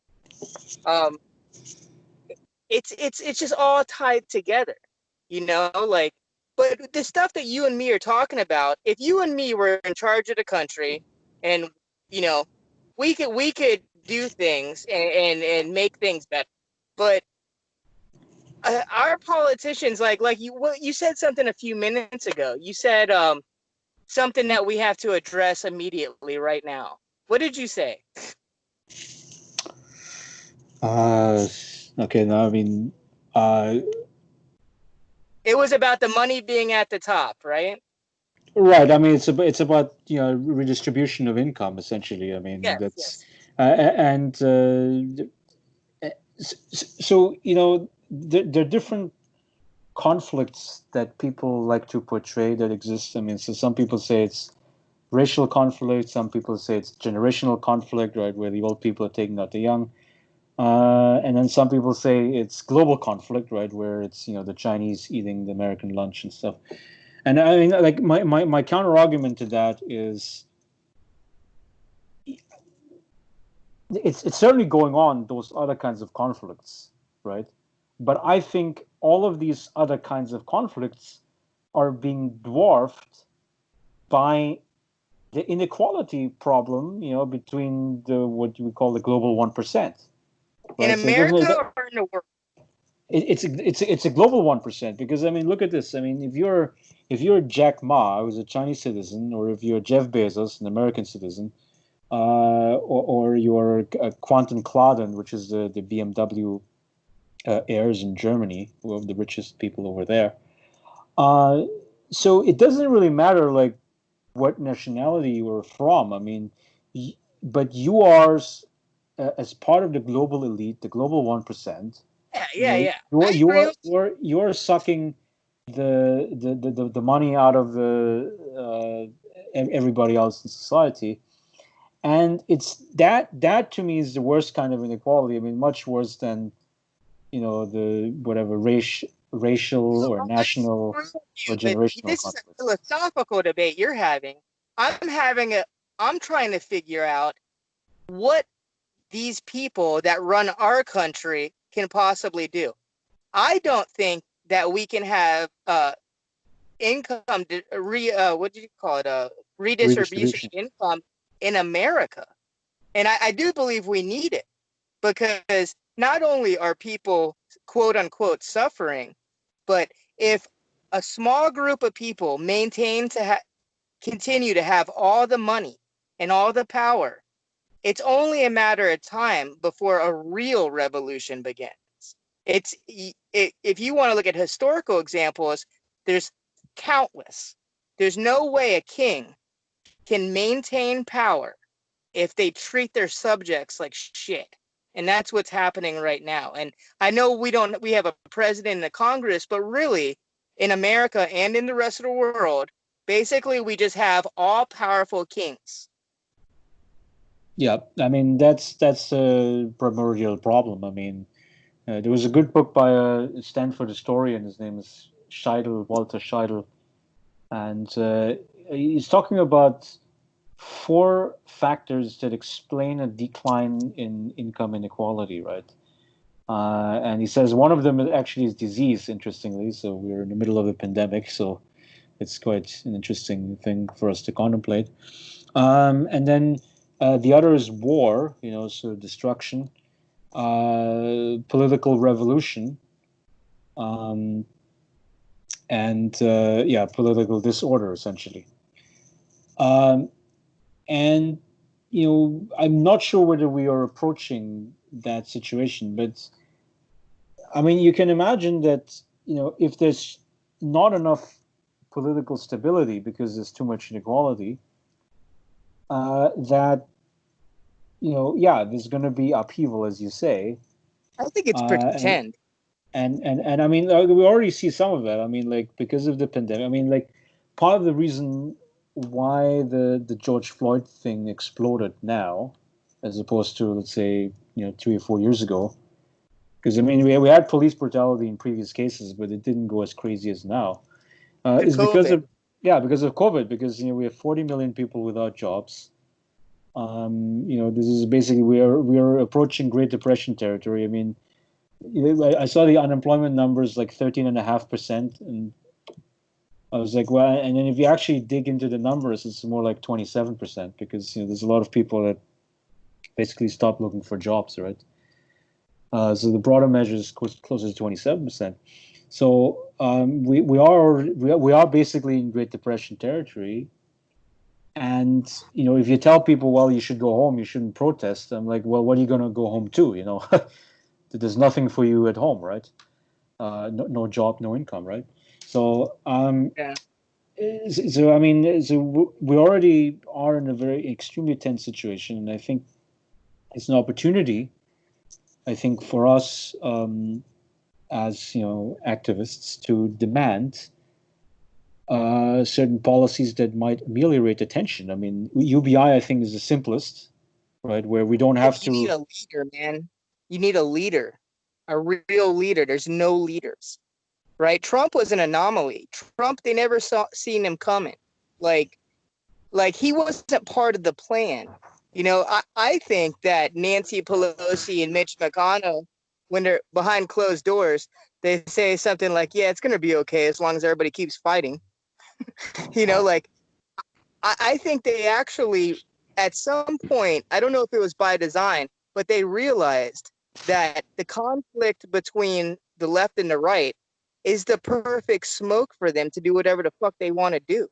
It's just all tied together, like, but the stuff that you and me are talking about, if you and me were in charge of the country and, we could do things and make things better. But our politicians, like you said something a few minutes ago. You said something that we have to address immediately right now. What did you say? Okay. Now, I mean, It was about the money being at the top, right? right. I mean, it's about redistribution of income essentially. I mean, Yes, that's yes. and so there are different conflicts that people like to portray that exist. I mean, so some people say it's racial conflict, some people say it's generational conflict, right, where the old people are taking out the young, and then some people say it's global conflict, right, where it's the Chinese eating the American lunch and stuff. And I mean, like my counter argument to that is it's certainly going on those other kinds of conflicts, right? But I think all of these other kinds of conflicts are being dwarfed by the inequality problem, between the what we call the global 1%, In right? So it doesn't. America or in the world? It's a global 1%, because I mean, look at this. I mean, if you're Jack Ma, who's a Chinese citizen, or if you're Jeff Bezos, an American citizen, or you're Quentin Claden, which is the BMW heirs in Germany, who are the richest people over there. So it doesn't really matter like what nationality you are from. I mean, but you are as part of the global elite, the global 1%. Yeah. You're I agree with you're sucking the money out of everybody else in society, and it's that to me is the worst kind of inequality. I mean, much worse than the whatever racial or national or but generational this is a conflict. philosophical debate you're having. I'm trying to figure out what these people that run our country can possibly do. I don't think that we can have income what do you call it? Redistribution Redistribution. of income in America. And I do believe we need it because not only are people quote unquote suffering, but if a small group of people continue to have all the money and all the power, it's only a matter of time before a real revolution begins. If you want to look at historical examples, there's countless. There's no way a king can maintain power if they treat their subjects like shit. And that's what's happening right now. And I know we have a president and a Congress, but really in America and in the rest of the world, basically we just have all powerful kings. Yeah, I mean that's a primordial problem. I mean, there was a good book by a Stanford historian. His name is Walter Scheidel, and he's talking about four factors that explain a decline in income inequality, right? And he says one of them actually is disease, interestingly. So we're in the middle of a pandemic, so it's quite an interesting thing for us to contemplate. And then the other is war, so destruction, political revolution, um, and political disorder, essentially. Um, and I'm not sure whether we are approaching that situation, but I mean, you can imagine that if there's not enough political stability because there's too much inequality, that there's going to be upheaval, as you say. I think it's And pretend. and I mean, we already see some of that. I mean, like because of the pandemic. I mean, like part of the reason why the George Floyd thing exploded now, as opposed to let's say 3 or 4 years ago, because I mean we had police brutality in previous cases, but it didn't go as crazy as now. Is because COVID. of COVID, because we have 40 million people without jobs. This is basically we are approaching Great Depression territory. I mean, I saw the unemployment numbers like 13.5%, and I was like, well, and then if you actually dig into the numbers, it's more like 27% because there's a lot of people that basically stopped looking for jobs, right? So the broader measure is closer to 27%. So we are basically in Great Depression territory. And if you tell people, well, you should go home, you shouldn't protest, I'm like, well, what are you going to go home to? There's nothing for you at home, right? No job, no income, right? So Yeah. so I mean, so we already are in a very extremely tense situation, and I think it's an opportunity. I think for us as activists to demand certain policies that might ameliorate the tension. I mean, UBI I think is the simplest, right? Where we don't have You need to. a leader, man. You need a leader, a real leader. There's no leaders, right? Trump was an anomaly. Trump, they never seen him coming. Like he wasn't part of the plan. I think that Nancy Pelosi and Mitch McConnell, when they're behind closed doors, they say something like, yeah, it's going to be okay as long as everybody keeps fighting. Like I think they actually, at some point, I don't know if it was by design, but they realized that the conflict between the left and the right is the perfect smoke for them to do whatever the fuck they want to do.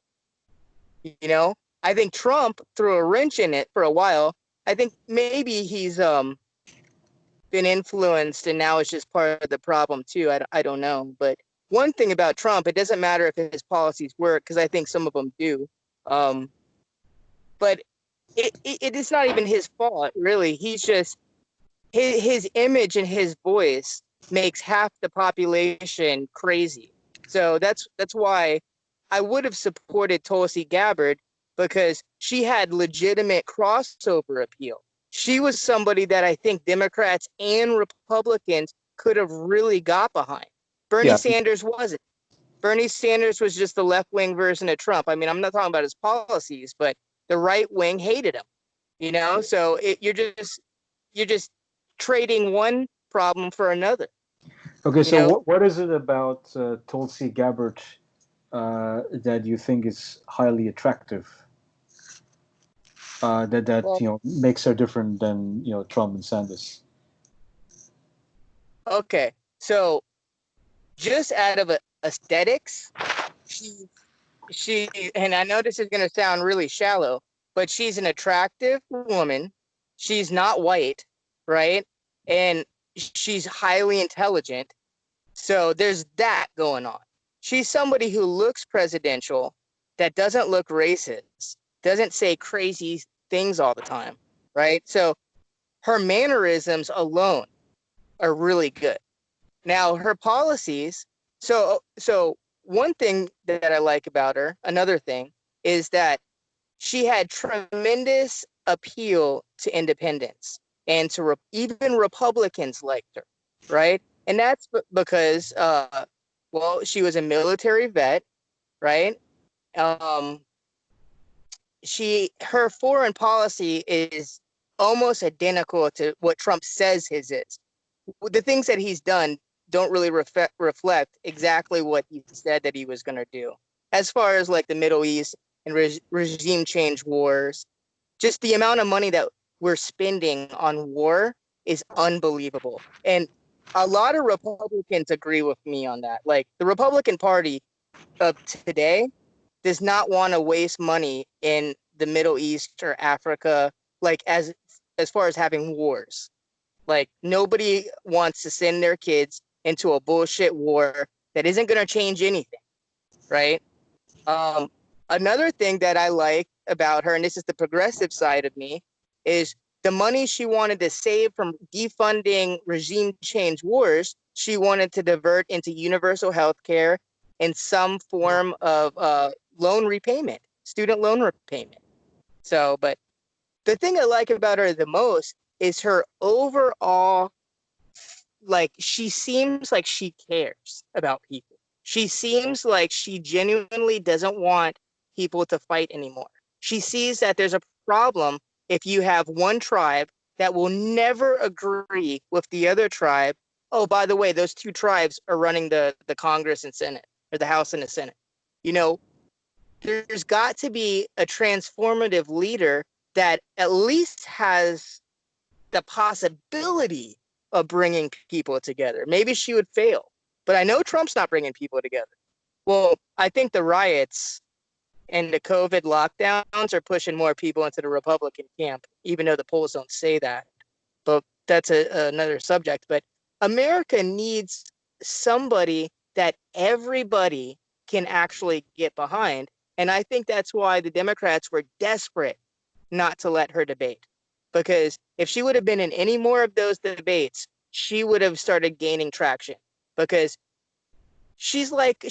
I think Trump threw a wrench in it for a while. I think maybe he's been influenced and now it's just part of the problem too. I don't know. But one thing about Trump, it doesn't matter if his policies work, because I think some of them do. But it is not even his fault, really. He's just his image and his voice makes half the population crazy. So that's why I would have supported Tulsi Gabbard, because she had legitimate crossover appeal. She was somebody that I think Democrats and Republicans could have really got behind. Bernie Yeah, Sanders wasn't. Bernie Sanders was just the left-wing version of Trump. I mean, I'm not talking about his policies, but the right wing hated him. You know, so you're just trading one problem for another. Okay, You so know, what is it about Tulsi Gabbard that you think is highly attractive? That well, makes her different than Trump and Sanders. okay, so just out of aesthetics, she she and I know this is going to sound really shallow, but she's an attractive woman. She's not white, right? And she's highly intelligent. So there's that going on. She's somebody who looks presidential, that doesn't look racist, doesn't say crazy things all the time, right? So her mannerisms alone are really good. Now her policies, so one thing that I like about her, another thing, is that she had tremendous appeal to independents and to even Republicans liked her, right? And that's because, well, she was a military vet, right? Um, her foreign policy is almost identical to what Trump says his is. The things that he's done don't really reflect exactly what he said that he was going to do. As far as like the Middle East and regime change wars, just the amount of money that we're spending on war is unbelievable. And a lot of Republicans agree with me on that. Like the Republican Party of today does not want to waste money in the Middle East or Africa, like as far as having wars. Like nobody wants to send their kids into a bullshit war that isn't going to change anything, right? Um, Another thing that I like about her, and this is the progressive side of me, is the money she wanted to save from defunding regime change wars, she wanted to divert into universal health care and some form of loan repayment, student loan repayment. So, but the thing I like about her the most is her overall, like, she seems like she cares about people. She seems like she genuinely doesn't want people to fight anymore. She sees that there's a problem if you have one tribe that will never agree with the other tribe. Oh, by the way, those two tribes are running the Congress and Senate, or the House and the Senate. You know, there's got to be a transformative leader that at least has the possibility of bringing people together. Maybe she would fail, but I know Trump's not bringing people together. Well, I think the riots and the COVID lockdowns are pushing more people into the Republican camp, even though the polls don't say that. But that's another subject. But America needs somebody that everybody can actually get behind. And I think that's why the Democrats were desperate not to let her debate. Because if she would have been in any more of those debates, she would have started gaining traction. Because she's like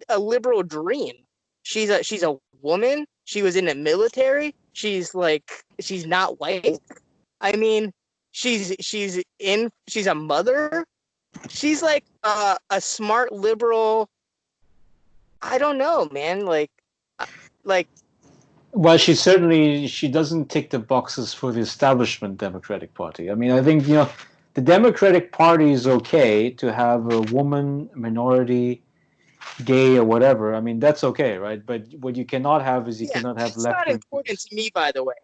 a liberal dream. She's a woman. She was in the military. She's not white. I mean, she's a mother. She's like a smart liberal. I don't know, man. Like Well, she doesn't tick the boxes for the establishment Democratic Party. I mean, I think the Democratic Party is okay to have a woman, minority, gay, or whatever. I mean, that's okay, right? But what you cannot have is you yeah, cannot have that's not left wing important views. to me, by the way.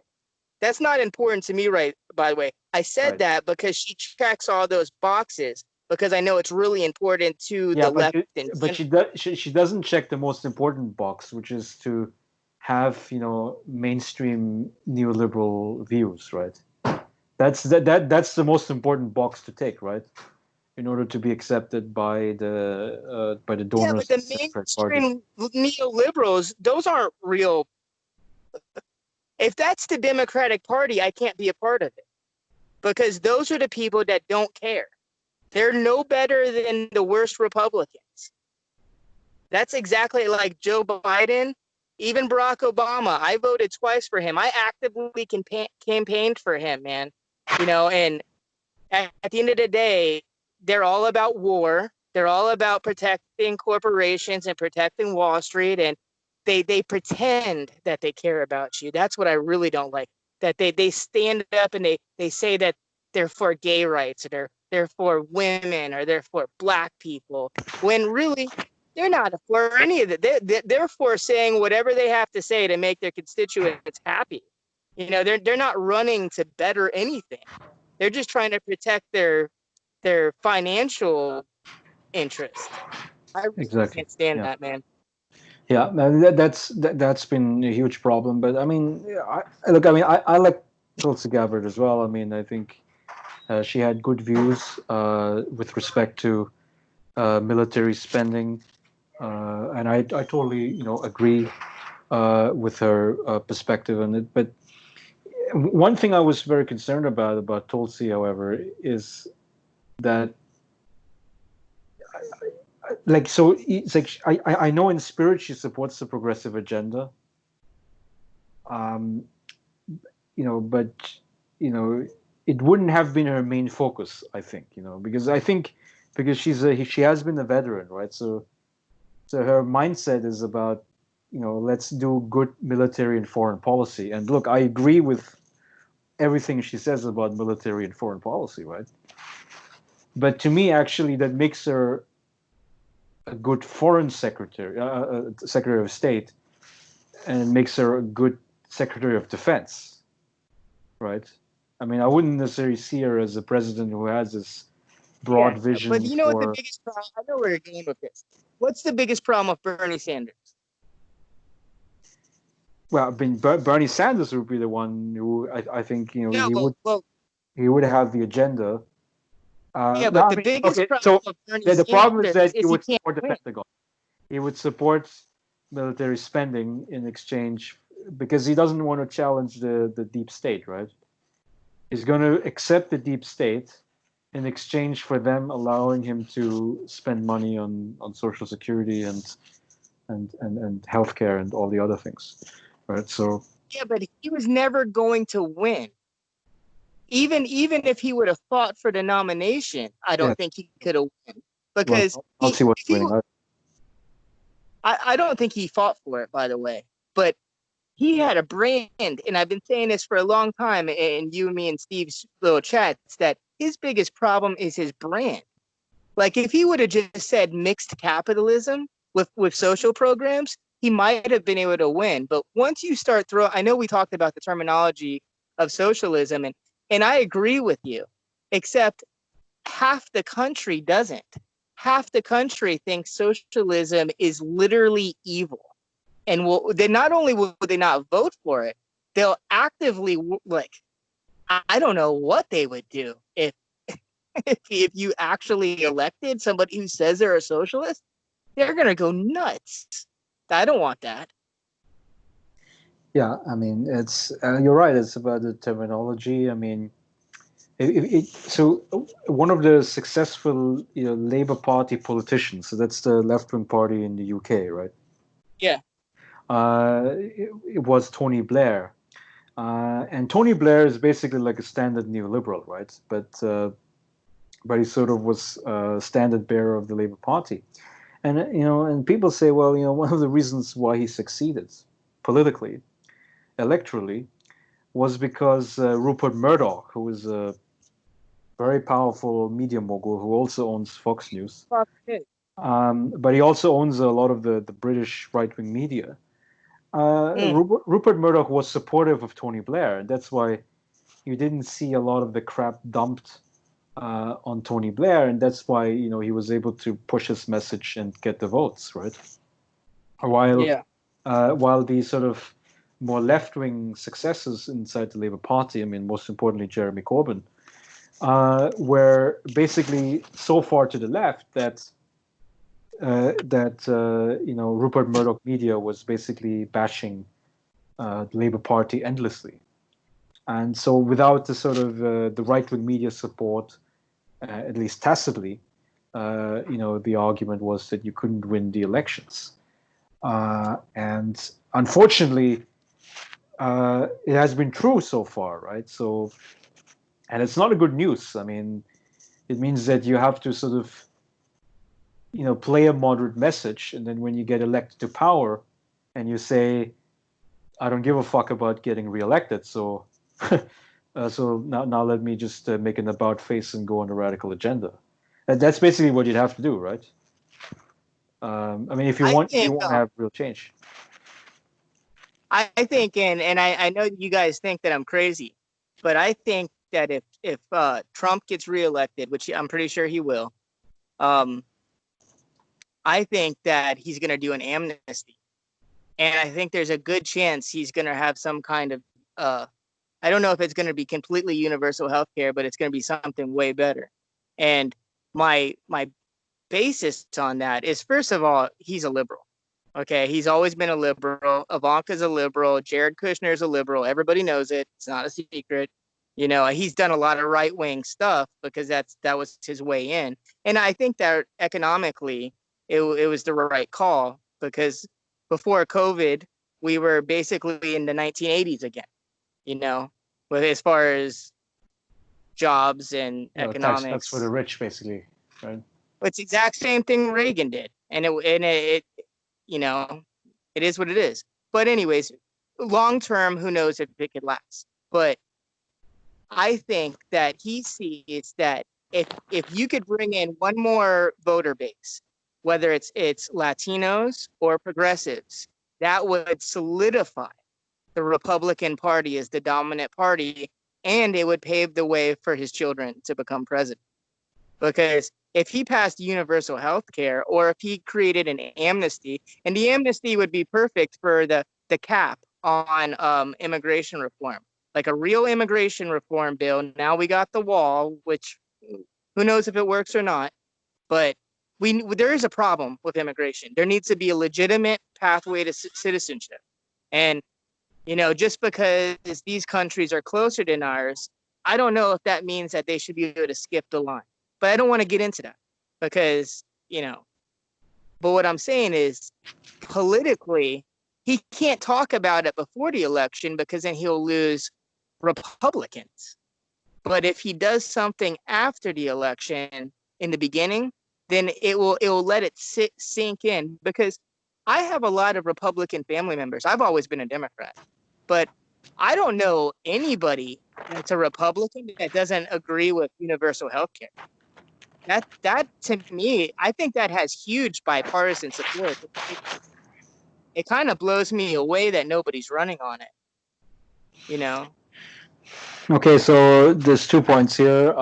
That's not important to me, right? By the way, I said Right. that because she checks all those boxes, because I know it's really important to Yeah, the but left in general. she doesn't check the most important box, which is to have mainstream neoliberal views, right? That's the most important box to tick, right? In order to be accepted by the Yeah, but donors the of the Democratic Party. mainstream neoliberals, those aren't real. If that's the Democratic Party, I can't be a part of it, because those are the people that don't care. They're no better than the worst Republicans. That's exactly like Joe Biden, even Barack Obama. I voted twice for him. I actively campaigned for him, man. And at the end of the day, they're all about war. They're all about protecting corporations and protecting Wall Street. And they pretend that they care about you. That's what I really don't like. That they stand up and they say that they're for gay rights, or they're for women, or they're for black people, when really they're not for any of it. They're for saying whatever they have to say to make their constituents happy. They're not running to better anything. They're just trying to protect their financial interest. I really Exactly. can't stand Yeah. that, man. Yeah, that's been a huge problem. But I mean, I like Tulsi Gabbard as well. I mean, I think she had good views with respect to military spending, and I totally agree with her perspective on it. But one thing I was very concerned about Tulsi, however, is that so it's like I know in spirit she supports the progressive agenda, um, but it wouldn't have been her main focus, I think, because she has been a veteran, right? So her mindset is about, let's do good military and foreign policy. And look, I agree with everything she says about military and foreign policy, right? But to me, actually, that makes her a good foreign secretary, secretary of state, and makes her a good secretary of defense, right? I mean, I wouldn't necessarily see her as a president who has this broad vision but you know what the for. biggest problem? I know where you're going with this. What's the biggest problem with Bernie Sanders? Well, I mean, Bernie Sanders would be the one who I think Yeah, he would have the agenda. yeah, No, but I the mean, biggest okay, problem so with Bernie the problem is Sanders that he is he would can't support the win. Pentagon. He would support military spending in exchange because he doesn't want to challenge the deep state, right? He's going to accept the deep state in exchange for them allowing him to spend money on social security and healthcare and all the other things, right? So Yeah, but he was never going to win. Even if he would have fought for the nomination, I yeah, don't think he could have won, well, because Nazi was if he winning. I don't think he fought for it, by the way, but he had a brand, and I've been saying this for a long time, and you, me, and Steve's little chats, that his biggest problem is his brand. Like, if he would have just said mixed capitalism with social programs, he might have been able to win. But once you start I know we talked about the terminology of socialism, and I agree with you, except half the country doesn't. Half the country thinks socialism is literally evil. And they not only will they not vote for it, they'll actively, like, I don't know what they would do if if you actually elected somebody who says they're a socialist. They're gonna go nuts. I don't want that. Yeah, I mean, it's you're right. It's about the terminology. I mean, so one of the successful, Labour Party politicians. So that's the left-wing party in the UK, right? Yeah. It was Tony Blair, and Tony Blair is basically like a standard neoliberal, right? But he sort of was a standard bearer of the Labour Party, and and people say, well, one of the reasons why he succeeded politically, electorally, was because Rupert Murdoch, who was a very powerful media mogul who also owns Fox News, but he also owns a lot of the British right-wing media. Rupert Murdoch was supportive of Tony Blair, and that's why you didn't see a lot of the crap dumped on Tony Blair, and that's why he was able to push his message and get the votes, right? While the sort of more left-wing successes inside the Labour Party, I mean, most importantly, Jeremy Corbyn, were basically so far to the left that Rupert Murdoch media was basically bashing the Labour Party endlessly, and so without the sort of the right-wing media support at least tacitly, the argument was that you couldn't win the elections. And unfortunately, it has been true so far, right? So, and it's not a good news. I mean, it means that you have to sort of, play a moderate message, and then when you get elected to power, and you say, "I don't give a fuck about getting reelected," so, so now let me just make an about face and go on a radical agenda. And that's basically what you'd have to do, right? I mean, if you I want think to have real change. I think, and I know you guys think that I'm crazy, but I think that if Trump gets reelected, which I'm pretty sure he will, I think that he's going to do an amnesty, and I think there's a good chance he's going to have some kind of I don't know if it's going to be completely universal health care, but it's going to be something way better. And my basis on that is, first of all, he's a liberal. Okay, he's always been a liberal. Ivanka's a liberal. Jared Kushner's a liberal. Everybody knows it. It's not a secret. He's done a lot of right-wing stuff because that was his way in. And I think that economically, it was the right call, because before COVID, we were basically in the 1980s again, with as far as jobs and Tax cuts economics. for the rich, basically, right? It's the exact same thing Reagan did, and it it is what it is. But anyways, long term, who knows if it could last? But I think that he sees that if you could bring in one more voter base, whether it's Latinos or progressives, that would solidify the Republican Party as the dominant party, and it would pave the way for his children to become president. Because if he passed universal health care, or if he created an amnesty, and the amnesty would be perfect for the cap on immigration reform, like a real immigration reform bill. Now we got the wall, which who knows if it works or not, but there is a problem with immigration. There needs to be a legitimate pathway to citizenship. And just because these countries are closer than ours, I don't know if that means that they should be able to skip the line. But I don't want to get into that because, but what I'm saying is, politically, he can't talk about it before the election because then he'll lose Republicans. But if he does something after the election in the beginning, then it will let it sink in, because I have a lot of Republican family members. I've always been a Democrat, but I don't know anybody that's a Republican that doesn't agree with universal health care. That to me, I think that has huge bipartisan support. It kind of blows me away that nobody's running on it. Okay, so there's 2 points here.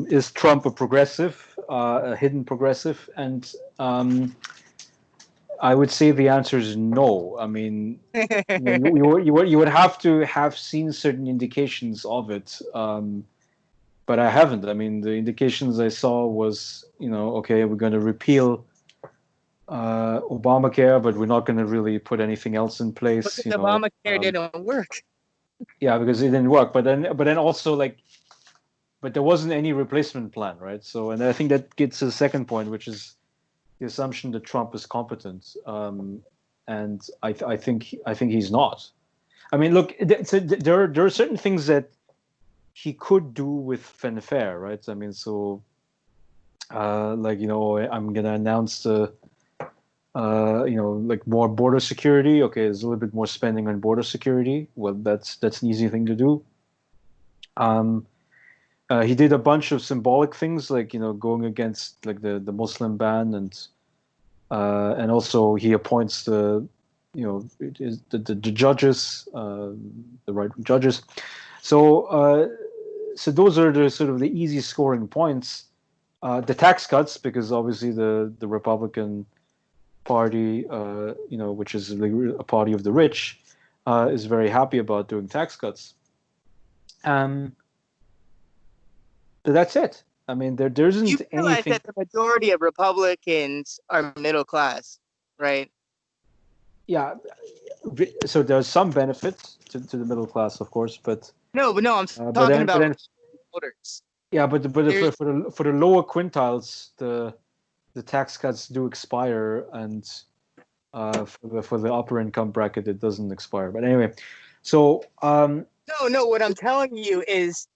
Is Trump a progressive, a hidden progressive? And I would say the answer is no. I mean, you would have to have seen certain indications of it, but I haven't. I mean, the indications I saw was, okay, we're going to repeal Obamacare, but we're not going to really put anything else in place. Because Obamacare didn't work. Yeah, because it didn't work. But then also, like, but there wasn't any replacement plan, right? So, and I think that gets to the second point, which is the assumption that Trump is competent, and I think he's not. I mean, look, there are certain things that he could do with fanfare, right? I mean, so like, I'm gonna announce like more border security. Okay, there's a little bit more spending on border security. Well, that's an easy thing to do. He did a bunch of symbolic things, like going against like the Muslim ban, and also he appoints the judges, the right judges. So those are the sort of the easy scoring points. The tax cuts, because obviously the Republican Party, which is a party of the rich, is very happy about doing tax cuts. But that's it. I mean, there isn't You realize anything. that the majority of Republicans are middle class, right? Yeah. So there's some benefit to the middle class, of course, but No, I'm talking about voters. Yeah, but There's for the lower quintiles, the tax cuts do expire, and for the upper income bracket, it doesn't expire. But anyway, so no. What I'm telling you is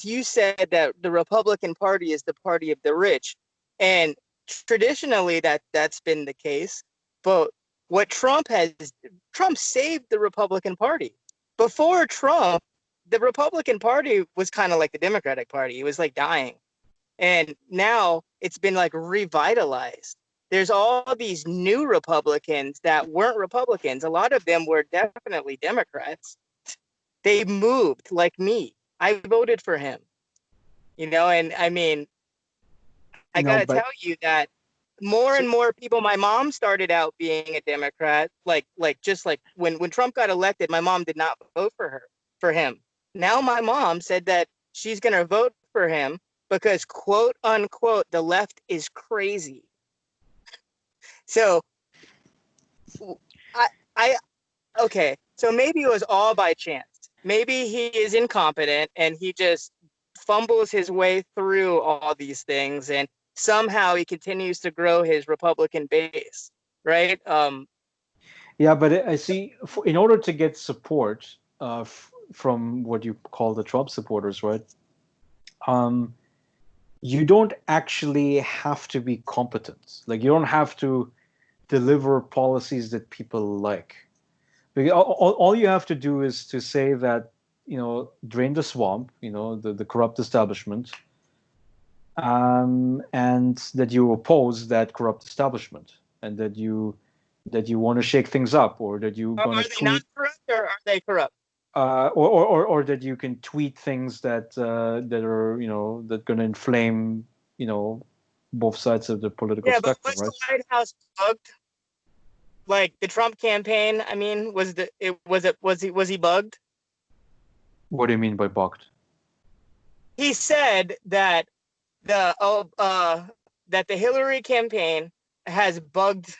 you said that the Republican Party is the party of the rich, and traditionally that's been the case. But what Trump saved the Republican Party. Before Trump, the Republican Party was kind of like the Democratic Party. It was like dying. And now it's been like revitalized. There's all these new Republicans that weren't Republicans. A lot of them were definitely Democrats. They moved like me. I voted for him, and I mean, I got to but tell you that more and more people, my mom started out being a Democrat, just like when Trump got elected, my mom did not vote for him. Now my mom said that she's going to vote for him because, quote unquote, the left is crazy. So I okay, so maybe it was all by chance. Maybe he is incompetent and he just fumbles his way through all these things, and somehow he continues to grow his Republican base, right? yeah, but I see. In order to get support from what you call the Trump supporters, right? You don't actually have to be competent. Like, you don't have to deliver policies that people like. Because all you have to do is to say that, drain the swamp, the corrupt establishment, and that you oppose that corrupt establishment, and that you want to shake things up, or that you're going Are to they not tweet, corrupt or are they corrupt? or that you can tweet things that are that going to inflame both sides of the political Yeah, but spectrum, was right? the White House bugged? Like the Trump campaign, I mean, was he bugged? What do you mean by bugged? He said that the that the Hillary campaign has bugged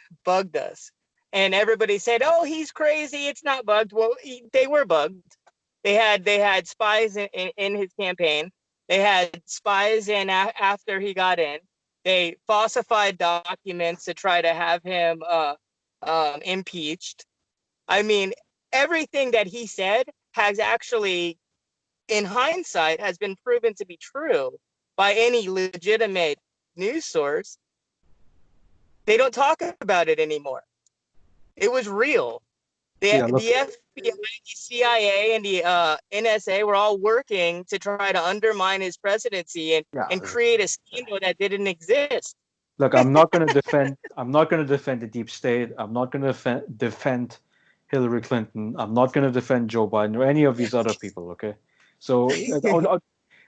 us, and everybody said, "Oh, he's crazy. It's not bugged." Well, they were bugged. They had spies in his campaign. They had spies in after he got in. They falsified documents to try to have him impeached. I mean, everything that he said has actually, in hindsight, has been proven to be true by any legitimate news source. They don't talk about it anymore. It was real. The Yeah, look. the FBI, the CIA, and the NSA were all working to try to undermine his presidency Yeah, and create a scandal that didn't exist. look. I'm not going to defend. I'm not going to defend the deep state. I'm not going to defend Hillary Clinton. I'm not going to defend Joe Biden or any of these other people. Okay, so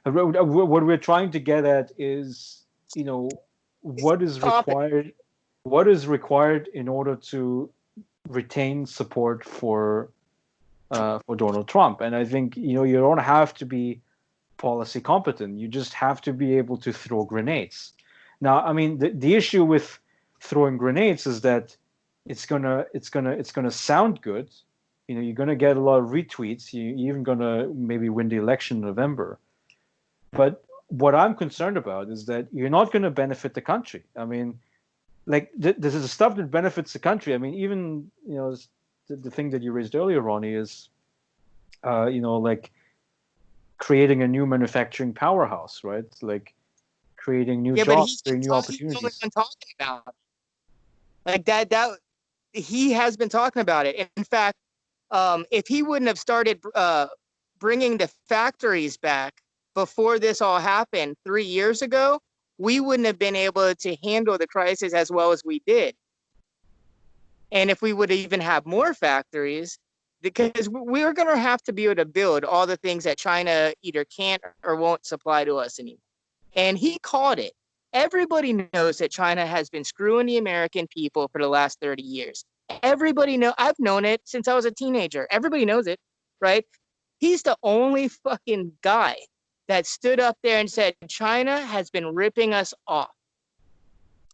what we're trying to get at is, what is Competent. required. What is required in order to retain support for Donald Trump? And I think you don't have to be policy competent. You just have to be able to throw grenades. Now, I mean, the issue with throwing grenades is that it's gonna sound good. You're gonna get a lot of retweets. You're even gonna maybe win the election in November. But what I'm concerned about is that you're not going to benefit the country. I mean, like, this is stuff that benefits the country. I mean, even the thing that you raised earlier, Ronnie, is like creating a new manufacturing powerhouse, right? Like creating new Yeah, but jobs, creating new he's the only opportunities. one talking about it. Like that he has been talking about it. In fact, if he wouldn't have started bringing the factories back before this all happened 3 years ago, we wouldn't have been able to handle the crisis as well as we did. And if we would even have more factories, because we're going to have to be able to build all the things that China either can't or won't supply to us anymore. And he called it. Everybody knows that China has been screwing the American people for the last 30 years. Everybody know. I've known it since I was a teenager. Everybody knows it, right? He's the only fucking guy that stood up there and said China has been ripping us off.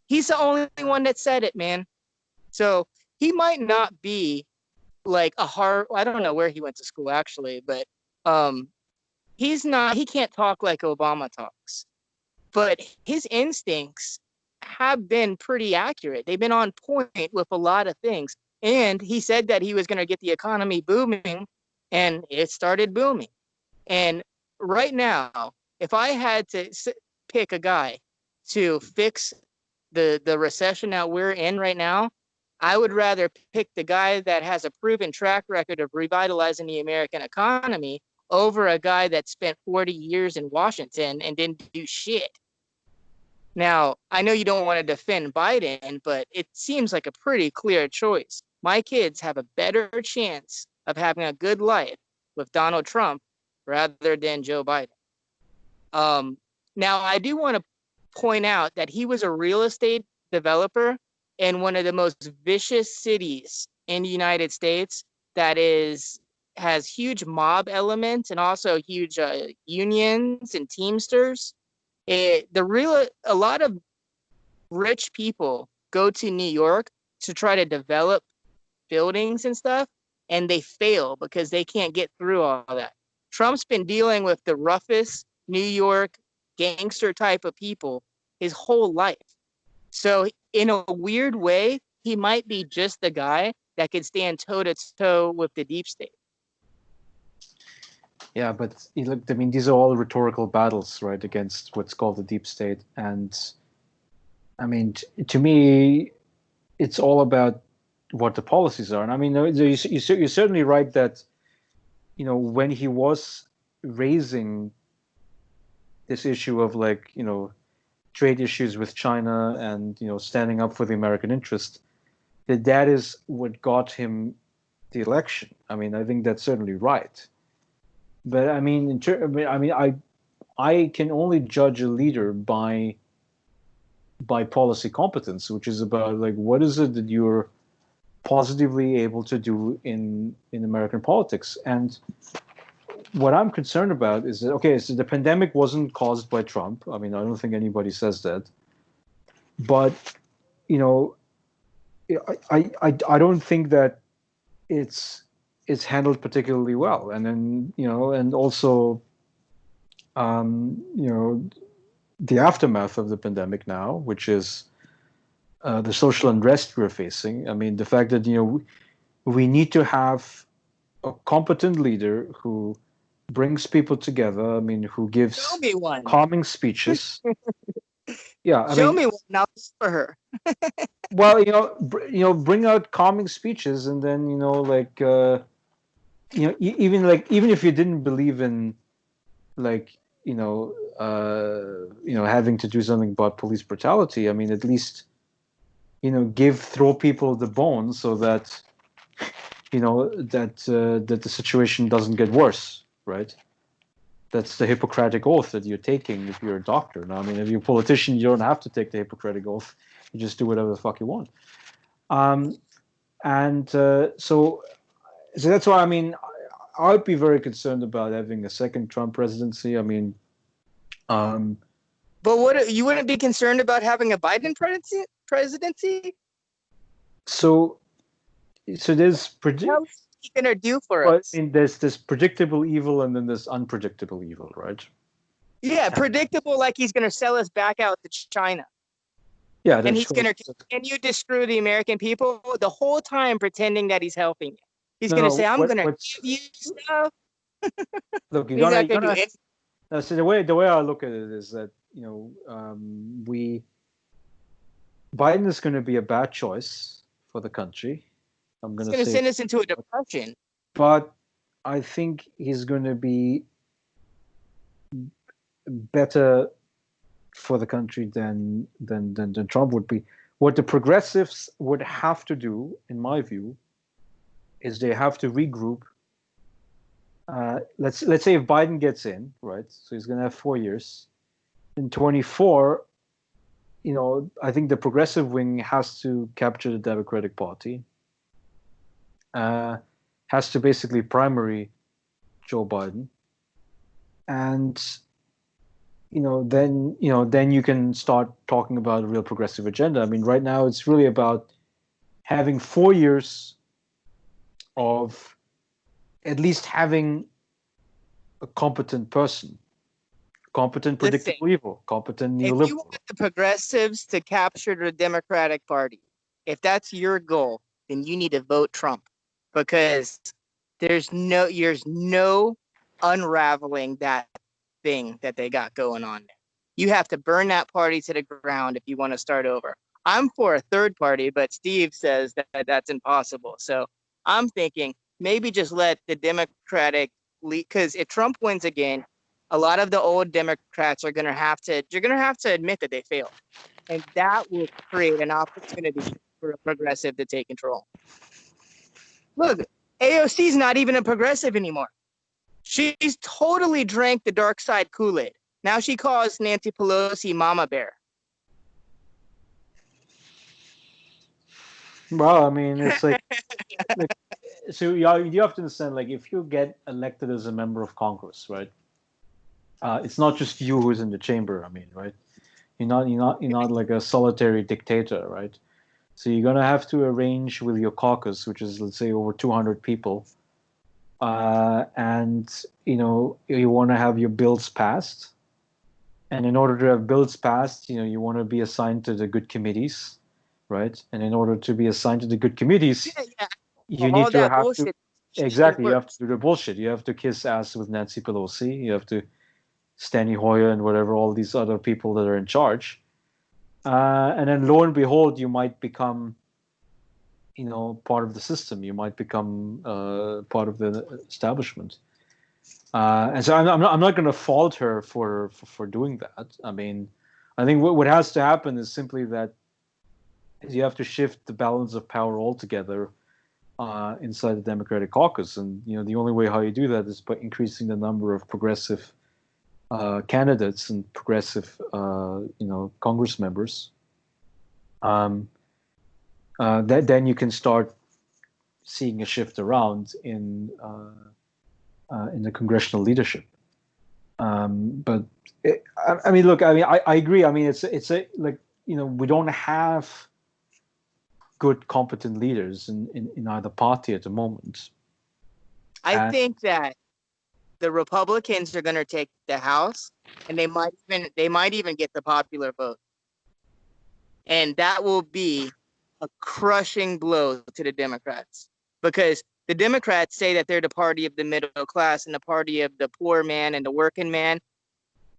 He's the only one that said it, man. So he might not be like I don't know where he went to school actually, but he can't talk like Obama talks, but his instincts have been pretty accurate. They've been on point with a lot of things. And he said that he was going to get the economy booming, and it started booming. And right now, if I had to pick a guy to fix the recession that we're in right now, I would rather pick the guy that has a proven track record of revitalizing the American economy over a guy that spent 40 years in Washington and didn't do shit. Now, I know you don't want to defend Biden, but it seems like a pretty clear choice. My kids have a better chance of having a good life with Donald Trump rather than Joe Biden. Now, I do want to point out that he was a real estate developer in one of the most vicious cities in the United States that has huge mob elements and also huge unions and Teamsters. A lot of rich people go to New York to try to develop buildings and stuff, and they fail because they can't get through all that. Trump's been dealing with the roughest New York gangster type of people his whole life. So in a weird way, he might be just the guy that could stand toe to toe with the deep state. Yeah, but look, I mean, these are all rhetorical battles, right, against what's called the deep state. And I mean, to me, it's all about what the policies are. And I mean, you're certainly right that, when he was raising this issue of trade issues with China and, standing up for the American interest, that is what got him the election. I mean, I think that's certainly right. But I mean, I can only judge a leader by policy competence, which is about what is it that you're positively able to do in American politics. And what I'm concerned about is that so the pandemic wasn't caused by Trump. I mean, I don't think anybody says that. But I don't think that it's handled particularly well. And then, and also, the aftermath of the pandemic now, which is the social unrest we're facing. I mean, the fact that, we need to have a competent leader who brings people together. I mean, who gives calming speeches. Yeah, Show me one. I'll for her. Well, bring out calming speeches, and then even if you didn't believe in having to do something about police brutality, I mean, at least throw people the bone so that that the situation doesn't get worse, right? That's the Hippocratic oath that you're taking if you're a doctor. Now, I mean, if you're a politician, you don't have to take the Hippocratic oath. You just do whatever the fuck you want. So that's why, I mean, I'd be very concerned about having a second Trump presidency. I mean, but you wouldn't be concerned about having a Biden presidency? So there's what's he gonna do for us? I mean, there's this predictable evil, and then there's unpredictable evil, right? Yeah, predictable, like he's gonna sell us back out to China. Yeah, and he's gonna continue to screw the American people the whole time, pretending that he's helping you. He's gonna say, "I'm gonna give you stuff." Look, you gotta. So the way I look at it is that Biden is going to be a bad choice for the country. He's going to send us into a depression. But I think he's going to be better for the country than Trump would be. What the progressives would have to do, in my view, is they have to regroup. Let's say if Biden gets in, right? So he's going to have 4 years. In 24, I think the progressive wing has to capture the Democratic Party. Has to basically primary Joe Biden, and then you can start talking about a real progressive agenda. I mean, right now it's really about having 4 years of at least having a competent person, competent Listen, predictable evil, competent if you neoliberal. want the progressives to capture the Democratic Party, if that's your goal, then you need to vote Trump, because there's no unraveling that thing that they got going on there. You have to burn that party to the ground if you want to start over. I'm for a third party, but Steve says that that's impossible. So I'm thinking maybe just let the Democratic lead, because if Trump wins again, a lot of the old Democrats are you're gonna have to admit that they failed, and that will create an opportunity for a progressive to take control. Look, AOC's not even a progressive anymore. She's totally drank the dark side Kool-Aid. Now she calls Nancy Pelosi Mama Bear. Well, I mean, it's like so you have to understand, like, if you get elected as a member of Congress, right? It's not just you who's in the chamber. I mean, right? You're not like a solitary dictator, right? So you're gonna have to arrange with your caucus, which is, let's say, over 200 people, and you want to have your bills passed. And in order to have bills passed, you want to be assigned to the good committees, right? And in order to be assigned to the good committees, Yeah. you All need to that have to bullshit. exactly. You have to do the bullshit. You have to kiss ass with Nancy Pelosi. You have to Steny Hoyer and whatever, all these other people that are in charge. And then lo and behold, you might become, part of the system. You might become part of the establishment. And so I'm not going to fault her for doing that. I mean, I think what has to happen is simply that you have to shift the balance of power altogether inside the Democratic caucus, and the only way how you do that is by increasing the number of progressive candidates and progressive, Congress members. Then you can start seeing a shift around in the congressional leadership. But I mean, look, I mean, I agree. I mean, it's a like we don't have good, competent leaders in either party at the moment. I think that the Republicans are going to take the House, and they might even get the popular vote, and that will be a crushing blow to the Democrats, because the Democrats say that they're the party of the middle class and the party of the poor man and the working man.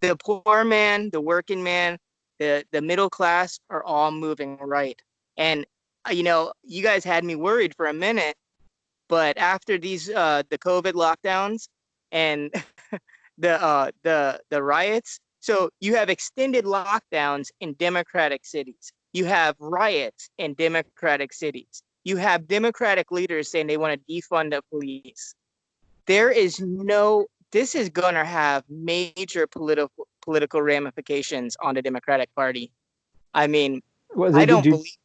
The poor man, the working man, the middle class are all moving right. And you guys had me worried for a minute, but after these the COVID lockdowns and the riots, so you have extended lockdowns in Democratic cities. You have riots in Democratic cities. You have Democratic leaders saying they want to defund the police. This is going to have major political ramifications on the Democratic Party. I mean, well, I don't believe.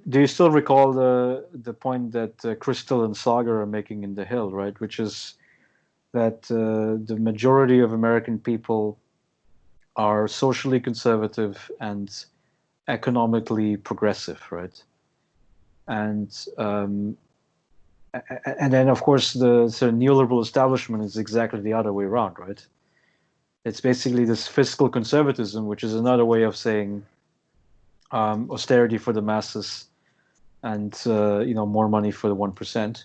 Do you still recall the point that Crystal and Saga are making in The Hill, right? Which is that the majority of American people are socially conservative and economically progressive, right? And then, of course, the sort of neoliberal establishment is exactly the other way around, right? It's basically this fiscal conservatism, which is another way of saying austerity for the masses and more money for the 1%,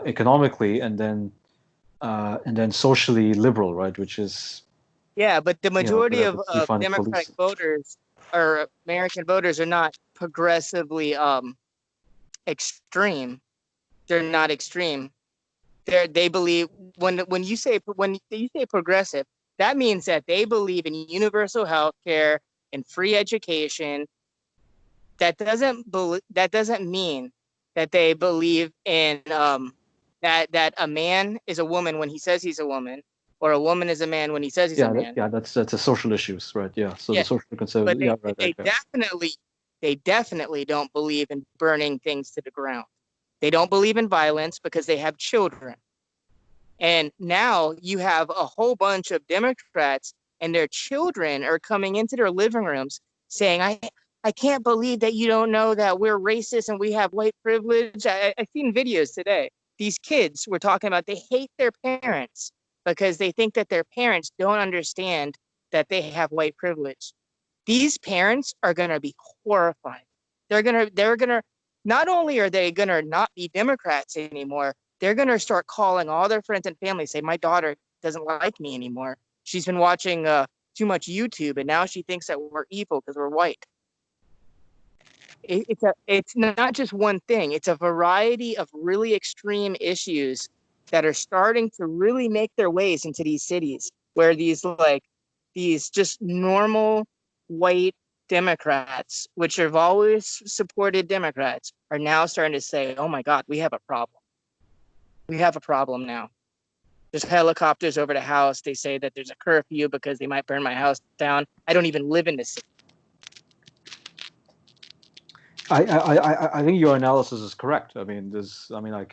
economically, and then socially liberal, right? Which is But the majority of Democratic police. voters or American voters are not progressively extreme. They're not extreme. They believe when you say progressive, that means that they believe in universal health care and free education. That doesn't mean that they believe in that a man is a woman when he says he's a woman, or a woman is a man when he says he's a man. That's a social issues, right? Yeah. So the social conservative. But they definitely don't believe in burning things to the ground. They don't believe in violence because they have children. And now you have a whole bunch of Democrats and their children are coming into their living rooms saying, I can't believe that you don't know that we're racist and we have white privilege. I've seen videos today. These kids were talking about they hate their parents because they think that their parents don't understand that they have white privilege. These parents are going to be horrified. They're going to, not only are they going to not be Democrats anymore, they're going to start calling all their friends and family, say, my daughter doesn't like me anymore. She's been watching too much YouTube, and now she thinks that we're evil because we're white. It's not just one thing. It's a variety of really extreme issues that are starting to really make their ways into these cities, where these just normal white Democrats, which have always supported Democrats, are now starting to say, oh my God, we have a problem. We have a problem now. There's helicopters over the house. They say that there's a curfew because they might burn my house down. I don't even live in the city. I think your analysis is correct. I mean, I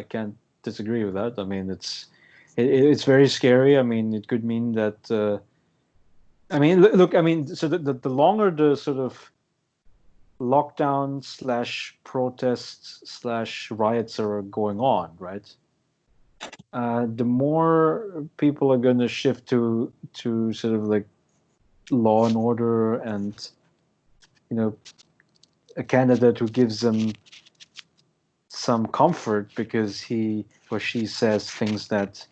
can't disagree with that. I mean, it's very scary. I mean, it could mean that. I mean, look. I mean, so the longer the sort of lockdown / protests / riots are going on, right? The more people are going to shift to sort of like law and order, and a candidate who gives them some comfort because he or she says things that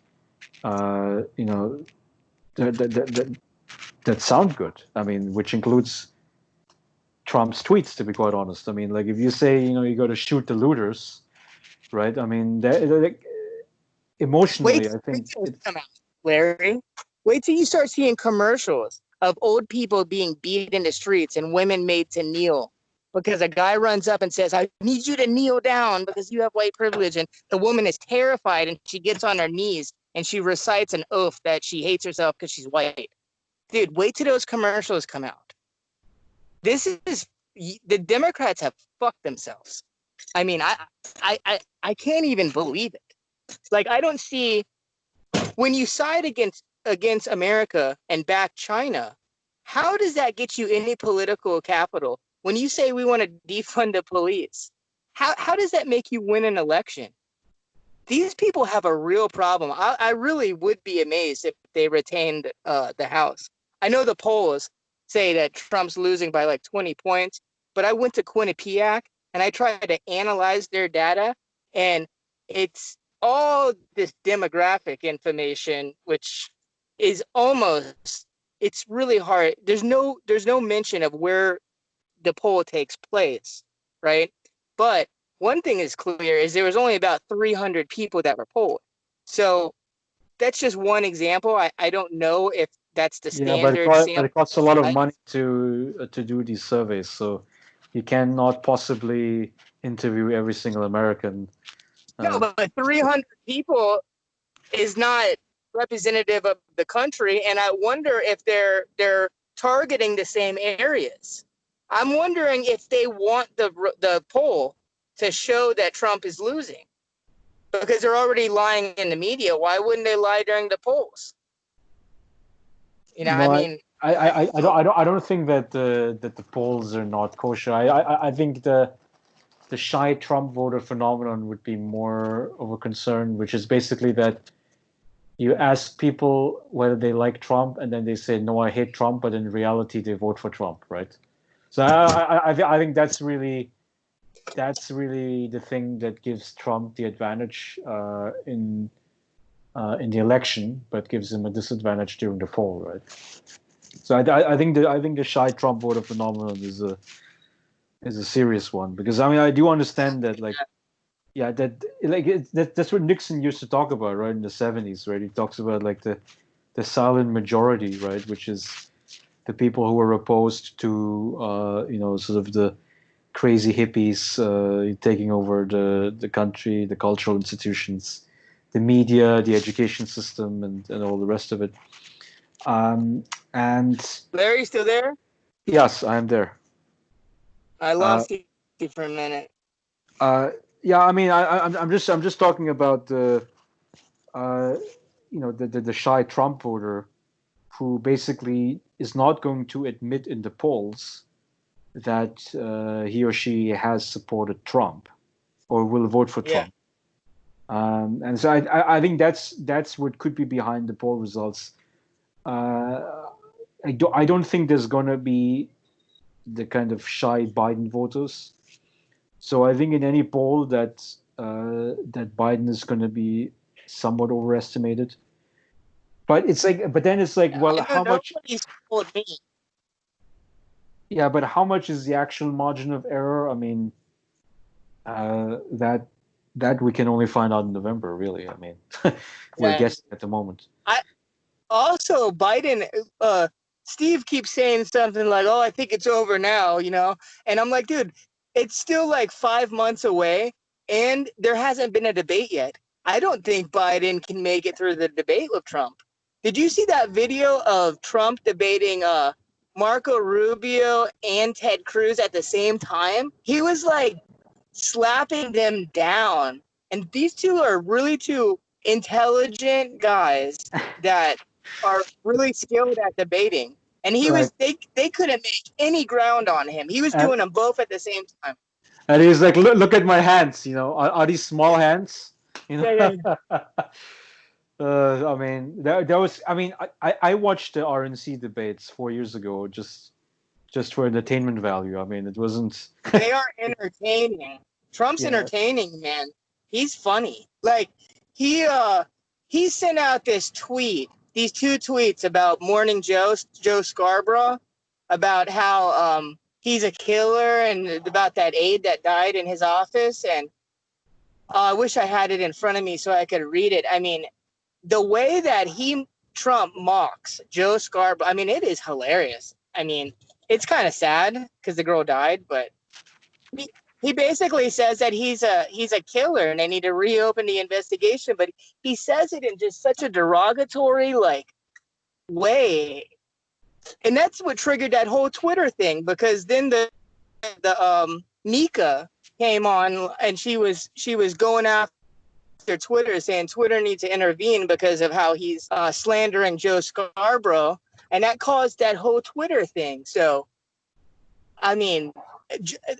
that sound good. I mean, which includes Trump's tweets, to be quite honest. I mean, like if you say you got to shoot the looters, right? I mean, emotionally, I think come out, Larry. Wait till you start seeing commercials of old people being beat in the streets and women made to kneel because a guy runs up and says, I need you to kneel down because you have white privilege. And the woman is terrified and she gets on her knees and she recites an oath that she hates herself because she's white. Dude, wait till those commercials come out. The Democrats have fucked themselves. I mean, I can't even believe it. Like, I don't see, when you side against America and back China, how does that get you any political capital? When you say we want to defund the police, how does that make you win an election? These people have a real problem. I really would be amazed if they retained the House. I know the polls say that Trump's losing by like 20 points, but I went to Quinnipiac and I tried to analyze their data, and it's all this demographic information, which is it's really hard. There's no mention of where the poll takes place, right? But one thing is clear is there was only about 300 people that were polled. So that's just one example. I don't know if that's the standard sample. But it costs a lot of money to do these surveys, so you cannot possibly interview every single American. No, but 300 people is not representative of the country, and I wonder if they're targeting the same areas. I'm wondering if they want the poll to show that Trump is losing, because they're already lying in the media. Why wouldn't they lie during the polls? I mean, I don't think that the polls are not kosher. I think the shy Trump voter phenomenon would be more of a concern, which is basically that you ask people whether they like Trump, and then they say, no, I hate Trump, but in reality, they vote for Trump, right? So I think that's really the thing that gives Trump the advantage in the election, but gives him a disadvantage during the poll, right? So I think the shy Trump voter phenomenon is a serious one, because I mean I do understand that that's what Nixon used to talk about, right, in the 70s, right? He talks about like the silent majority, right, which is the people who were opposed to sort of the crazy hippies taking over the country, the cultural institutions, the media, the education system, and all the rest of it. And Larry, still there? Yes, I'm there. I lost you for a minute. Yeah, I mean, I'm just talking about the shy Trump voter who basically is not going to admit in the polls that he or she has supported Trump or will vote for Trump. And so I think that's what could be behind the poll results. I don't think there's gonna be the kind of shy Biden voters. So I think in any poll that Biden is going to be somewhat overestimated. But then it's like, well, I know how much? nobody's told me. Yeah, but how much is the actual margin of error? I mean, that we can only find out in November, really. I mean, we're Yeah. guessing at the moment. Also, Biden, Steve keeps saying something like, "Oh, I think it's over now," and I'm like, dude, it's still like 5 months away, and there hasn't been a debate yet. I don't think Biden can make it through the debate with Trump. Did you see that video of Trump debating Marco Rubio and Ted Cruz at the same time? He was like slapping them down, and these two are really two intelligent guys that are really skilled at debating. And he Right. was they couldn't make any ground on him. He was And, doing them both at the same time. and he's like, look at my hands. Are these small hands? Yeah. I mean, there was. I mean, I watched the RNC debates 4 years ago, just for entertainment value. I mean, it wasn't. They are entertaining. Trump's Yeah. entertaining, man. He's funny. Like he sent out these two tweets about Morning Joe Scarborough, about how he's a killer and about that aide that died in his office. And I wish I had it in front of me so I could read it. I mean, the way that Trump mocks Joe Scarborough, I mean, it is hilarious. I mean, it's kind of sad because the girl died, but he basically says that he's a killer and they need to reopen the investigation, but he says it in just such a derogatory way. And that's what triggered that whole Twitter thing, because then the Mika came on and she was going after Twitter, saying Twitter needs to intervene because of how he's slandering Joe Scarborough, and that caused that whole Twitter thing. So, I mean,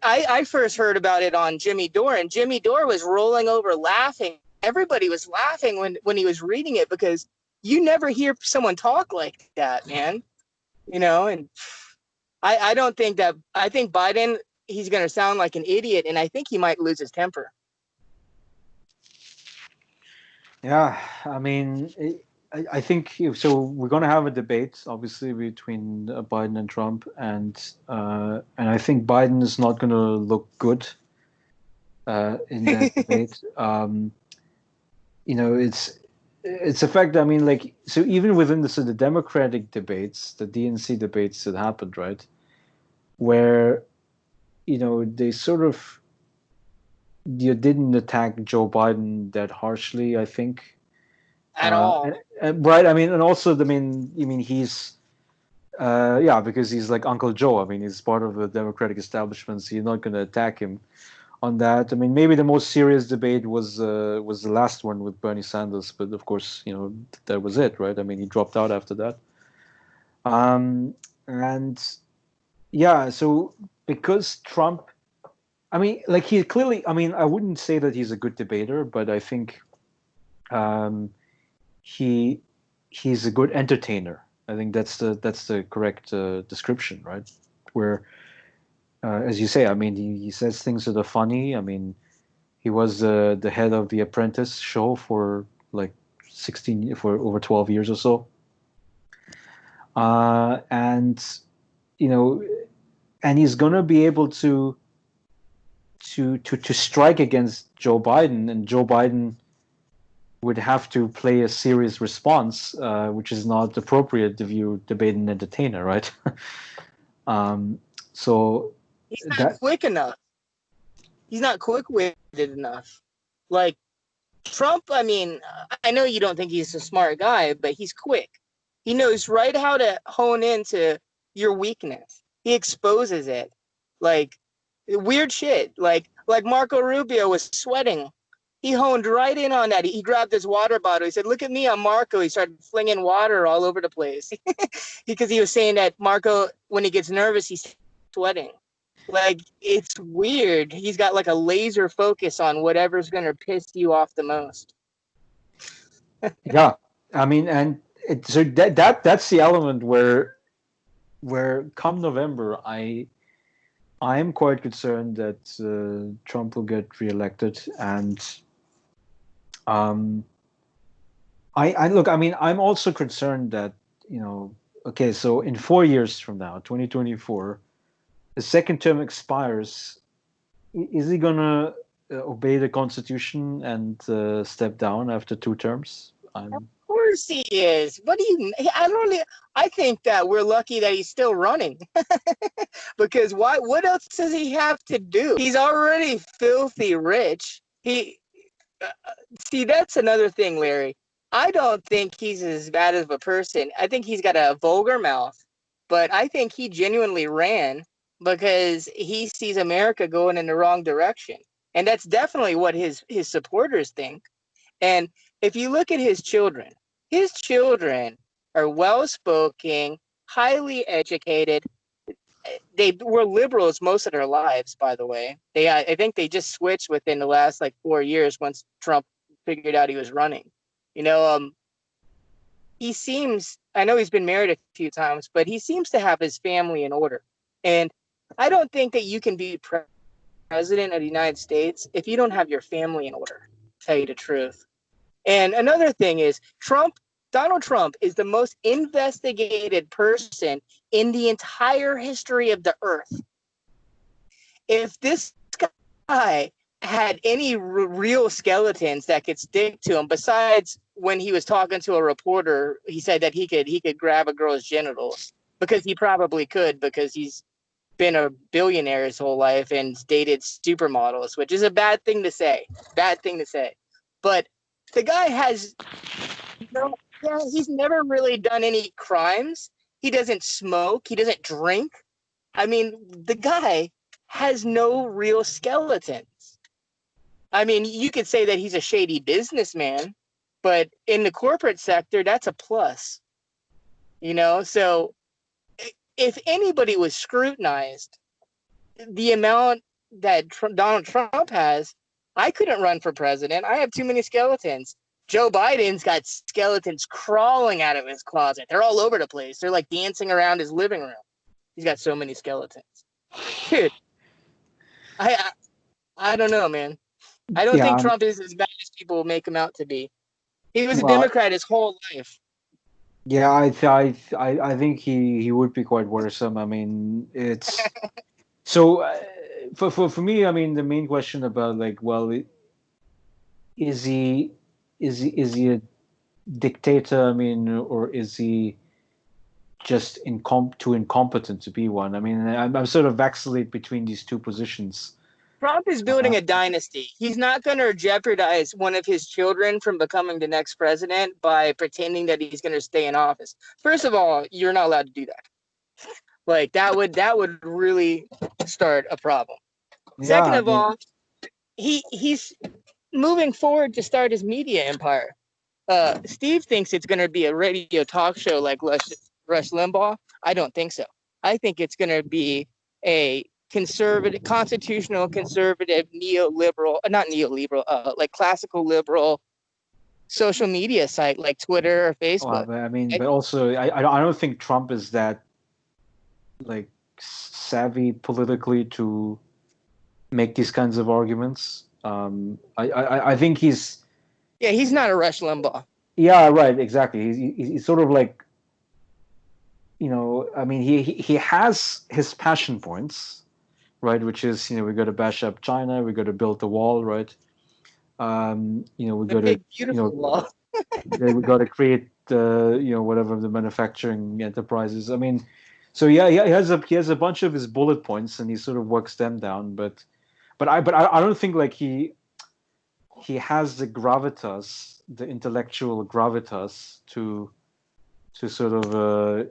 I first heard about it on Jimmy Dore, and Jimmy Dore was rolling over laughing. Everybody was laughing when he was reading it, because you never hear someone talk like that, man. And I don't think that. I think Biden, he's going to sound like an idiot, and I think he might lose his temper. Yeah, I mean, I think so. We're going to have a debate, obviously, between Biden and Trump, and I think Biden is not going to look good in that debate. It's a fact. I mean, like, so even within the Democratic debates, the DNC debates that happened, right, where they sort of didn't attack Joe Biden that harshly, I think. At all. Right. I mean, and also, I mean, he's, because he's like Uncle Joe. I mean, he's part of the Democratic establishment, so you're not going to attack him on that. I mean, maybe the most serious debate was the last one with Bernie Sanders, but of course, that was it, right? I mean, he dropped out after that. And yeah, so because Trump, I mean, like, he clearly, I mean, I wouldn't say that he's a good debater, but I think he's a good entertainer. I think that's the correct description, right? Where, as you say, I mean, he says things that are funny. I mean, he was the head of The Apprentice show for like for over 12 years or so, and and he's gonna be able to strike against Joe Biden, and Joe Biden would have to play a serious response, which is not appropriate if you debate an entertainer, right? So he's not quick enough. He's not quick-witted enough. Like Trump, I mean, I know you don't think he's a smart guy, but he's quick. He knows right how to hone into your weakness. He exposes it. Like weird shit. Like Marco Rubio was sweating. He honed right in on that. He grabbed his water bottle. He said, "Look at me, I'm Marco." He started flinging water all over the place because he was saying that Marco, when he gets nervous, he's sweating. Like, it's weird. He's got like a laser focus on whatever's going to piss you off the most. Yeah, I mean, and so that's the element where come November, I am quite concerned that Trump will get reelected, and um, I look. I mean, I'm also concerned that okay, so in 4 years from now, 2024, the second term expires. Is he gonna obey the Constitution and step down after 2 terms? Of course he is. What do you? I think that we're lucky that he's still running. Because why? What else does he have to do? He's already filthy rich. See, that's another thing, Larry. I don't think he's as bad of a person. I think he's got a vulgar mouth, but I think he genuinely ran because he sees America going in the wrong direction. And that's definitely what his supporters think. And if you look at his children are well-spoken, highly educated. They were liberals most of their lives, by the way. I think they just switched within the last like 4 years once Trump figured out he was running. He seems, I know he's been married a few times, but he seems to have his family in order. And I don't think that you can be president of the United States if you don't have your family in order, to tell you the truth. And another thing is Donald Trump is the most investigated person in the entire history of the earth. If this guy had any real skeletons that could stick to him, besides when he was talking to a reporter, he said that he could grab a girl's genitals, because he probably could, because he's been a billionaire his whole life and dated supermodels, which is a bad thing to say. But the guy has he's never really done any crimes. He doesn't smoke. He doesn't drink. I mean, the guy has no real skeletons. I mean, you could say that he's a shady businessman, but in the corporate sector, that's a plus. So if anybody was scrutinized, the amount that Donald Trump has, I couldn't run for president. I have too many skeletons. Joe Biden's got skeletons crawling out of his closet. They're all over the place. They're like dancing around his living room. He's got so many skeletons. Dude, I don't know, man. I don't think Trump is as bad as people make him out to be. He was a Democrat his whole life. Yeah, I think he would be quite worrisome. I mean, it's so for me. I mean, the main question about like, well, is he a dictator? I mean, or is he just too incompetent to be one? I mean, I'm sort of vacillate between these two positions. Trump is building a dynasty. He's not going to jeopardize one of his children from becoming the next president by pretending that he's going to stay in office. First of all, you're not allowed to do that. Like, that would really start a problem. Yeah, second of all, he's moving forward to start his media empire. Steve thinks it's going to be a radio talk show like Rush Limbaugh. I don't think so. I think it's going to be a constitutional conservative, like classical liberal social media site like Twitter or Facebook. I mean, but also I don't think Trump is that like savvy politically to make these kinds of arguments. I think he's not a Rush Limbaugh. Yeah, right, exactly. He's sort of like, I mean, he has his passion points, right? Which is, we got to bash up China, we got to build the wall, right? We got to, wall. we got to create whatever the manufacturing enterprises. I mean, so yeah, he has a bunch of his bullet points, and he sort of works them down. But I don't think like he has the gravitas, the intellectual gravitas to sort of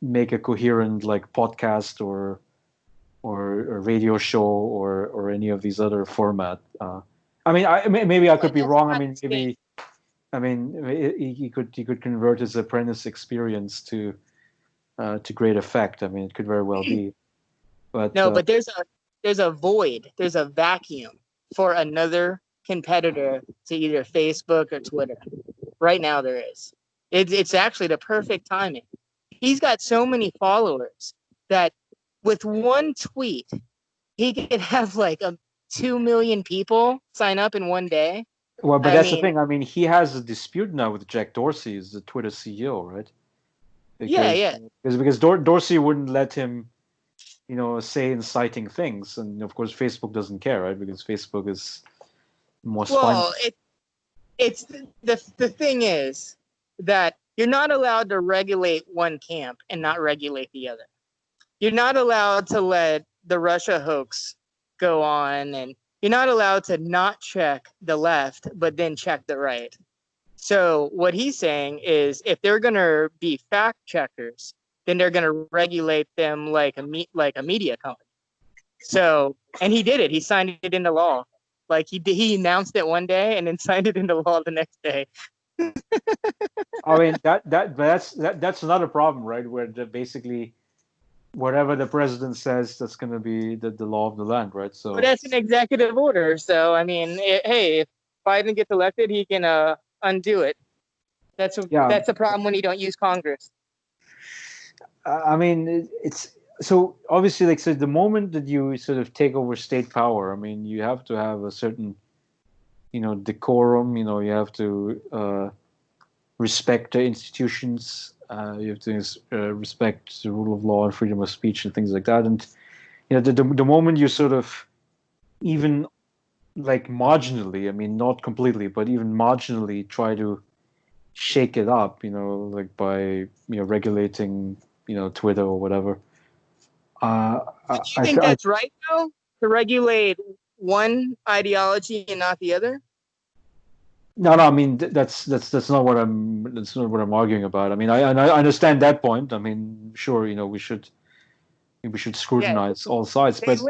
make a coherent like podcast or a radio show or any of these other format. I mean, maybe I could be wrong. I mean, he could convert his Apprentice experience to great effect. I mean, it could very well be. But No, but there's a void, there's a vacuum for another competitor to either Facebook or Twitter. Right now there is. It's actually the perfect timing. He's got so many followers that with one tweet, he could have like 2 million people sign up in one day. well, but I that's the mean, thing. I mean, he has a dispute now with Jack Dorsey, who's the Twitter CEO, right? yeah, Because yeah. Dorsey wouldn't let him, say inciting things, and of course Facebook doesn't care, right? Because Facebook is more Well, spineless. it's the thing is that you're not allowed to regulate one camp and not regulate the other. You're not allowed to let the Russia hoax go on, and you're not allowed to not check the left but then check the right. So what he's saying is if they're going to be fact checkers, then they're going to regulate them like a media company. So, and he did it. He signed it into law. Like he announced it one day and then signed it into law the next day. I mean that's another problem, right? Where basically whatever the president says, that's going to be the law of the land, right? So But that's an executive order. So I mean, hey, if Biden gets elected, he can undo it. yeah, That's a problem when you don't use Congress. I mean it's so obviously like so the moment that you sort of take over state power, I mean you have to have a certain decorum. You have to respect the institutions. You have to respect the rule of law and freedom of speech and things like that. And the moment you sort of even like marginally, I mean, not completely, but even marginally try to shake it up, like by regulating Twitter or whatever. Do you think that's right though? To regulate one ideology and not the other? No, I mean that's not what I'm arguing about. I mean, I understand that point. I mean, sure, we should scrutinize all sides, They but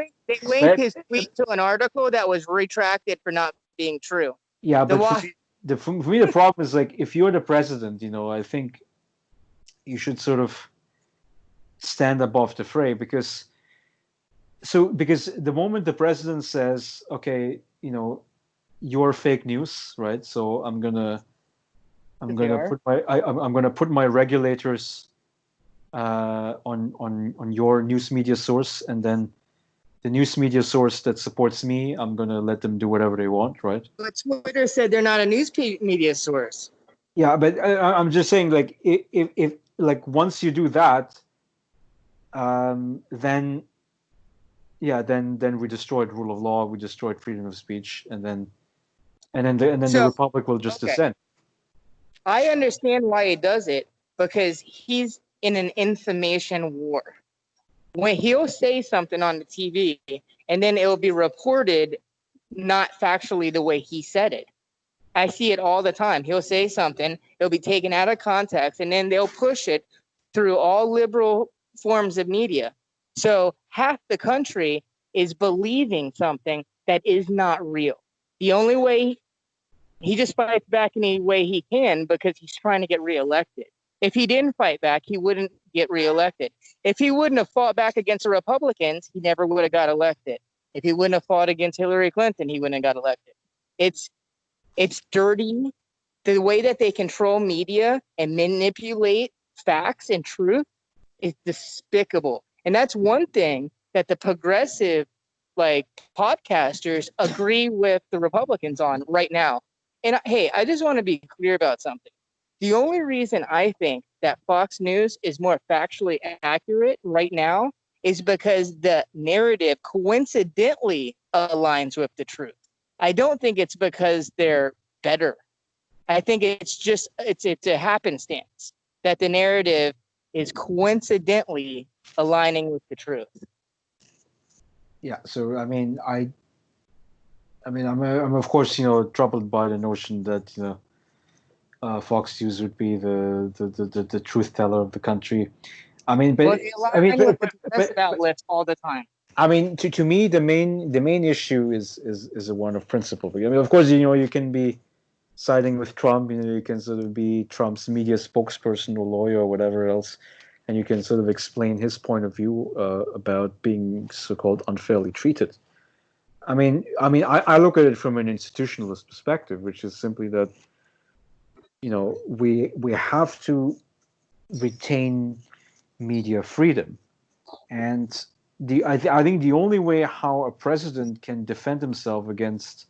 linked his tweet to an article that was retracted for not being true. yeah, The but why? for me the problem is like if you're the president, I think you should sort of stand above the fray because the moment the president says, okay, you're fake news, right? So I'm gonna put my regulators on your news media source, and then the news media source that supports me, I'm gonna let them do whatever they want, right? But Twitter said they're not a news media source. Yeah, but I'm just saying, like, if like once you do that, then then we destroyed rule of law, we destroyed freedom of speech, and then the republic will just descend. I understand why he does it because he's in an information war. When he'll say something on the TV and then it'll be reported not factually the way he said it. I see it all the time. He'll say something, it'll be taken out of context, and then they'll push it through all liberal forms of media. So half the country is believing something that is not real. The only way he just fights back any way he can because he's trying to get reelected. If he didn't fight back, he wouldn't get reelected. If he wouldn't have fought back against the Republicans, he never would have got elected. If he wouldn't have fought against Hillary Clinton, he wouldn't have got elected. It's dirty. The way that they control media and manipulate facts and truth is despicable. And that's one thing that the progressive podcasters agree with the Republicans on right now. And hey, I just want to be clear about something. The only reason I think that Fox News is more factually accurate right now is because the narrative coincidentally aligns with the truth. I don't think it's because they're better. I think it's just it's a happenstance that the narrative is coincidentally aligning with the truth. Yeah. So I mean, I'm of course troubled by the notion that Fox News would be the truth teller of the country. I mean, but outlets all the time. I mean, to me, the main issue is a one of principle. I mean, of course, you can be siding with Trump. You can sort of be Trump's media spokesperson or lawyer or whatever else. and you can sort of explain his point of view about being so-called unfairly treated. I look at it from an institutionalist perspective, which is simply that, we have to retain media freedom, and I think the only way how a president can defend himself against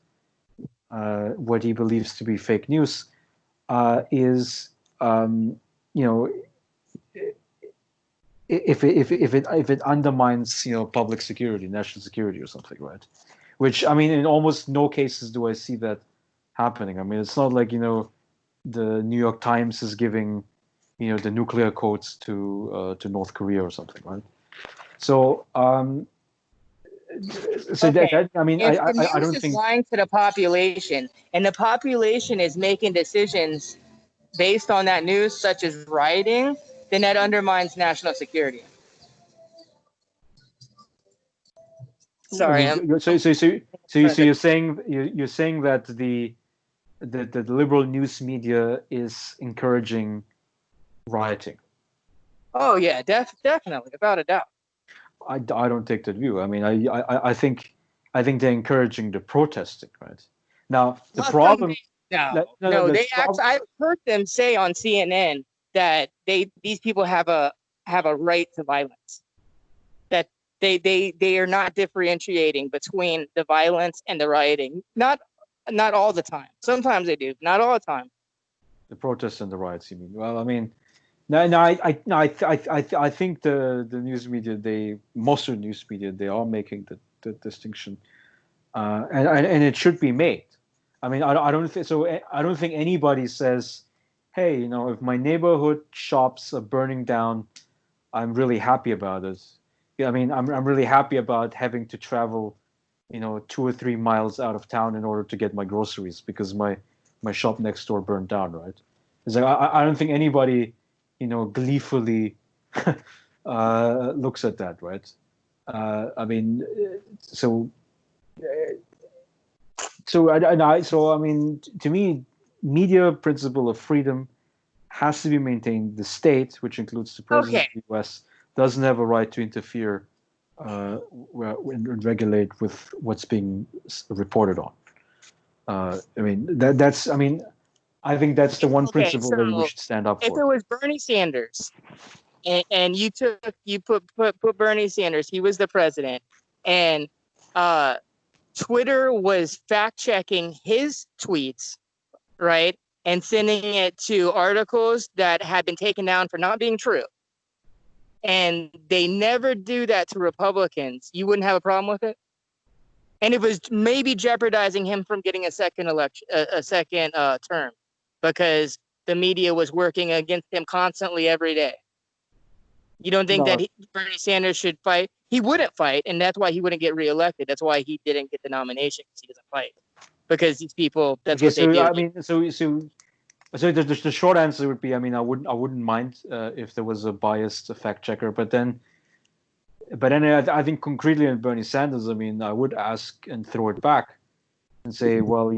what he believes to be fake news is, you know, if it undermines, public security, national security, or something, right? Which, in almost no cases do I see that happening. It's not like, the New York Times is giving, the nuclear codes to North Korea or something, right? So, Okay. If the I news don't is think. lying to the population, and the population is making decisions based on that news, such as rioting, then that undermines national security. Sorry, So you're saying that the liberal news media is encouraging rioting. Oh yeah, definitely, without a doubt. I don't take that view. I think they're encouraging the protesting, right? Now the problem. They actually, I've heard them say on CNN that these people have a right to violence. That they are not differentiating between the violence and the rioting. Not all the time. Sometimes they do. Not all the time. The protests and the riots, you mean? Well, I think the news media, most of the news media, they are making the distinction, and it should be made. I don't think so. I don't think anybody says, "Hey, if my neighborhood shops are burning down, I'm really happy about it." Yeah, I'm really happy about having to travel, 2 or 3 miles out of town in order to get my groceries because my shop next door burned down, right? It's like I don't think anybody, gleefully looks at that, right? So to me, media principle of freedom has to be maintained. The state, which includes the president of the U.S., doesn't have a right to interfere and regulate with what's being reported on. I think that's the one principle that we should stand up for. If it was Bernie Sanders, and you put Bernie Sanders, he was the president, and Twitter was fact checking his tweets, right, and sending it to articles that had been taken down for not being true. And they never do that to Republicans. You wouldn't have a problem with it? And it was maybe jeopardizing him from getting a second term, because the media was working against him constantly every day. You don't think that Bernie Sanders should fight? He wouldn't fight, and that's why he wouldn't get reelected. That's why he didn't get the nomination, because he doesn't fight. Because these people, that's what they do. So the short answer would be, I wouldn't mind if there was a biased fact checker, but then I think concretely in Bernie Sanders, I would ask and throw it back and say, well,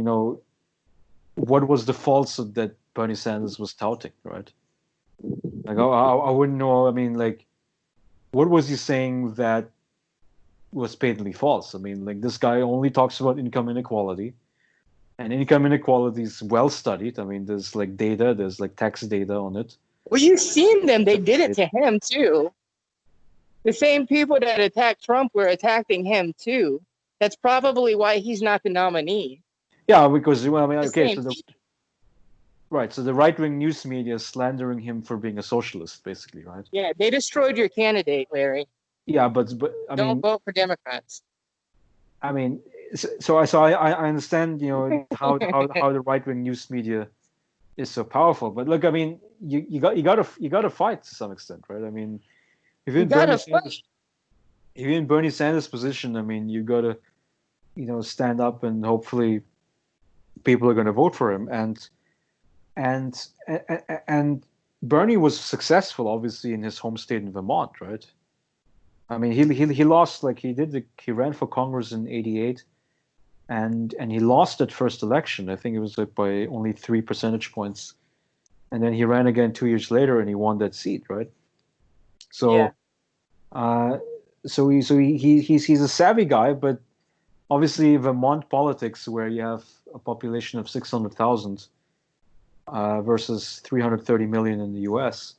what was the falsehood that Bernie Sanders was touting, right? Like, I wouldn't know. What was he saying that was patently false? This guy only talks about income inequality, and income inequality is well studied. There's data, there's tax data on it. Well, you've seen them. They did it to him too. The same people that attacked Trump were attacking him too. That's probably why he's not the nominee. Yeah, because right. So the right-wing news media is slandering him for being a socialist, basically, right? Yeah, they destroyed your candidate, Larry. Yeah, but don't vote for Democrats. So I understand, how the right-wing news media is so powerful. But look, you got to fight to some extent, right? If you're in Bernie Sanders' position, you got to, stand up, and hopefully people are going to vote for him. And Bernie was successful, obviously, in his home state in Vermont, right? He lost, he ran for Congress in '88, and he lost that first election. I think it was by only 3 percentage points, and then he ran again 2 years later, and he won that seat, right? So, he's a savvy guy, but obviously Vermont politics, where you have a population of 600,000 versus 330 million in the U.S.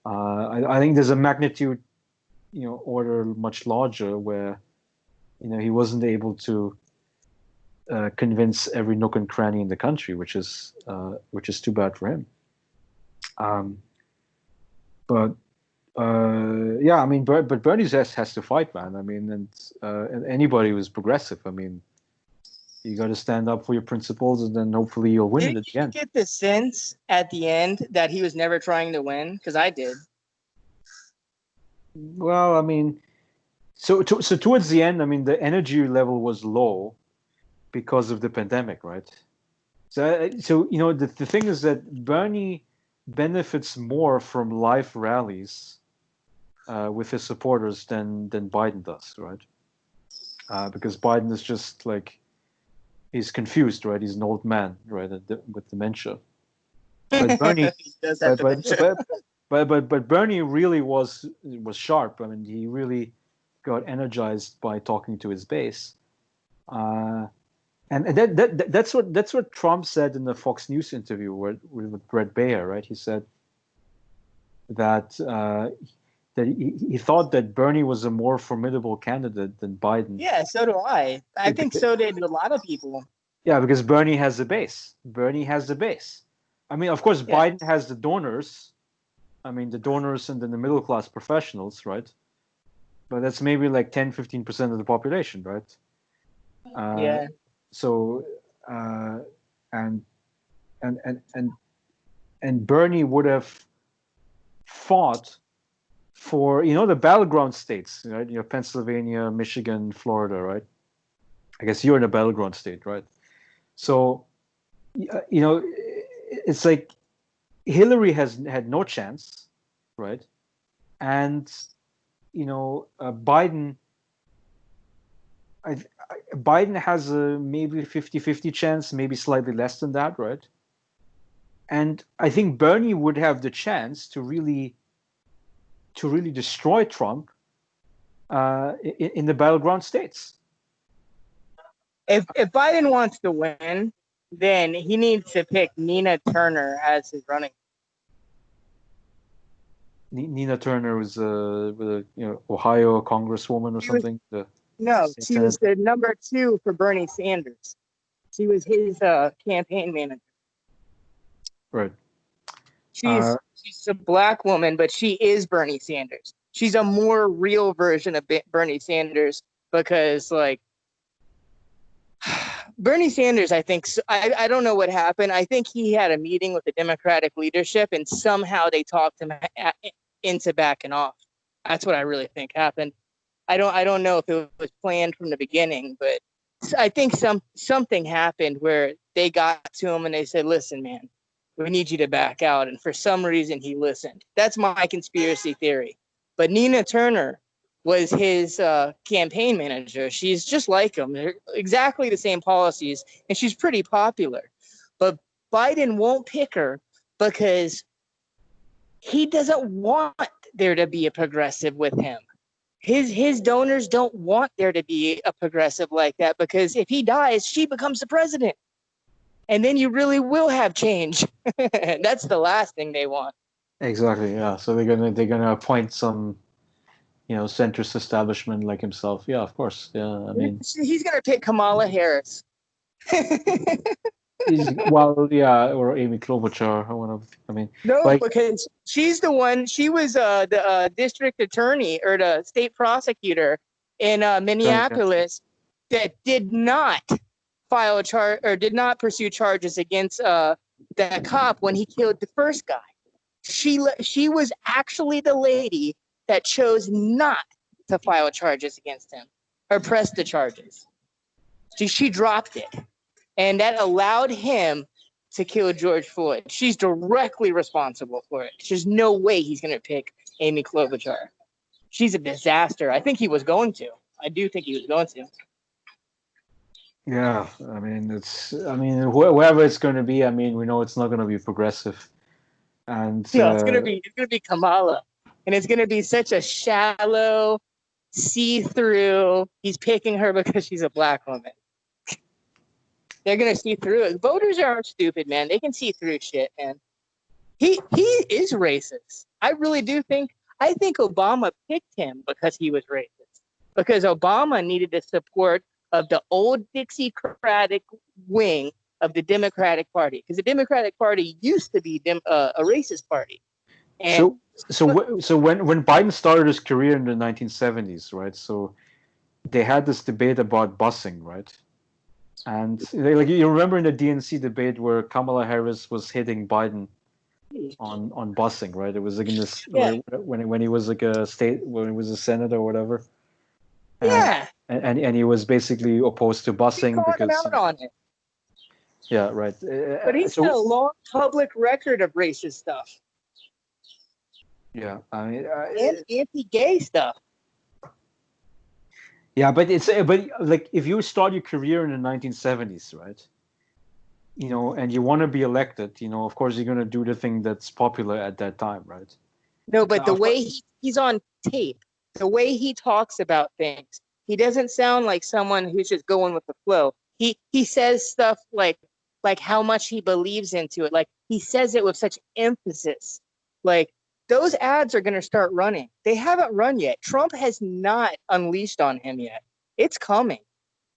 I think there's a magnitude, order much larger where, he wasn't able to convince every nook and cranny in the country, which is too bad for him. But yeah, I mean, but Bernie has to fight, man. I mean, and anybody who's progressive, I mean, you got to stand up for your principles, and then hopefully you'll win it at the end. Did you get the sense at the end that he was never trying to win? Because I did. Well, I mean, so towards the end, I mean, the energy level was low because of the pandemic, right? So the thing is that Bernie benefits more from live rallies with his supporters than Biden does, right? Because Biden is just like, he's confused, right? He's an old man, right, with dementia. But Bernie, but Bernie really was sharp. I mean, he really got energized by talking to his base, and that's what Trump said in the Fox News interview with Brett Baer, right? He said that that he thought that Bernie was a more formidable candidate than Biden. Yeah, so do I. I think so did a lot of people. Yeah, because Bernie has the base. I mean, of course, Biden has the donors. I mean, the donors and then the middle class professionals, right? But that's maybe like 10-15% of the population, right? Yeah. So, and Bernie would have fought for, the battleground states, right? Pennsylvania, Michigan, Florida, right? I guess you're in a battleground state, right? So, it's like Hillary had no chance, right? And, Biden has a maybe 50-50 chance, maybe slightly less than that, right? And I think Bernie would have the chance to really destroy Trump in the battleground states. If Biden wants to win, then he needs to pick Nina Turner as his running. Nina Turner was Ohio congresswoman or something. She was the number 2 for Bernie Sanders. She was his campaign manager. Right. She's a black woman, but she is Bernie Sanders. She's a more real version of Bernie Sanders because, like, Bernie Sanders, I think, I don't know what happened. I think he had a meeting with the Democratic leadership and somehow they talked him into backing off. That's what I really think happened. I don't know if it was planned from the beginning, but I think something happened where they got to him and they said, listen, man, we need you to back out. And for some reason, he listened. That's my conspiracy theory. But Nina Turner was his campaign manager. She's just like him. They're exactly the same policies, and she's pretty popular. But Biden won't pick her because he doesn't want there to be a progressive with him. His donors don't want there to be a progressive like that because if he dies, she becomes the president. And then you really will have change. That's the last thing they want. Exactly, yeah. So they're gonna appoint some, centrist establishment like himself. Yeah, of course. Yeah, I mean, he's gonna pick Kamala Harris. or Amy Klobuchar or one of. I mean, because she's the one. She was the district attorney or the state prosecutor in Minneapolis that did not file a charge or did not pursue charges against that cop when he killed the first guy. She was actually the lady that chose not to file charges against him or press the charges. She dropped it. And that allowed him to kill George Floyd. She's directly responsible for it. There's no way he's going to pick Amy Klobuchar. She's a disaster. I think he was going to. I do think he was going to. Yeah, I mean, whoever it's going to be, I mean, we know it's not going to be progressive. And it's going to be Kamala. and it's going to be such a shallow, see-through. He's picking her because she's a black woman. They're going to see through it. Voters aren't stupid, man. They can see through shit, man. He is racist. I really do think. I think Obama picked him because he was racist. Because Obama needed the support of the old Dixiecratic wing of the Democratic Party. Because the Democratic Party used to be a racist party. And so when Biden started his career in the 1970s, right? So they had this debate about busing, right? And like you remember in the DNC debate where Kamala Harris was hitting Biden on busing, right? It was like in this when he was like when he was a senator or whatever. And he was basically opposed to busing because him out on it. Yeah, right. But he's got a long public record of racist stuff. Yeah, I mean, anti-gay stuff. Yeah, but like if you start your career in the 1970s, right? You know, and you want to be elected, you know, of course you're going to do the thing that's popular at that time, right? No, but the way he's on tape, the way he talks about things, he doesn't sound like someone who's just going with the flow. He says stuff like how much he believes into it. Like he says it with such emphasis. Like those ads are going to start running. They haven't run yet. Trump has not unleashed on him yet. It's coming.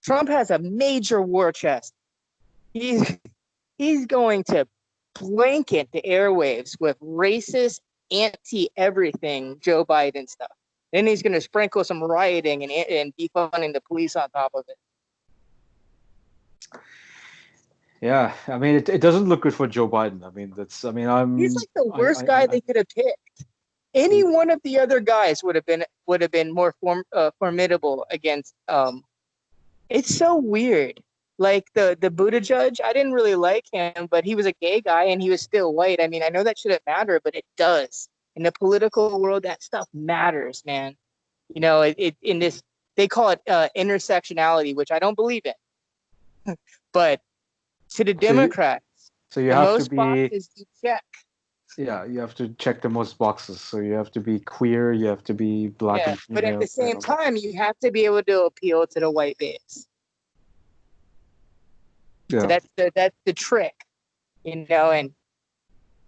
Trump has a major war chest. He's going to blanket the airwaves with racist, anti-everything Joe Biden stuff. Then he's going to sprinkle some rioting and defunding the police on top of it. Yeah, I mean, it doesn't look good for Joe Biden. I mean, he's like the worst guy they could have picked. Any one of the other guys would have been more formidable against. It's so weird. Like the Buttigieg, I didn't really like him, but he was a gay guy and he was still white. I mean, I know that shouldn't matter, but it does. In the political world, that stuff matters, man. You know, it in this they call it intersectionality, which I don't believe in. But to the Democrats, so you have most to be boxes you check. Yeah, you have to check the most boxes. So you have to be queer, you have to be black and female. But at the same time, you have to be able to appeal to the white base. Yeah. So that's the trick, you know. And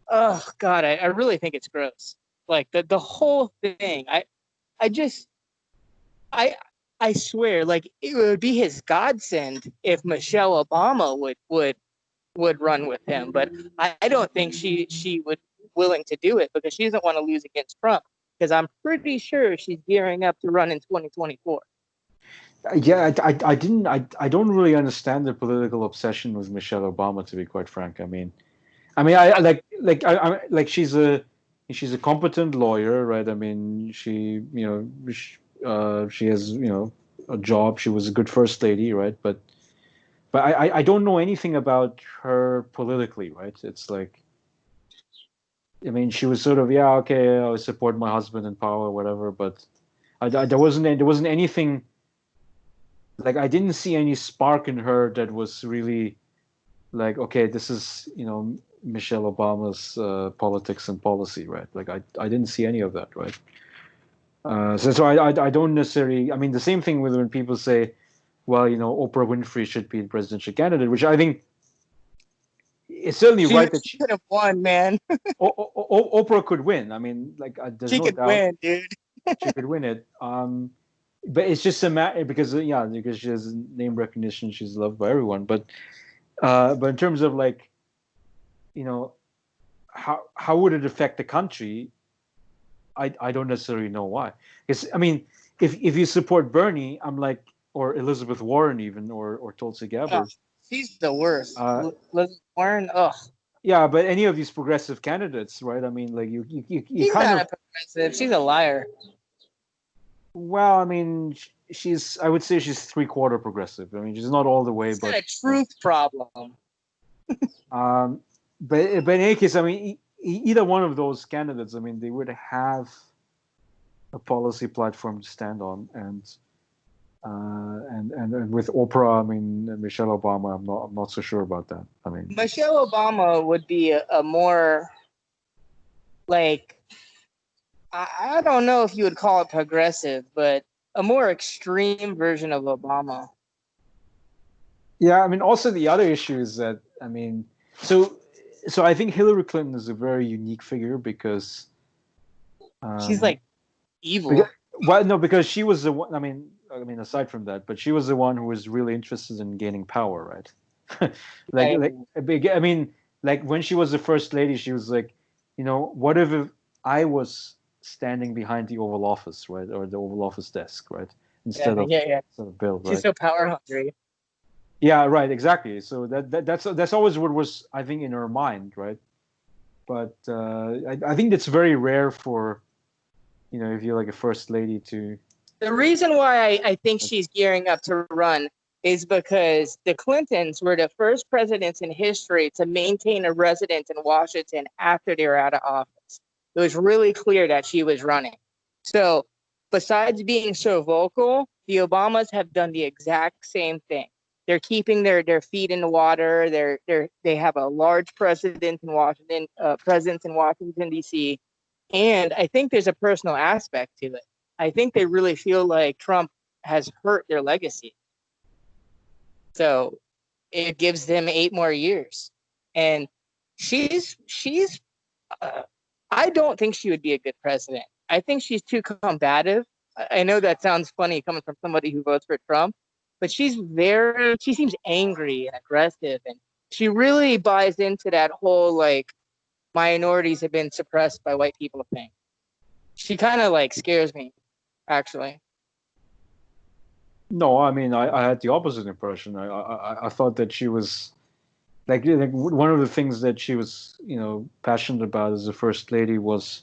oh God, I really think it's gross. Like the whole thing. I swear, like it would be his godsend if Michelle Obama would run with him, but I don't think she would willing to do it because she doesn't want to lose against Trump. Because I'm pretty sure she's gearing up to run in 2024. Yeah, I don't really understand the political obsession with Michelle Obama, to be quite frank. I she's a competent lawyer, right? I mean, she has, a job. She was a good first lady, right? But I don't know anything about her politically, right? It's like, I mean, she was sort of, yeah, okay, I support my husband in power, whatever, but there wasn't anything. Like, I didn't see any spark in her that was really like, okay, this is, Michelle Obama's politics and policy, right? Like, I didn't see any of that, right? So I don't necessarily, I mean, the same thing with when people say, well, Oprah Winfrey should be the presidential candidate, which I think it's certainly right that she could have won, man. Oprah could win. I mean, like, there's she no could doubt win, dude. she could win it. But it's just a matter because she has name recognition, she's loved by everyone. But in terms of like, how would it affect the country? I don't necessarily know why. Because I mean, if you support Bernie, I'm like, or Elizabeth Warren even, or Tulsi Gabbard. She's the worst. Elizabeth Warren, ugh. Yeah, but any of these progressive candidates, right? I mean, like you she's kind not a progressive. She's a liar. Well, I mean, I would say she's 3/4 progressive. I mean, she's not all the way, but a truth problem. But in any case, I mean, either one of those candidates, I mean, they would have a policy platform to stand on, and with Oprah, I mean, Michelle Obama, I'm not so sure about that. I mean, Michelle Obama would be a more like, I don't know if you would call it progressive, but a more extreme version of Obama. Yeah, I mean, also the other issue is that, I mean, so I think Hillary Clinton is a very unique figure because, She's um, like evil. because, well, no, because she was the one. Aside from that, but she was the one who was really interested in gaining power, right? like, I mean, like when she was the first lady, she was like, what if I was standing behind the Oval Office, right, or the Oval Office desk, right, Yeah, yeah. instead of Bill, She's right? so power hungry. Yeah, right, exactly. So that's always what was, I think, in her mind, right? But I think that's very rare for, if you're like a first lady to. The reason why I think she's gearing up to run is because the Clintons were the first presidents in history to maintain a residence in Washington after they were out of office. It was really clear that she was running. So, besides being so vocal, the Obamas have done the exact same thing. They're keeping their feet in the water. They have a large presence in Washington D.C. And I think there's a personal aspect to it. I think they really feel like Trump has hurt their legacy. So it gives them 8 more years. And she's I don't think she would be a good president. I think she's too combative. I know that sounds funny coming from somebody who votes for Trump, but she seems angry and aggressive, and she really buys into that whole like minorities have been suppressed by white people thing. She kind of like scares me, actually. No, I mean, I had the opposite impression. I thought that she was like one of the things that she was, passionate about as a first lady was,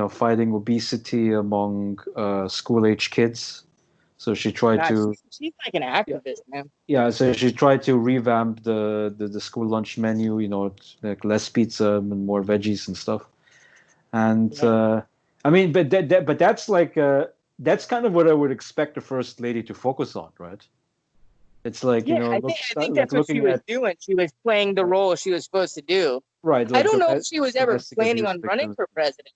fighting obesity among school-age kids. So she tried God, to, she's like an activist, man. yeah. So she tried to revamp the school lunch menu, like less pizza and more veggies and stuff. And I mean, but that's like that's kind of what I would expect the first lady to focus on, right? It's like, Yeah, I think like that's what she looking was at, doing. She was playing the role she was supposed to do. right, I like don't know if she was ever domestic planning abuse on running victims. for president.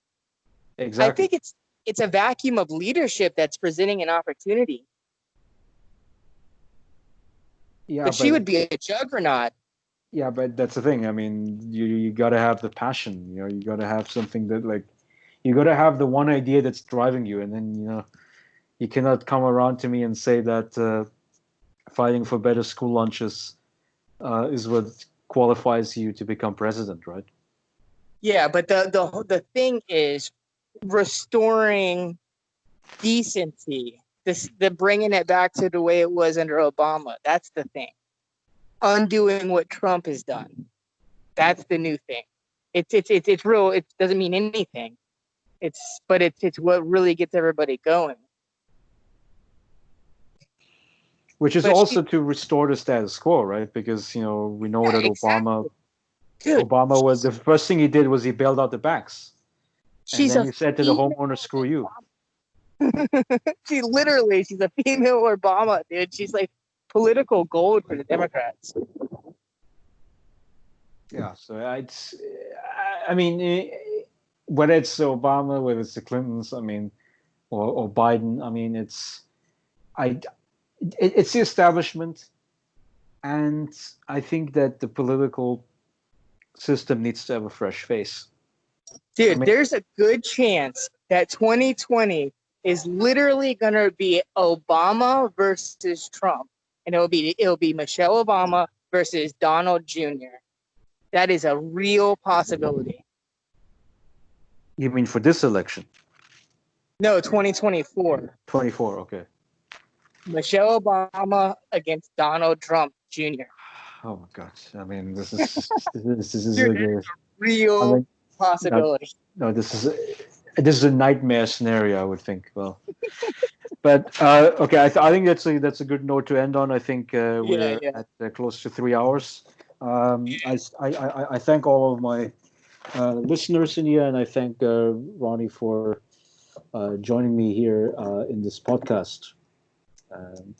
I Exactly. think it's a vacuum of leadership that's presenting an opportunity. Yeah, But she would be a juggernaut. yeah, but that's the thing. I mean, you got to have the passion. You got to have something that like you got to have the one idea that's driving you, and then you cannot come around to me and say that fighting for better school lunches is what qualifies you to become president, right? Yeah, but the thing is restoring decency. The bringing it back to the way it was under Obama. That's the thing. Undoing what Trump has done. That's the new thing. It's real. It doesn't mean anything. It's what really gets everybody going. Which is But also to restore the status quo, right? Because we know that exactly. Dude, Obama was the first thing he did was he bailed out the banks, and she's then a he said to the female. homeowner, "Screw you." She's a female Obama, dude. She's like political gold for the Democrats. Yeah, so I mean, whether it's Obama, whether it's the Clintons, I mean, or Biden, I mean, it's the establishment, and I think that the political system needs to have a fresh face. Dude, there's a good chance that 2020 is literally gonna be Obama versus Trump, and it'll be Michelle Obama versus Donald Jr. That is a real possibility. You mean for this election? No, 2024. 24, okay. Michelle Obama against Donald Trump Jr. Oh my God! I mean, this is Dude, a real possibility. no, this is a nightmare scenario, I would think. Well, but okay, I think that's a good note to end on. I think we're at close to 3 hours. I thank all of my listeners in here, and I thank Ronnie for joining me here in this podcast.